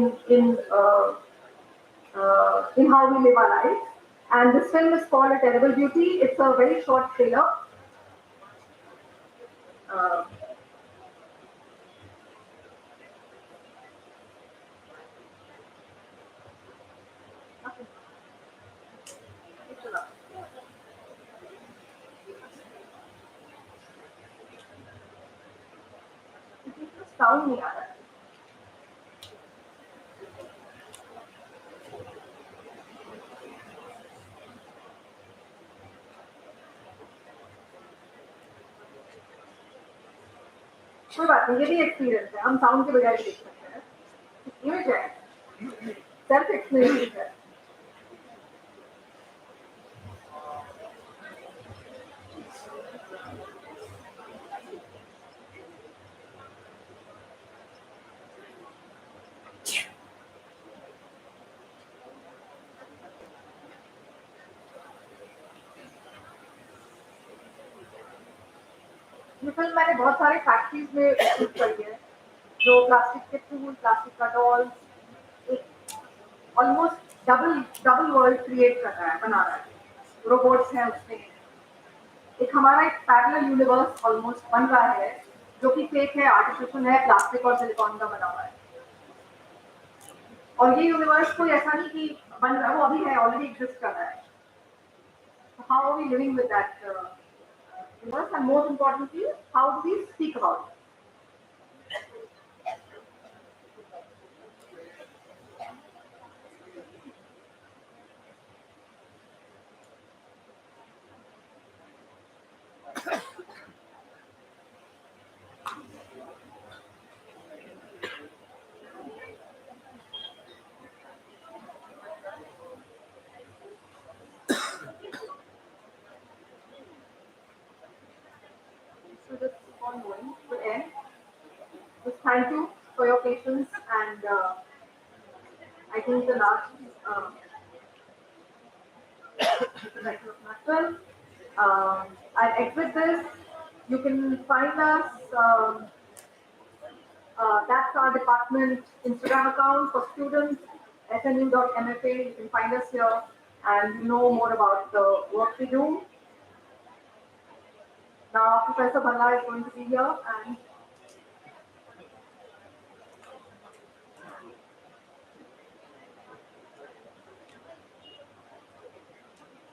how we live our lives. And this film is called A Terrible Beauty. It's a very short trailer. Sound नहीं आ रहा है. कोई बात नहीं, ये भी एक्सपीरियंस है, हम साउंड के बजाय भी देख सकते हैं. इमेज है, सेल्फ एक्सपीरियंस है. ये फिल्म मैंने बहुत सारे फैक्ट्रीज में शूट करी है, जो प्लास्टिक के टूल, प्लास्टिक का डॉल, एक ऑलमोस्ट डबल वर्ल्ड क्रिएट कर रहा है, बना रहा है. रोबोट्स हैं उसमें, एक हमारा एक पैरेलल यूनिवर्स ऑलमोस्ट बन रहा है, जो कि फेक है, आर्टिफिशियल है, प्लास्टिक और सिलिकॉन का बना हुआ है. और ये यूनिवर्स कोई ऐसा नहीं कि बन रहा है, वो अभी है, ऑलरेडी एग्जिस्ट कर रहा है. How are we living with that universe, and most importantly, how do we speak about it? So just keep on going to end. Just thank you for your patience, and I think the last well, I'll exit this. You can find us. That's our department Instagram account for students, snu.mfa. You can find us here and know more about the work we do. Now, Professor Bhalla is going to be here, and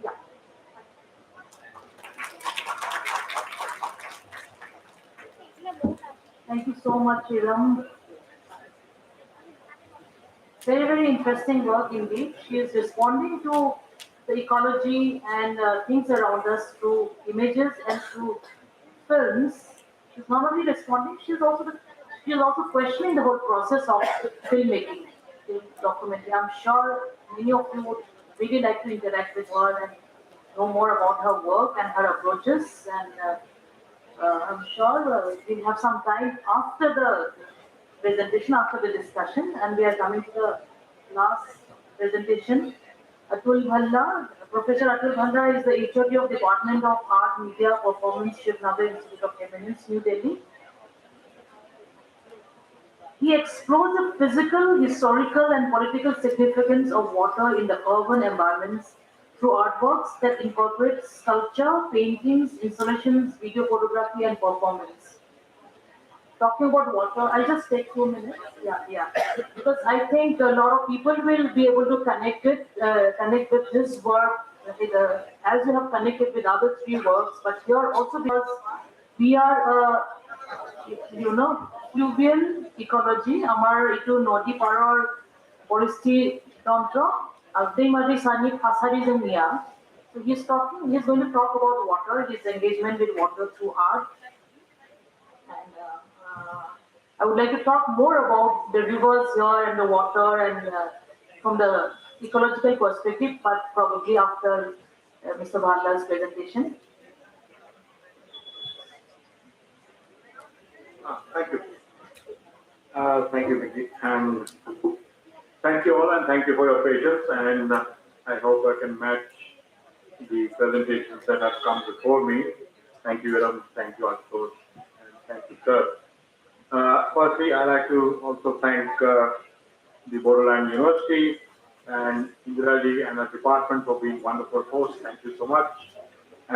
yeah. Thank you so much, Iram. Very, very interesting work indeed. She is responding to the ecology and things around us through images and through films. She's not only responding, she's also questioning the whole process of filmmaking, film documentary. I'm sure many of you would really like to interact with her and know more about her work and her approaches. And I'm sure we'll have some time after the presentation, after the discussion, and we are coming to the last presentation. Atul Bhalla, Professor Atul Bhalla is the HOD of Department of Art, Media, Performance, Shivnagar Institute of Eminence, New Delhi. He explores the physical, historical, and political significance of water in the urban environments through artworks that incorporate sculpture, paintings, installations, video photography, and performance. Talking about water, I'll just take 2 minutes. Yeah. Because I think a lot of people will be able to connect with this work as you have connected with other three works. But here also because we are, fluvial ecology, আমাৰ এইটো নদী পাৰৰ পৰিস্থিতি তন্ত্ৰ, আগদেমাদি Sunny ফাসাৰি জমিয়া. So he's going to talk about water, his engagement with water through art. And I would like to talk more about the rivers here and the water and from the ecological perspective, but probably after Mr. Bharla's presentation. Thank you. Thank you, Vicky. Thank you all and thank you for your patience, and I hope I can match the presentations that have come before me. Thank you, Viram. Thank you, Ashutosh. And thank you, sir. Firstly, I'd like to also thank the Borderland University and Indiraji and the department for being wonderful hosts. Thank you so much.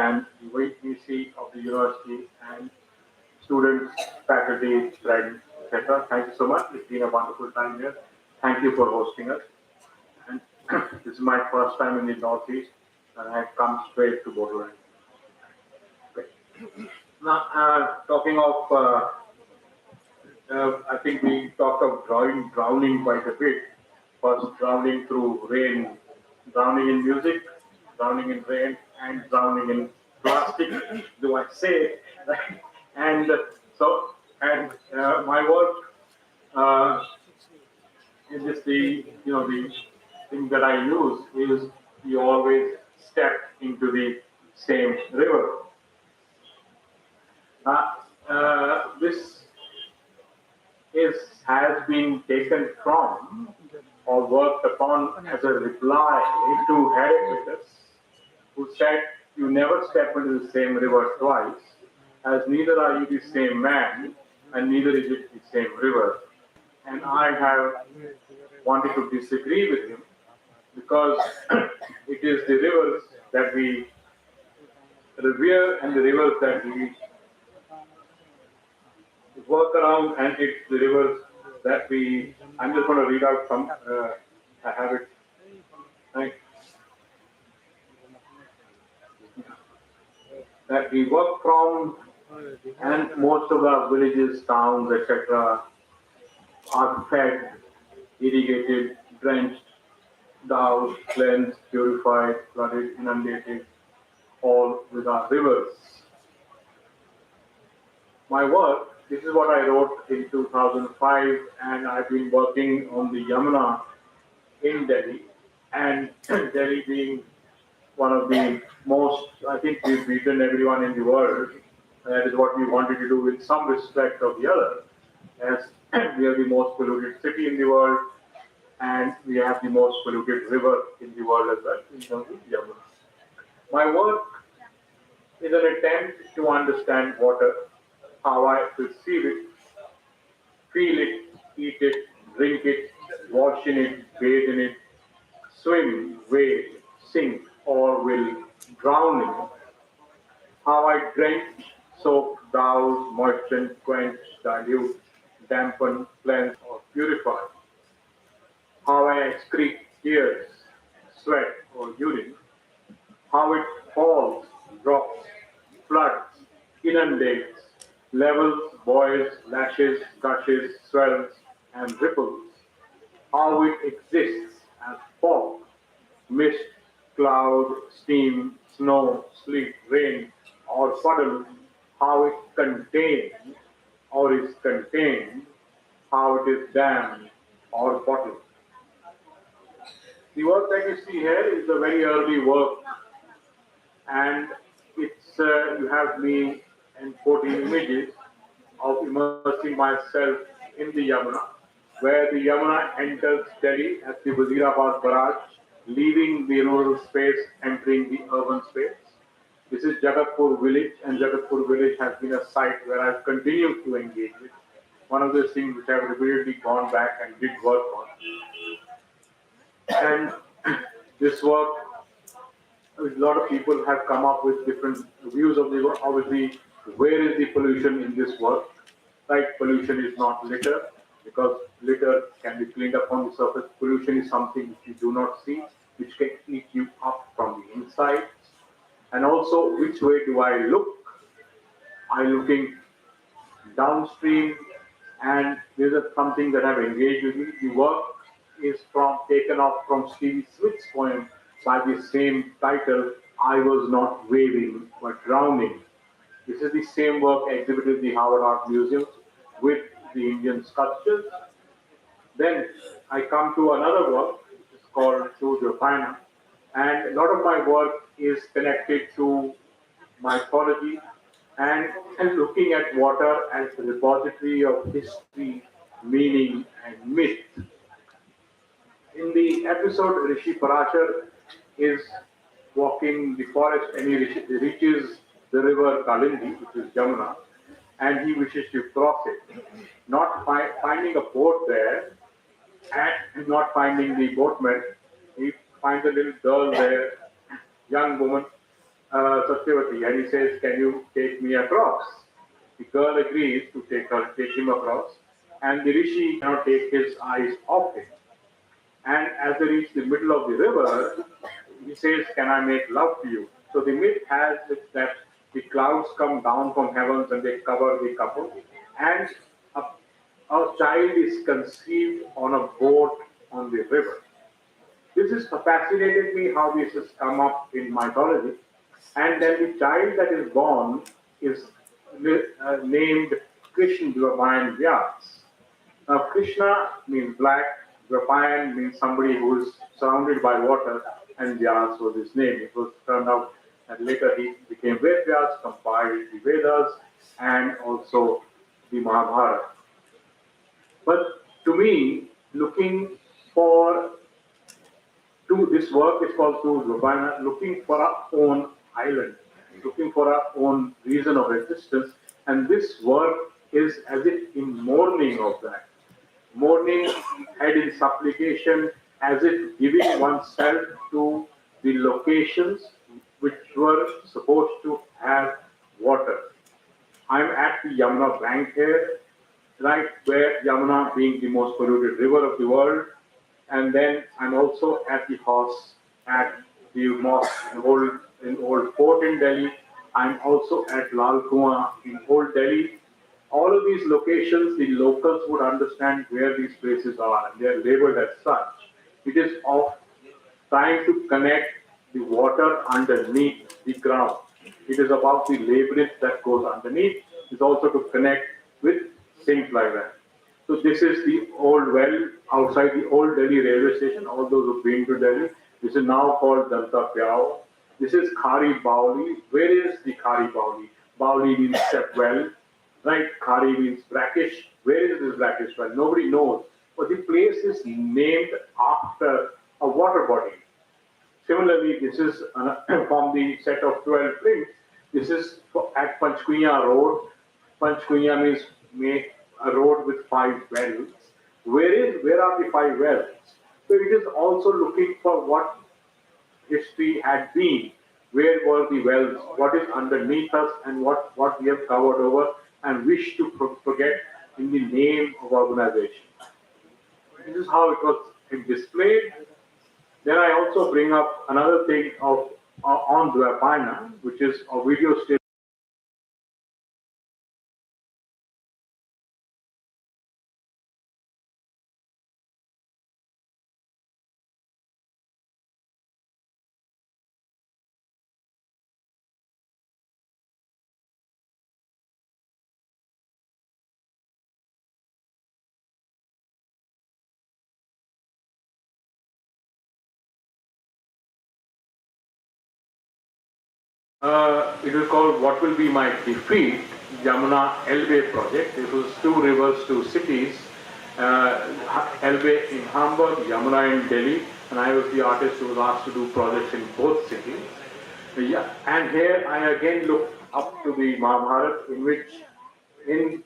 And the VC of the university and students, faculty, friends, etc. Thank you so much. It's been a wonderful time here. Thank you for hosting us. And this is my first time in the Northeast, and I've come straight to Borderland. Okay. Now, talking of, I think we talked of drowning quite a bit. First, drowning through rain, drowning in music, drowning in rain, and drowning in plastic. Do I say? Right? And my work in this the thing that I use is you always step into the same river. This has been taken from or worked upon as a reply to Heraclitus, who said, "You never step into the same river twice, as neither are you the same man, and neither is it the same river." And I have wanted to disagree with him, because it is the rivers that we revere and the rivers that we work around, and it's the rivers that we, I'm just going to read out some, I have it, right? That we work from, and most of our villages, towns, etc. are fed, irrigated, drenched, doused, cleansed, purified, flooded, inundated, all with our rivers. My work, this is what I wrote in 2005, and I've been working on the Yamuna in Delhi, and Delhi being one of the most, I think we've beaten everyone in the world. That is what we wanted to do with some respect of the other, as we are the most polluted city in the world, and we have the most polluted river in the world as well, in terms of Yamuna. My work is an attempt to understand water, how I perceive it, feel it, eat it, drink it, wash in it, bathe in it, swim, wade, sink, or will drown in it. How I drench, soak, douse, moisten, quench, dilute, dampen, cleanse, or purify. How I excrete tears, sweat, or urine. How it falls, drops, floods, inundates, levels, boils, lashes, gushes, swells, and ripples. How it exists as fog, mist, cloud, steam, snow, sleet, rain, or puddle. How it contains or is contained. How it is dammed or bottled. The work that you see here is a very early work, and it's you have me and 14 images of immersing myself in the Yamuna, where the Yamuna enters Delhi at the Wazirabad barrage, leaving the rural space, entering the urban space. This is Jagatpur village, and Jagatpur village has been a site where I've continued to engage with. One of those things which I've repeatedly gone back and did work on. And this work A lot of people have come up with different views of the obviously where is the pollution in this work. Right, pollution is not litter because litter can be cleaned up on the surface. Pollution is something which you do not see, which can eat you up from the inside. And also, which way do I look? I'm looking downstream, and this is something that I've engaged with. The work is taken off from Stevie Smith's poem by the same title, I Was Not Waving but Drowning. This is the same work exhibited in the Harvard Art Museum with the Indian sculptures. Then I come to another work, which is called Through the Finer, and a lot of my work is connected to mythology and looking at water as a repository of history, meaning, and myth. In the episode, Rishi Parashar is walking the forest and he reaches the river Kalindi, which is Jamuna, and he wishes to cross it. Not finding a boat there and not finding the boatman, he finds a little girl there, young woman, Satyavati, and he says, "Can you take me across?" The girl agrees to take him across, and the rishi cannot take his eyes off him. And as they reach the middle of the river, he says, "Can I make love to you?" So the myth has it that the clouds come down from heavens and they cover the couple, and a child is conceived on a boat on the river. This has fascinated me how this has come up in mythology. And then the child that is born is named Krishna Dvapayan Vyas. Now, Krishna means black, Dvapayan means somebody who is surrounded by water, and Vyas was his name. It was turned out that later he became Ved Vyas, compiled the Vedas and also the Mahabharata. But to me, looking for this work is called to Rubina, looking for our own island, looking for our own reason of existence, and this work is as if in mourning of that. Mourning, head in supplication, as if giving oneself to the locations which were supposed to have water. I'm at the Yamuna bank here, right where Yamuna being the most polluted river of the world, and then I'm also at the horse at the mosque in Old Fort in Delhi. I'm also at Lal Kuan in Old Delhi. All of these locations, the locals would understand where these places are, and they're labeled as such. It is of trying to connect the water underneath the ground. It is about the labyrinth that goes underneath. It's also to connect with things like that. So this is the old well outside the old Delhi railway station. All those who've been to Delhi, this is now called Danta Pyao. This is Khari Bauli. Where is the Khari Bauli? Bauli means step well, right? Khari means brackish. Where is this brackish well? Nobody knows. But the place is named after a water body. Similarly, this is from the set of 12 prints. This is at Panchkunya Road. Panchkunya means a road with 5 wells. Where are the 5 wells? So it is also looking for what history had been. Where were the wells? What is underneath us and what we have covered over and wish to forget in the name of urbanization. This is how it was displayed. Then I also bring up another thing of on Dvapana, which is a video still. It was called What Will Be My Defeat, Yamuna Elbe project. It was 2 rivers, 2 cities, Elbe in Hamburg, Yamuna in Delhi, and I was the artist who was asked to do projects in both cities. Yeah, and here I again look up to the Mahabharata, in which, in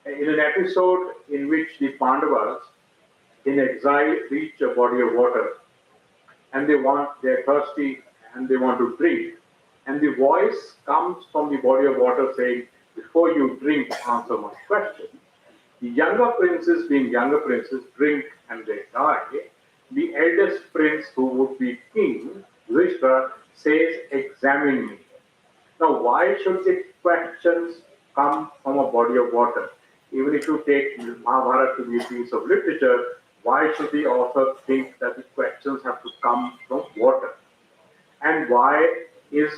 an episode in which the Pandavas in exile reach a body of water, and they're thirsty, and they want to drink. And the voice comes from the body of water saying, before you drink, answer my question. The younger princes, being younger princes, drink and they die. The eldest prince, who would be king, Yudhishthira, says, examine me. Now, why should the questions come from a body of water? Even if you take Mahabharata to be a piece of literature, why should the author think that the questions have to come from water? And why is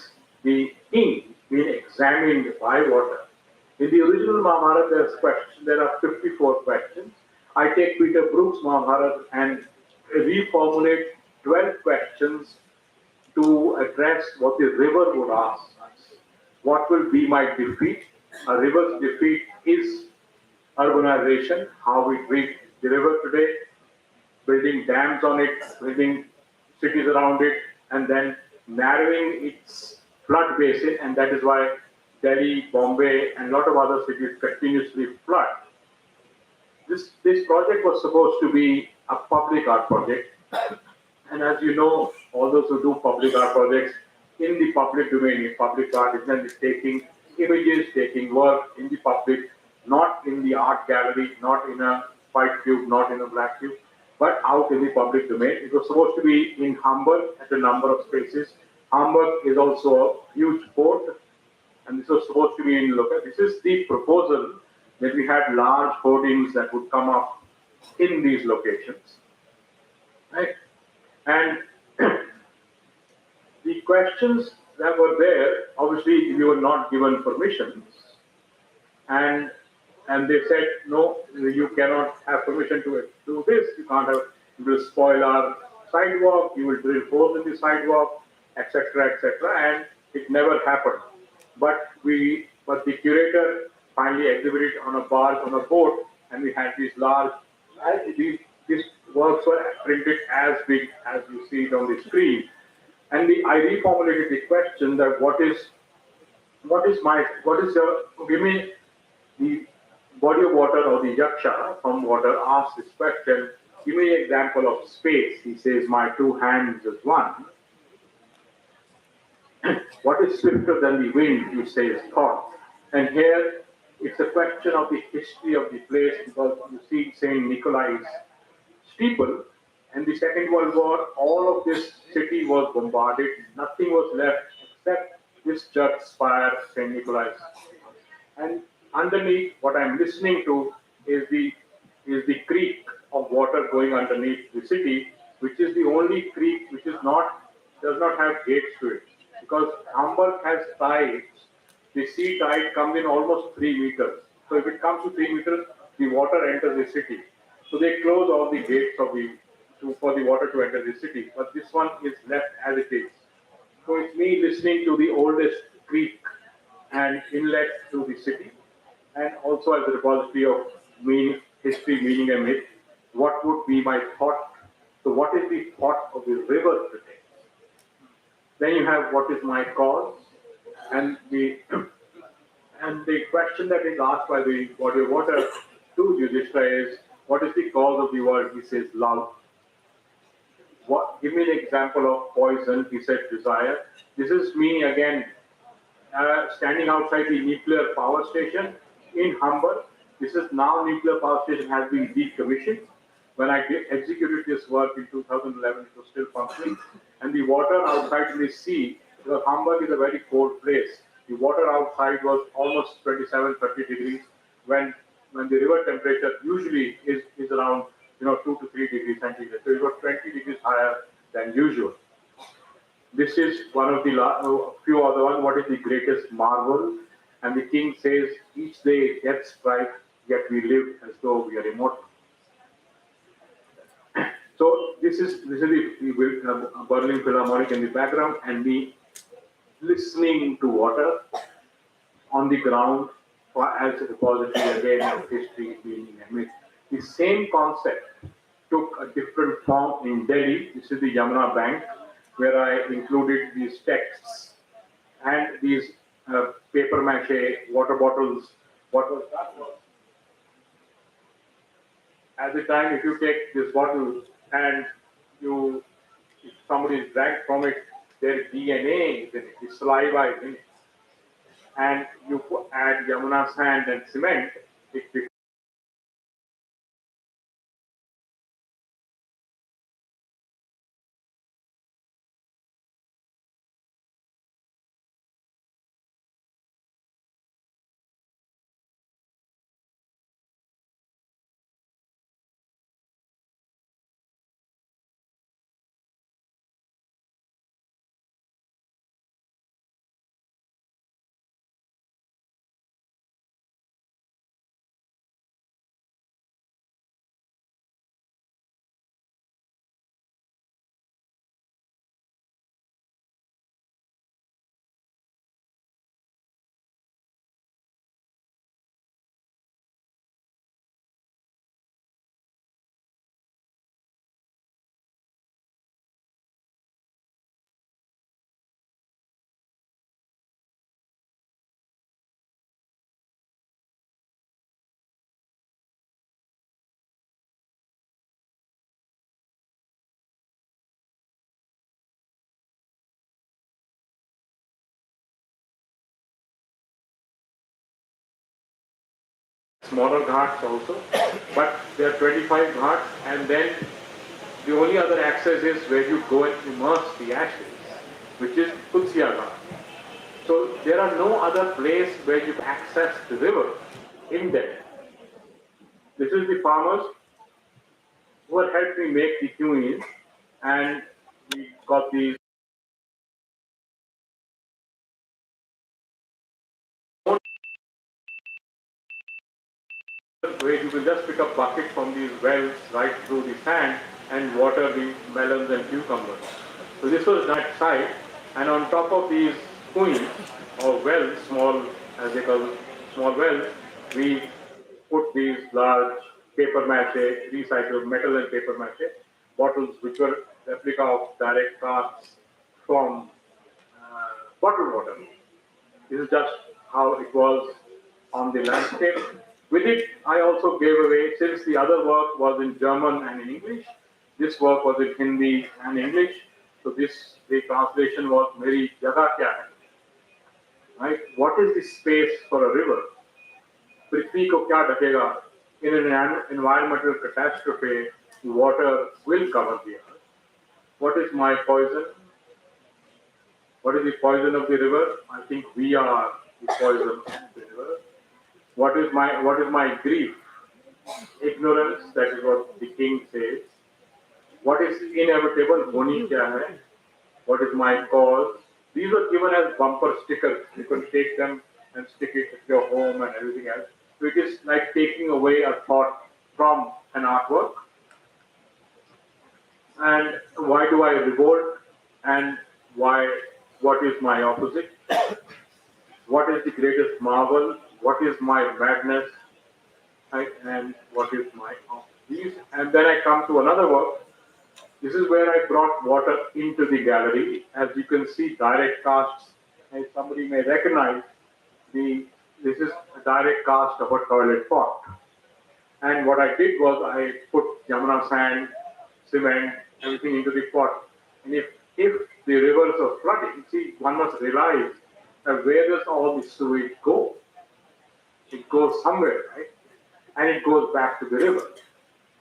the king being examined by water? In the original Mahabharata, there are 54 questions. I take Peter Brook's Mahabharata and reformulate 12 questions to address what the river would ask us. What will be my defeat? A river's defeat is urbanization, how we treat the river today, building dams on it, building cities around it, and then narrowing its flood basin, and that is why Delhi, Bombay, and a lot of other cities continuously flood. This project was supposed to be a public art project, and as you know, all those who do public art projects, in the public domain, in public art, is then taking images, taking work in the public, not in the art gallery, not in a white cube, not in a black cube, but out in the public domain. It was supposed to be in Hamburg at a number of spaces. Hamburg is also a huge port, and this was supposed to be in local. This is the proposal, that we had large hoardings that would come up in these locations, right? And the questions that were there, obviously we were not given permissions, and they said, no, you cannot have permission to do this, you can't have, you will spoil our sidewalk, you will drill holes in the sidewalk, etc., and it never happened. But the curator finally exhibited on a barge, on a boat, and we had these large, these works were printed as big as you see it on the screen. And I reformulated the question that give me the body of water, or the yaksha from water asks this question, give me an example of space. He says, my two hands is one. What is swifter than the wind? He says, thought. And here, it's a question of the history of the place, because you see St. Nikolai's steeple, and the Second World War, all of this city was bombarded. Nothing was left except this church spire, St. Nikolai's. And underneath, what I'm listening to is the creek of water going underneath the city, which is the only creek which does not have gates to it. Because Hamburg has tides, the sea tide comes in almost 3 meters. So if it comes to 3 meters, the water enters the city. So they close all the gates for the water to enter the city. But this one is left as it is. So it's me listening to the oldest creek and inlet to the city, and also as a repository of history, meaning, and myth. What would be my thought? So what is the thought of the river today? Then you have what is my cause, and the question that is asked by the body of water to Yudhishthira is, what is the cause of the world? He says, love. Give me an example of poison. He said, desire. This is me again standing outside the nuclear power station in Hamburg. This is now nuclear power station has been decommissioned. When I executed this work in 2011, it was still functioning. And the water outside in the sea, because Hamburg is a very cold place, the water outside was almost 27, 30 degrees, when the river temperature usually is around 2 to 3 degrees centigrade. So it was 20 degrees higher than usual. This is one of the few other ones. What is the greatest marvel? And the king says, each day death strikes, yet we live as though we are immortal. So this is the Berlin Philharmonic in the background, and me listening to water on the ground as a repository again of history, meaning, and myth. The same concept took a different form in Delhi. This is the Yamuna Bank, where I included these texts and these paper mache water bottles. What was that? At the time, if you take this bottle and if somebody is drank from it, their DNA is in it, the saliva is in it. And you add Yamuna sand and cement, it becomes smaller ghats also, but there are 25 ghats, and then the only other access is where you go and immerse the ashes, which is Tulsiya Ghat. So there are no other place where you access the river in there. This is the farmers who had helped me make the queues, and we got these. Where you will just pick up bucket from these wells right through the sand and water the melons and cucumbers. So this was that side, and on top of these queens or wells, small as they call it, small wells, we put these large paper mache, recycled metal and paper mache bottles, which were replica of direct casts from bottled water. This is just how it was on the landscape. With it, I also gave away, since the other work was in German and in English, this work was in Hindi and English. So the translation was Meri Jaga Kya Hai? Right? What is the space for a river? Prithvi ko kya dakega? In an environmental catastrophe, water will cover the earth. What is my poison? What is the poison of the river? I think we are the poison of the river. What is my grief? Ignorance, that is what the king says. What is inevitable? Honi kya hai? What is my cause? These were given as bumper stickers. You can take them and stick it at your home and everything else. So it is like taking away a thought from an artwork. And why do I revolt? And what is my opposite? What is the greatest marvel? What is my madness? And what is my these? And then I come to another work. This is where I brought water into the gallery. As you can see, direct casts, and somebody may recognize this is a direct cast of a toilet pot. And what I did was I put Yamuna sand, cement, everything into the pot. And if the rivers are flooding, see, one must realize that where does all the sewage go? It goes somewhere, right? And it goes back to the river.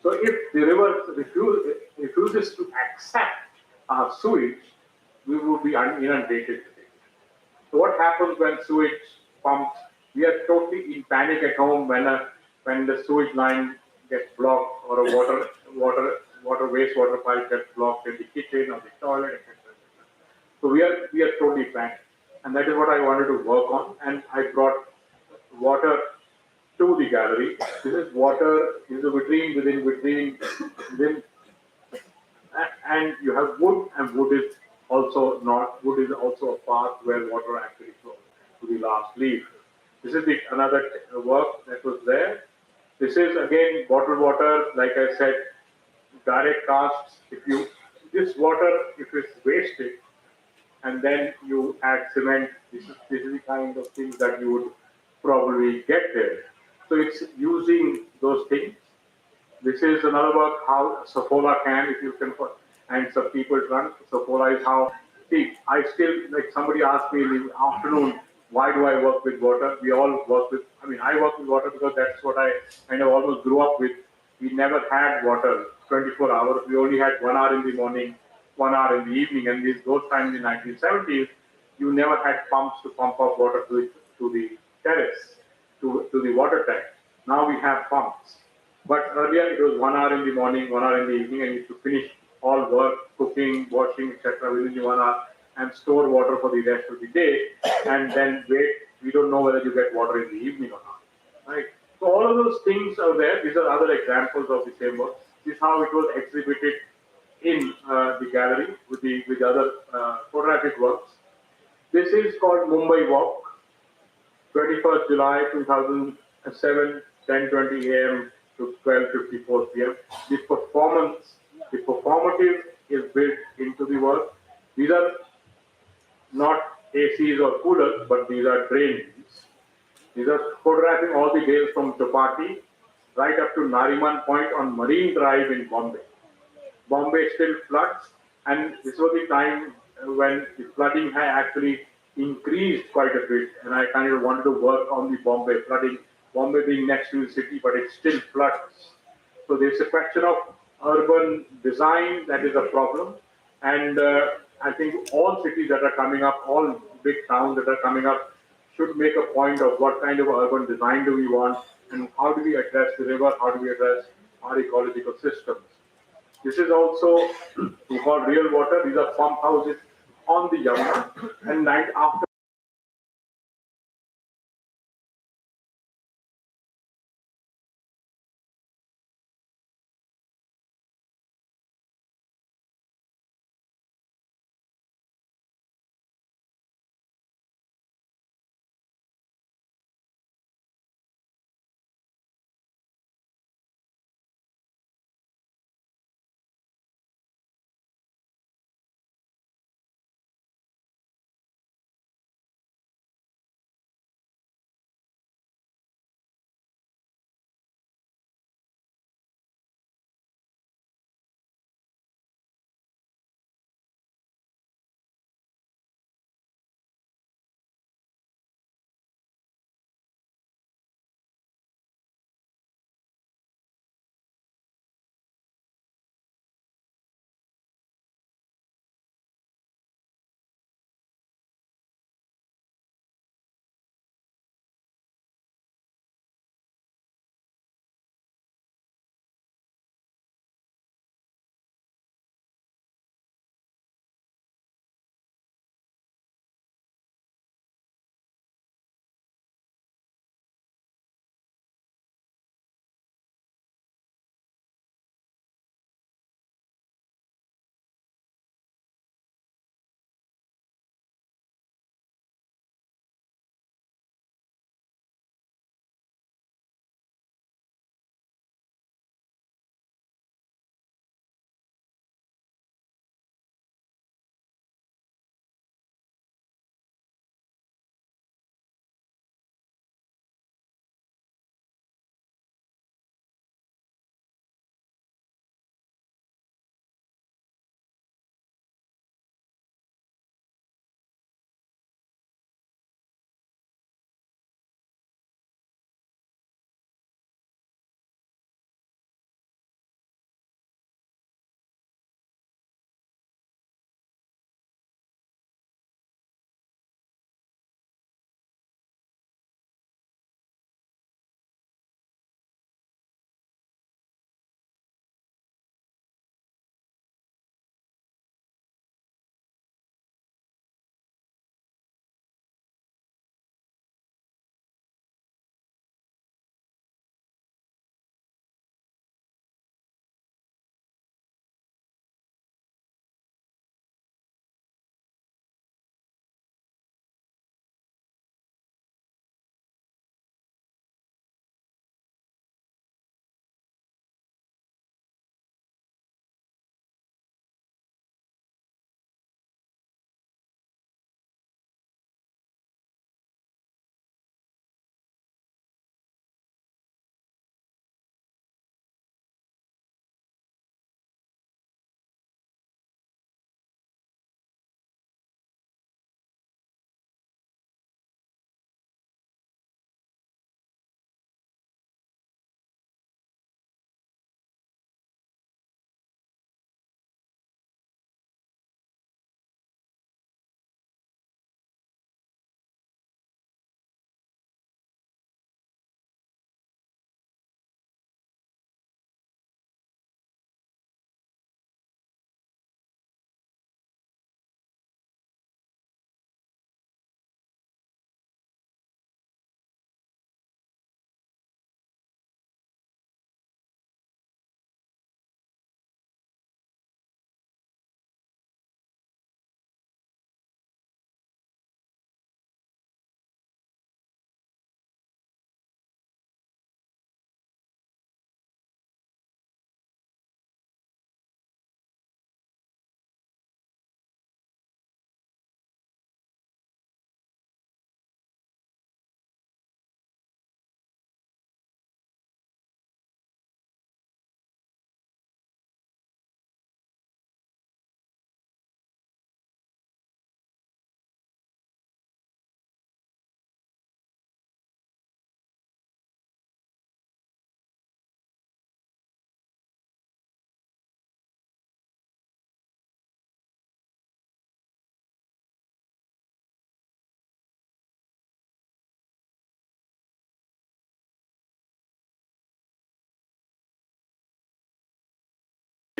So if the river refuses to accept our sewage, we will be inundated. So what happens when sewage pumps? We are totally in panic at home when the sewage line gets blocked or a wastewater pipe gets blocked in the kitchen or the toilet, etc. So we are totally panicked, and that is what I wanted to work on. And I brought water to the gallery. This is water, this is a vitrine within, and you have wood, and wood is also a path where water actually flows to the last leaf. This is another work that was there. This is again bottled water, like I said, direct casts. This water, if it's wasted, and then you add cement, this is the kind of things that you would probably get there. So it's using those things. This is another work how Safola can, if you can, and some people run. Safola is how See, I still, like somebody asked me in the afternoon, why do I work with water? We all work with, I mean, I work with water because that's what I kind of almost grew up with. We never had water 24 hours. We only had 1 hour in the morning, 1 hour in the evening. And those times in 1970s, you never had pumps to pump up water to the terrace, to the water tank. Now we have pumps. But earlier it was 1 hour in the morning, 1 hour in the evening, and you used to finish all work, cooking, washing, etc. within the 1 hour and store water for the rest of the day and then wait. We don't know whether you get water in the evening or not. Right? So all of those things are there. These are other examples of the same work. This is how it was exhibited in the gallery with other photographic works. This is called Mumbai Walk, 21st July 2007, 10:20 a.m. to 12:54 p.m. The performative is built into the work. These are not ACs or coolers, but these are drains. These are photographing all the dales from Chapati right up to Nariman Point on Marine Drive in Bombay. Bombay still floods, and this was the time when the flooding had actually increased quite a bit, and I kind of wanted to work on the Bombay flooding, Bombay being next to the city, but it still floods. So there's a question of urban design that is a problem, and I think all cities that are coming up, all big towns that are coming up, should make a point of what kind of urban design do we want, and how do we address the river, how do we address our ecological systems. This is also called real water. These are pump houses on the Yamuna, and night after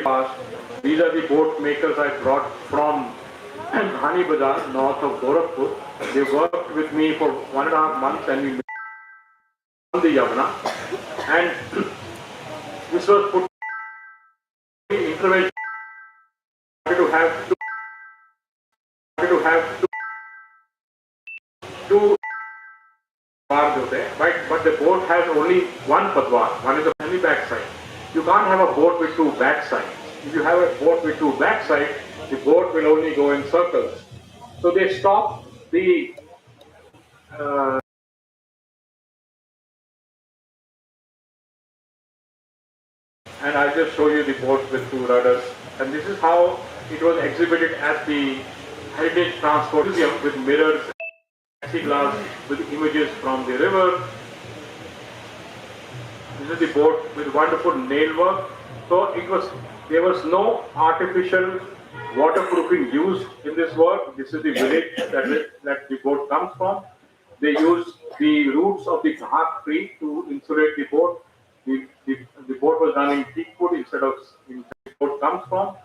fast. These are the boat makers I brought from Dhani Bazar, north of Gorakhpur. They worked with me for 1.5 months and we made on the Yamuna. And this was put intervention to have two bars होते हैं, right? But the boat has only one patwar. One is the backside. You can't have a boat with two backsides. If you have a boat with two backsides, the boat will only go in circles. So they stop the and I'll just show you the boat with two rudders. And this is how it was exhibited at the Heritage Transport Museum with mirrors, glass with images from the river. This is the boat with wonderful nail work. So there was no artificial waterproofing used in this work. This is the village that the boat comes from. They used the roots of the ghat tree to insulate the boat. The boat was done in teak wood instead of the boat comes from.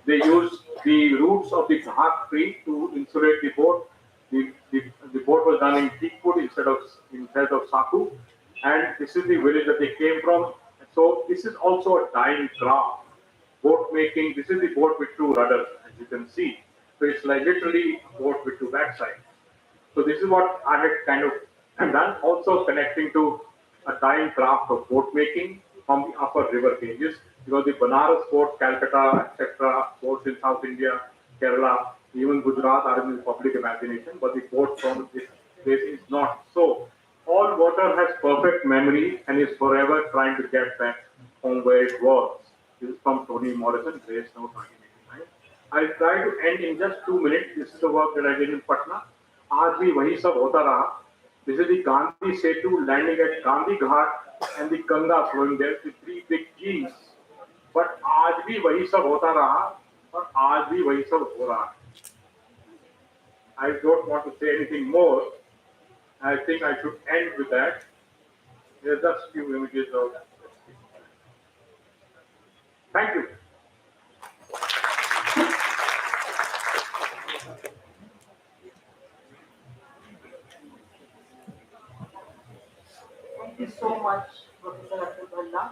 They used the roots of the ghat tree to insulate the boat. The boat was done in teak wood instead of saku. And this is the village that they came from. So this is also a dying craft. Boat making, this is the boat with two rudders, as you can see. So it's like literally a boat with two backsides. So this is what I had kind of done, also connecting to a dying craft of boat making from the upper river ranges, because the Banaras port, Calcutta, etc., ports in South India, Kerala, even Gujarat are in the public imagination, but the port from this place is not. So all water has perfect memory and is forever trying to get back from where it was. This is from Toni Morrison, Grace Note 1989. I'll try to end in just 2 minutes. This is the work that I did in Patna. आज भी वही सब होता रहा. This is the Gandhi Setu landing at Gandhi Ghat and the Ganga flowing there, the three big keys. But आज भी वही सब होता रहा और आज भी वही सब हो रहा. I don't want to say anything more. I think I should end with that. There's just few images of. Thank you. Thank you so much, Professor Abdullah.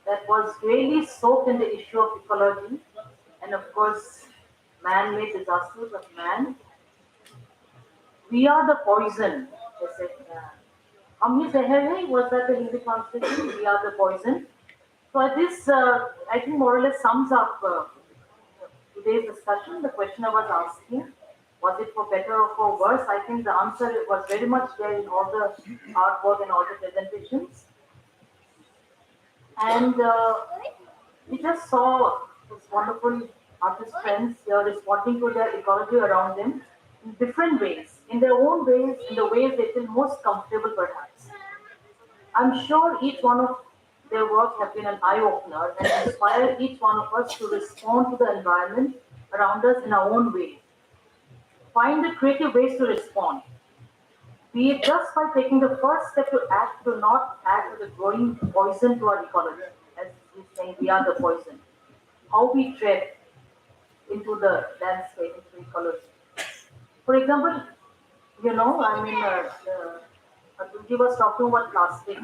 That was really soaked in the issue of ecology and, of course, man-made disasters of man. We are the poison, they said. Humni Zehar was that the Hindi translation? We are the poison. So this, I think, more or less sums up today's discussion. The question I was asking, was it for better or for worse? I think the answer was very much there in all the artwork and all the presentations. And we just saw this wonderful artist friends here responding to their ecology around them in different ways, in their own ways, in the ways they feel most comfortable perhaps. I'm sure each one of their work have been an eye-opener and inspire each one of us to respond to the environment around us in our own way. Find the creative ways to respond. Be it just by taking the first step to act, to not add to the growing poison to our ecology. As he's saying, we are the poison. How we tread into the landscape, into ecology. For example, Abdulji was talking about plastic.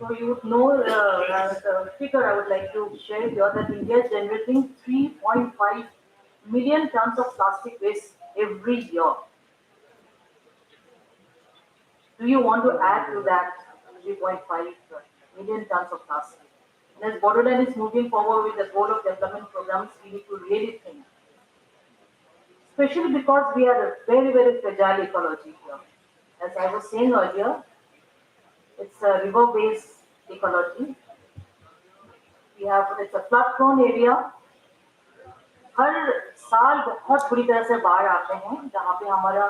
So you would know the figure I would like to share here that India is generating 3.5 million tons of plastic waste every year. Do you want to add to that 3.5 million tons of plastic? And as Borderland is moving forward with the goal of development programs, we need to really think. Especially because we are a very, very fragile ecology here. As I was saying earlier, it's a river-based ecology. It's a flood-prone area. हर साल बहुत बुरी तरह से बाढ़ आते हैं जहाँ पे हमारा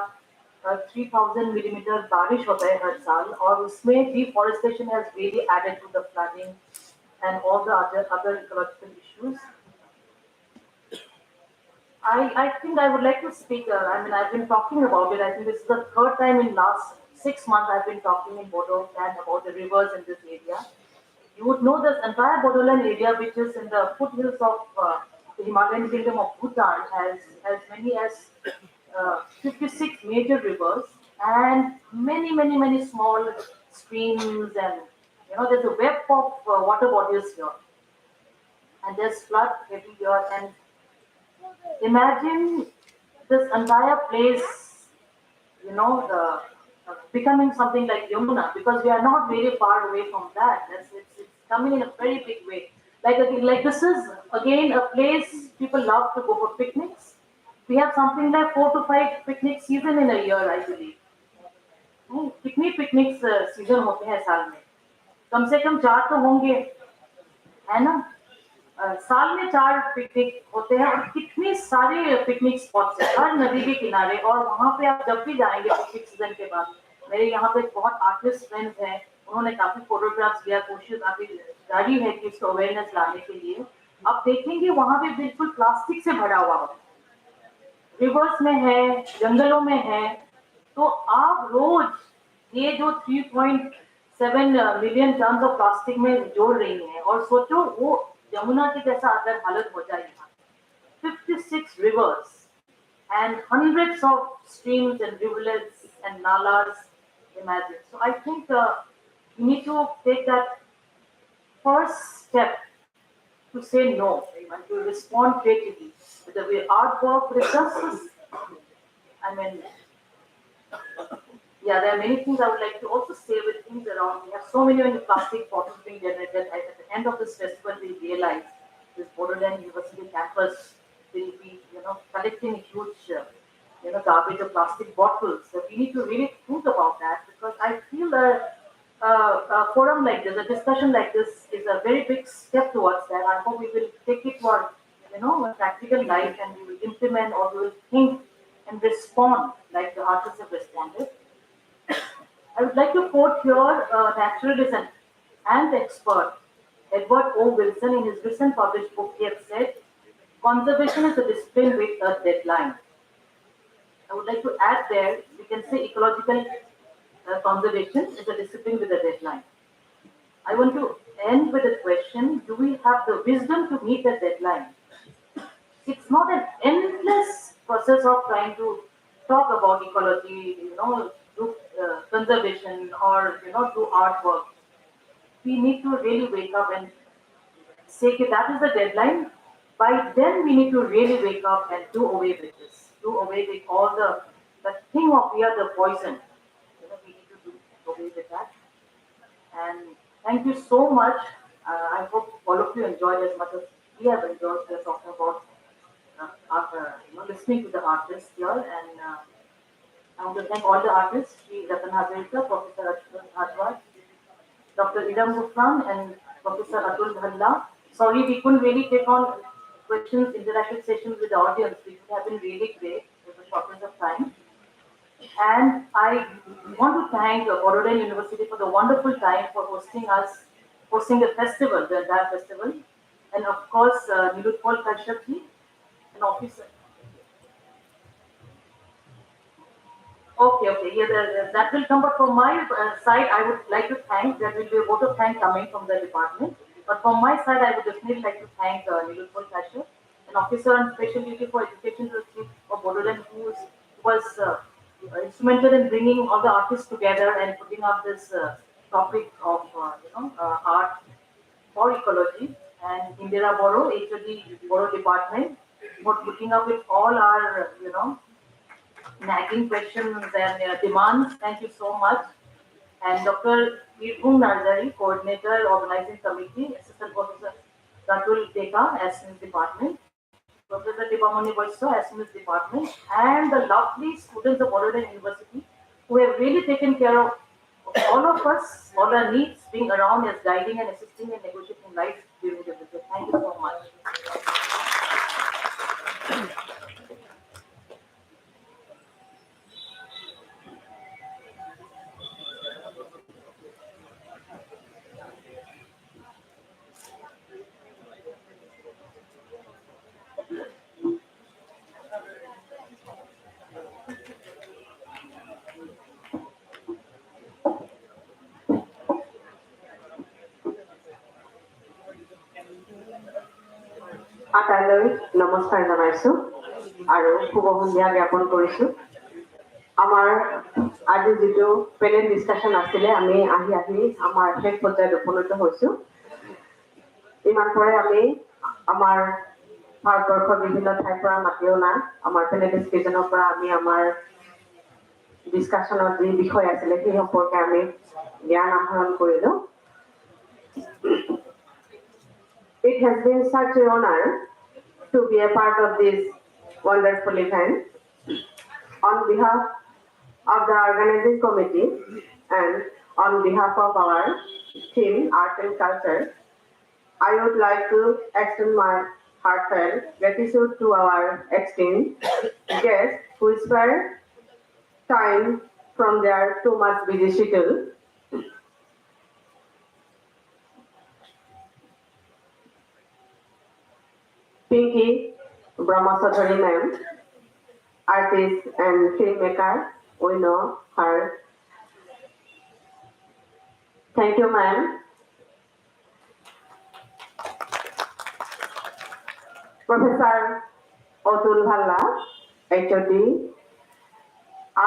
3000 millimeter बारिश होता है हर साल और उसमें deforestation has really added to the flooding and all the other ecological issues. I think I would like to speak. I've been talking about it. I think this is the third time in last 6 months I've been talking in Bodo and about the rivers in this area. You would know this entire Bodoland area, which is in the foothills of the Himalayan kingdom of Bhutan, has as many as 56 major rivers and many small streams, and there's a web of water bodies here, and there's flood every year. And imagine this entire place, becoming something like Yamuna, because we are not very far away from that. It's coming in a very big way. Like this is again a place people love to go for picnics. We have something like 4 to 5 picnic season in a year, I believe. कितनी picnic season होते हैं साल में? कम से कम 4 तो होंगे, है ना? साल में 4 पिकनिक होते हैं, और कितने सारे पिकनिक स्पॉट्स हैं हर नदी के किनारे। और वहाँ पे आप जब भी जाएंगे पिकनिक सीजन के बाद, मेरे यहाँ पे बहुत आर्टिस्ट फ्रेंड्स हैं, उन्होंने काफी फोटोग्राफ्स लिया, कोशिश काफी जारी है कि इसको अवेयरनेस लाने के लिए। आप देखेंगे वहाँ पे बिल्कुल प्लास्टिक से भरा हुआ होता है, रिवर्स में है, जंगलों में है। तो आप रोज ये जो 3.7 मिलियन टन ऑफ प्लास्टिक में जोड़ रही हैं, और सोचो वो यमुना की जैसा अगर हालत हो जाए यहाँ, 56 rivers and hundreds of streams and rivulets and nalas, imagine. So I think we need to take that first step to say no and to respond creatively. Whether we artwork, resources, I mean, yeah, there are many things I would like to also say with things around. We have so many plastic bottles being generated. At the end of this festival, we realize this Bodoland University campus will be, collecting huge, garbage of plastic bottles. So we need to really think about that, because I feel a forum like this, a discussion like this, is a very big step towards that. I hope we will take it to our, a practical life, and we will implement, or we will think and respond like the artists have responded. I would like to quote here naturalist and expert Edward O. Wilson in his recent published book. He has said, "Conservation is a discipline with a deadline." I would like to add there, we can say ecological conservation is a discipline with a deadline. I want to end with a question: do we have the wisdom to meet the deadline? It's not an endless process of trying to talk about ecology, do conservation, or do artwork. We need to really wake up and say that that is the deadline. By then, we need to really wake up and do away with this. Do away with all the thing of we are the poison. We need to do away with that. And thank you so much. I hope all of you enjoyed as much as we have enjoyed just talking about listening to the artists here. And I want to thank all the artists, Sri Ratan Hazarika, Professor Ashwin Hadwar, Dr. Idam Gufran, and Professor Atul Dhalla. Sorry, we couldn't really take on questions, interactive sessions with the audience, which have been really great with the shortness of time. And I want to thank Bodoland University for the wonderful time for hosting the festival, the entire festival. And of course, Nilutpal Kashyap ji, an officer. Okay. Yeah, that will come. But from my side, I would like to thank. There will be a vote of thanks coming from the department. But from my side, I would definitely like to thank Nilutpal Kashyap, an officer on special duty for education to the chief of Bodoland, who was instrumental in bringing all the artists together and putting up this topic of art for ecology, and Indira Boro, HOD Boro department, for looking up with all our nagging questions and demands. Thank you so much. And Dr. Veerpung Narzari, coordinator, organizing committee, assistant professor Ratul Deka, Assamese department, Professor Dipamani Boyso, Assamese department, and the lovely students of Bodoland University, who have really taken care of all of us, all our needs, being around as guiding and assisting and negotiating life during the visit. Thank you so much. আটাইলৈ নমস্কাৰ জনাইছোঁ আৰু শুভ সন্ধিয়া জ্ঞাপন কৰিছোঁ। আমাৰ আজি যিটো panel discussion আছিলে আমি আহি আমাৰ শেষ পৰ্যায়ত উপনীত হৈছোঁ। ইমান পৰে আমি আমাৰ ভাৰতবৰ্ষৰ বিভিন্ন ঠাইৰ পৰা মাতি অনা আমাৰ পেনেলিষ্ট কেইজনৰ পৰা আমি আমাৰ ডিছকাশ্যনৰ যি বিষয় আছিলে সেই সম্পৰ্কে আমি জ্ঞান আহৰণ কৰিলোঁ। It has been such an honor to be a part of this wonderful event. On behalf of the organizing committee and on behalf of our team, Art and Culture, I would like to extend my heartfelt gratitude to our esteemed guests who spared time from their too much busy schedule. Pinky Brahmasadhari ma'am, artist and filmmaker, we know her. Thank you, ma'am. Professor Otul Bhalla, HOD,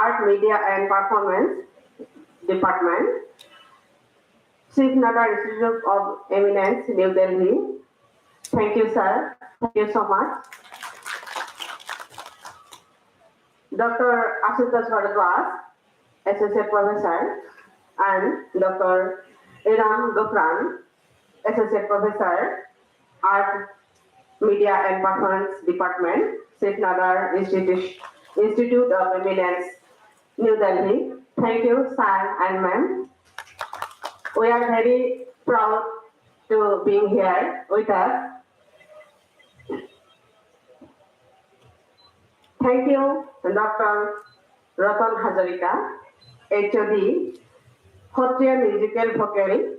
Art, Media and Performance Department, Chief Nada Institute of Eminence, New Delhi. Thank you, sir. Thank you so much. Dr. Ashutosh Bharadwaj, Associate Professor, and Dr. Iram Gofran, Associate Professor, Art, Media and Performance Department, Chief Nadar Institute of Eminence, New Delhi. Thank you, sir and ma'am. We are very proud to being here with us. Thank you, Dr. Ratan Hazarika, HOD, Hotriya Musical Vocal,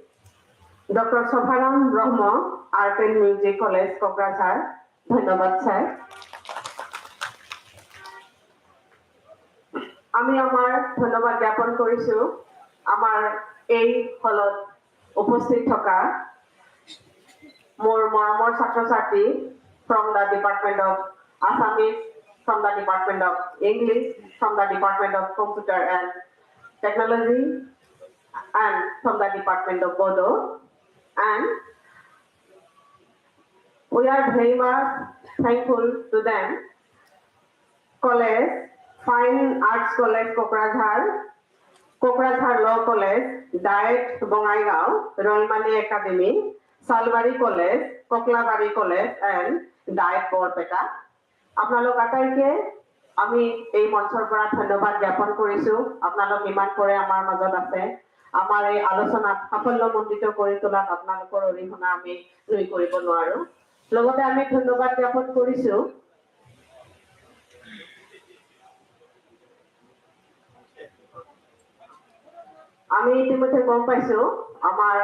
Dr. Sofaram Brahma, Art and Music College, Kokrajhar. ধন্যবাদ sir. আমি আমার ধন্যবাদ জ্ঞাপন কৰিছোঁ আমাৰ এই হলত উপস্থিত থকা মোৰ মৰমৰ ছাত্ৰ-ছাত্ৰী from the Department of Assamese, from the Department of English, from the Department of Computer and Technology, and from the Department of Bodo. And we are very much thankful to them. College, Fine Arts College, Kokrajhar Law College, Diet Bongaigaon, Royalmani Academy, Salbari College, Koklabari College, and Diet Borpeta. আপোনালোক আটাইকে আমি এই মঞ্চৰ পৰা ধন্যবাদ জ্ঞাপন কৰিছোঁ। আপোনালোক ইমান পৰে আমাৰ মাজত আছে। আমাৰ এই আলোচনাত সাফল্যমণ্ডিত কৰি তোলাত আপোনালোকৰ অৰিহণা আমি নুই কৰিব নোৱাৰোঁ। লগতে আমি ধন্যবাদ জ্ঞাপন কৰিছোঁ আমি ইতিমধ্যে গম পাইছোঁ আমাৰ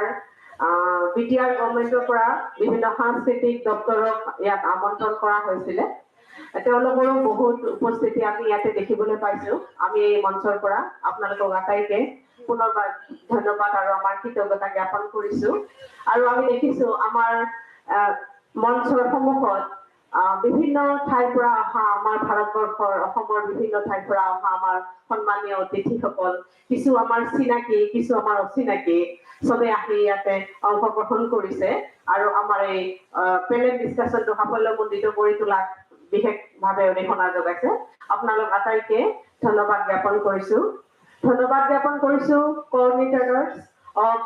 বিটিআৰ গভৰ্ণমেণ্টৰ পৰা বিভিন্ন সাংস্কৃতিক দপ্তৰক ইয়াত আমন্ত্ৰণ কৰা হৈছিলে। তেওঁলোকৰো বহুত উপস্থিতি আমি ইয়াতে দেখিবলৈ পাইছোঁ। আমি এই মঞ্চৰ পৰা আপোনালোকক আটাইকে পুনৰবাৰ ধন্যবাদ আৰু আমাৰ কৃতজ্ঞতা জ্ঞাপন কৰিছোঁ। আৰু আমি দেখিছোঁ আমাৰ মঞ্চৰ সন্মুখত বিভিন্ন ঠাইৰ পৰা অহা আমাৰ ভাৰতবৰ্ষৰ অসমৰ বিভিন্ন ঠাইৰ পৰা অহা আমাৰ সন্মানীয় অতিথিসকল, কিছু আমাৰ চিনাকি, কিছু আমাৰ অচিনাকি, চবে আহি ইয়াতে অংশগ্ৰহণ কৰিছে আৰু আমাৰ এই পেনেল ডিছকাশ্যনটো সাফল্যমণ্ডিত কৰি তোলাত বিশেষভাৱে অৰিহণা যোগাইছে। আপোনালোক আটাইকে ধন্যবাদ জ্ঞাপন কৰিছোঁ। ধন্যবাদ জ্ঞাপন কৰিছোঁ coordinators of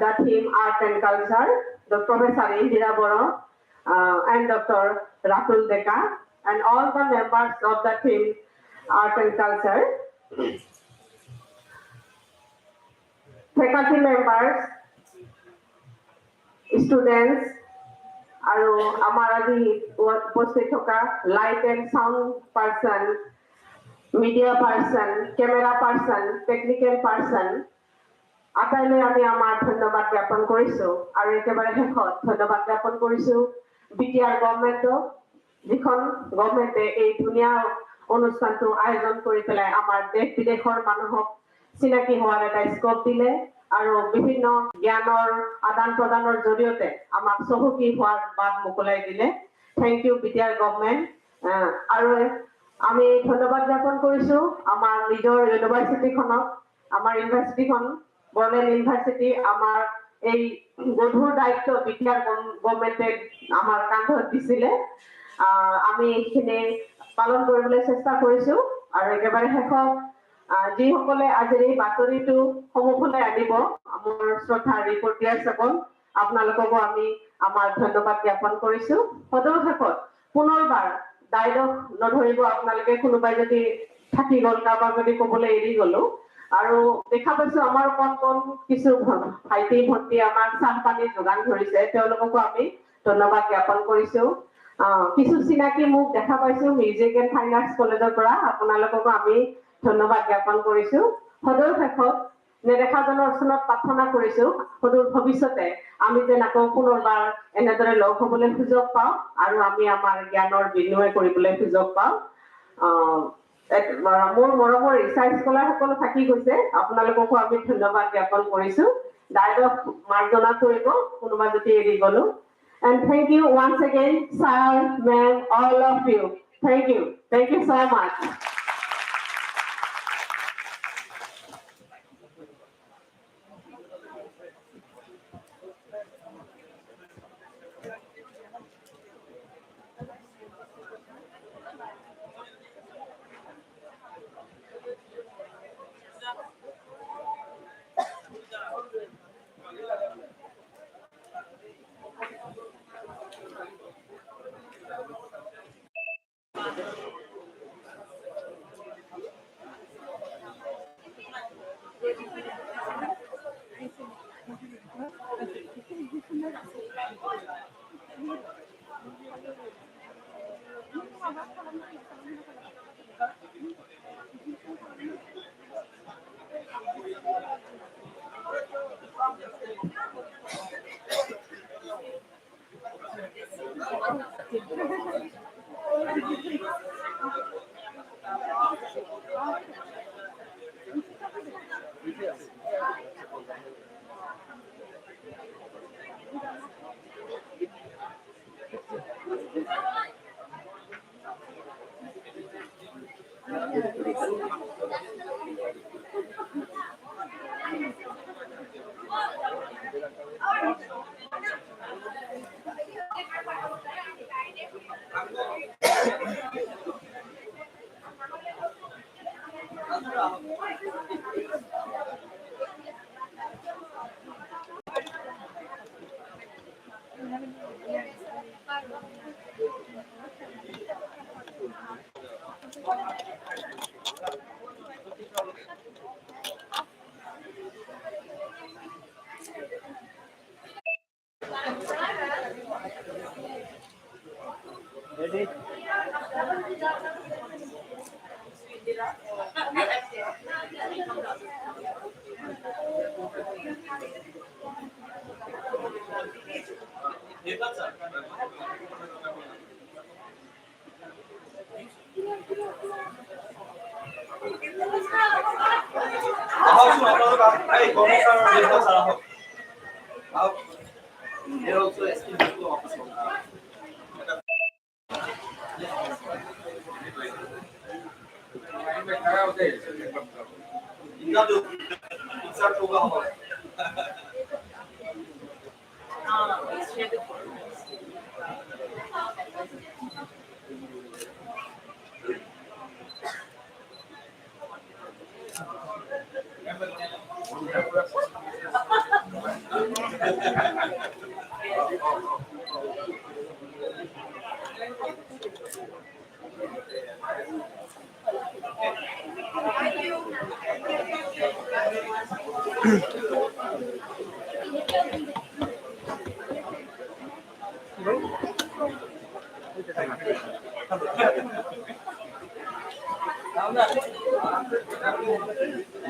the theme Art and Culture, the Professor Indira Boro and Dr. Ratul Deka, and all the members of the theme Art and Culture, faculty members, students, আৰু আমাৰ আজি উপস্থিত থকা light and sound person, media person, camera person, technical person, আটাইলৈ আমি আমাৰ ধন্যবাদ জ্ঞাপন কৰিছোঁ। আৰু একেবাৰে শেষত ধন্যবাদ জ্ঞাপন কৰিছোঁ বিটিআৰ গভৰ্ণমেণ্টক, যিখন গভৰ্ণমেণ্টে এই ধুনীয়া অনুষ্ঠানটো আয়োজন কৰি পেলাই আমাৰ দেশ বিদেশৰ মানুহক চিনাকি হোৱাৰ এটা স্কোপ দিলে আৰু বিভিন্ন জ্ঞানৰ আদান প্ৰদানৰ জৰিয়তে আমাক চহকী হোৱাৰ বাট মোকলাই দিলে। থেংক ইউ বিটিআৰ গভৰ্ণমেণ্ট আৰু আমি ধন্যবাদ জ্ঞাপন কৰিছোঁ আমাৰ নিজৰ ইউনিভাৰ্চিটিখনক আমাৰ ইউনিভাৰ্চিটিখন বড়োলেণ্ড ইউনিভাৰ্চিটি আমাৰ এই গধুৰ দায়িত্ব বিটিআৰ গভৰ্ণমেণ্টে আমাৰ কান্ধত দিছিলে আমি এইখিনি পালন কৰিবলৈ চেষ্টা কৰিছোঁ আৰু একেবাৰে শেষত যিসকলে আজিৰ এই বাতৰিটো সন্মুখলৈ আনিব আমাৰ শ্ৰদ্ধা ৰিপৰ্টিয়াৰসকল আপোনালোককো আমি আমাৰ ধন্যবাদ জ্ঞাপন কৰিছোঁ সদৌ শেষত পুনৰবাৰ ডাইলগ নধৰিব আপোনালোকে কোনোবাই যদি থাকি গ'ল কাৰোবাক যদি ক'বলৈ এৰি গ'লো আৰু দেখা পাইছোঁ আমাৰ কণ কিছু ভাইটি ভণ্টি আমাক চাহ পানী যোগান ধৰিছে তেওঁলোককো আমি ধন্যবাদ জ্ঞাপন কৰিছোঁ কিছু চিনাকি মোক দেখা পাইছোঁ মিউজিক এণ্ড ফাইন আৰ্টছ কলেজৰ পৰা আপোনালোককো আমি ধন্যবাদ জ্ঞাপন কৰিছোঁ সদৌ শেষত নেদেখাজনৰ ওচৰত প্ৰাৰ্থনা কৰিছোঁ সদূৰ ভৱিষ্যতে আমি যেন আকৌ পুনৰবাৰ এনেদৰে লগ হ'বলৈ সুযোগ পাওঁ আৰু আমি আমাৰ জ্ঞানৰ বিনিময় কৰিবলৈ সুযোগ পাওঁ মোৰ মৰমৰ ৰিচাৰ্চ স্কলাৰসকলো থাকি গৈছে আপোনালোককো আমি ধন্যবাদ জ্ঞাপন কৰিছোঁ ডাইলগ মাৰ্জনা কৰিব কোনোবা যদি এৰি গ'লো and thank you once again sir ma'am all of you thank you so much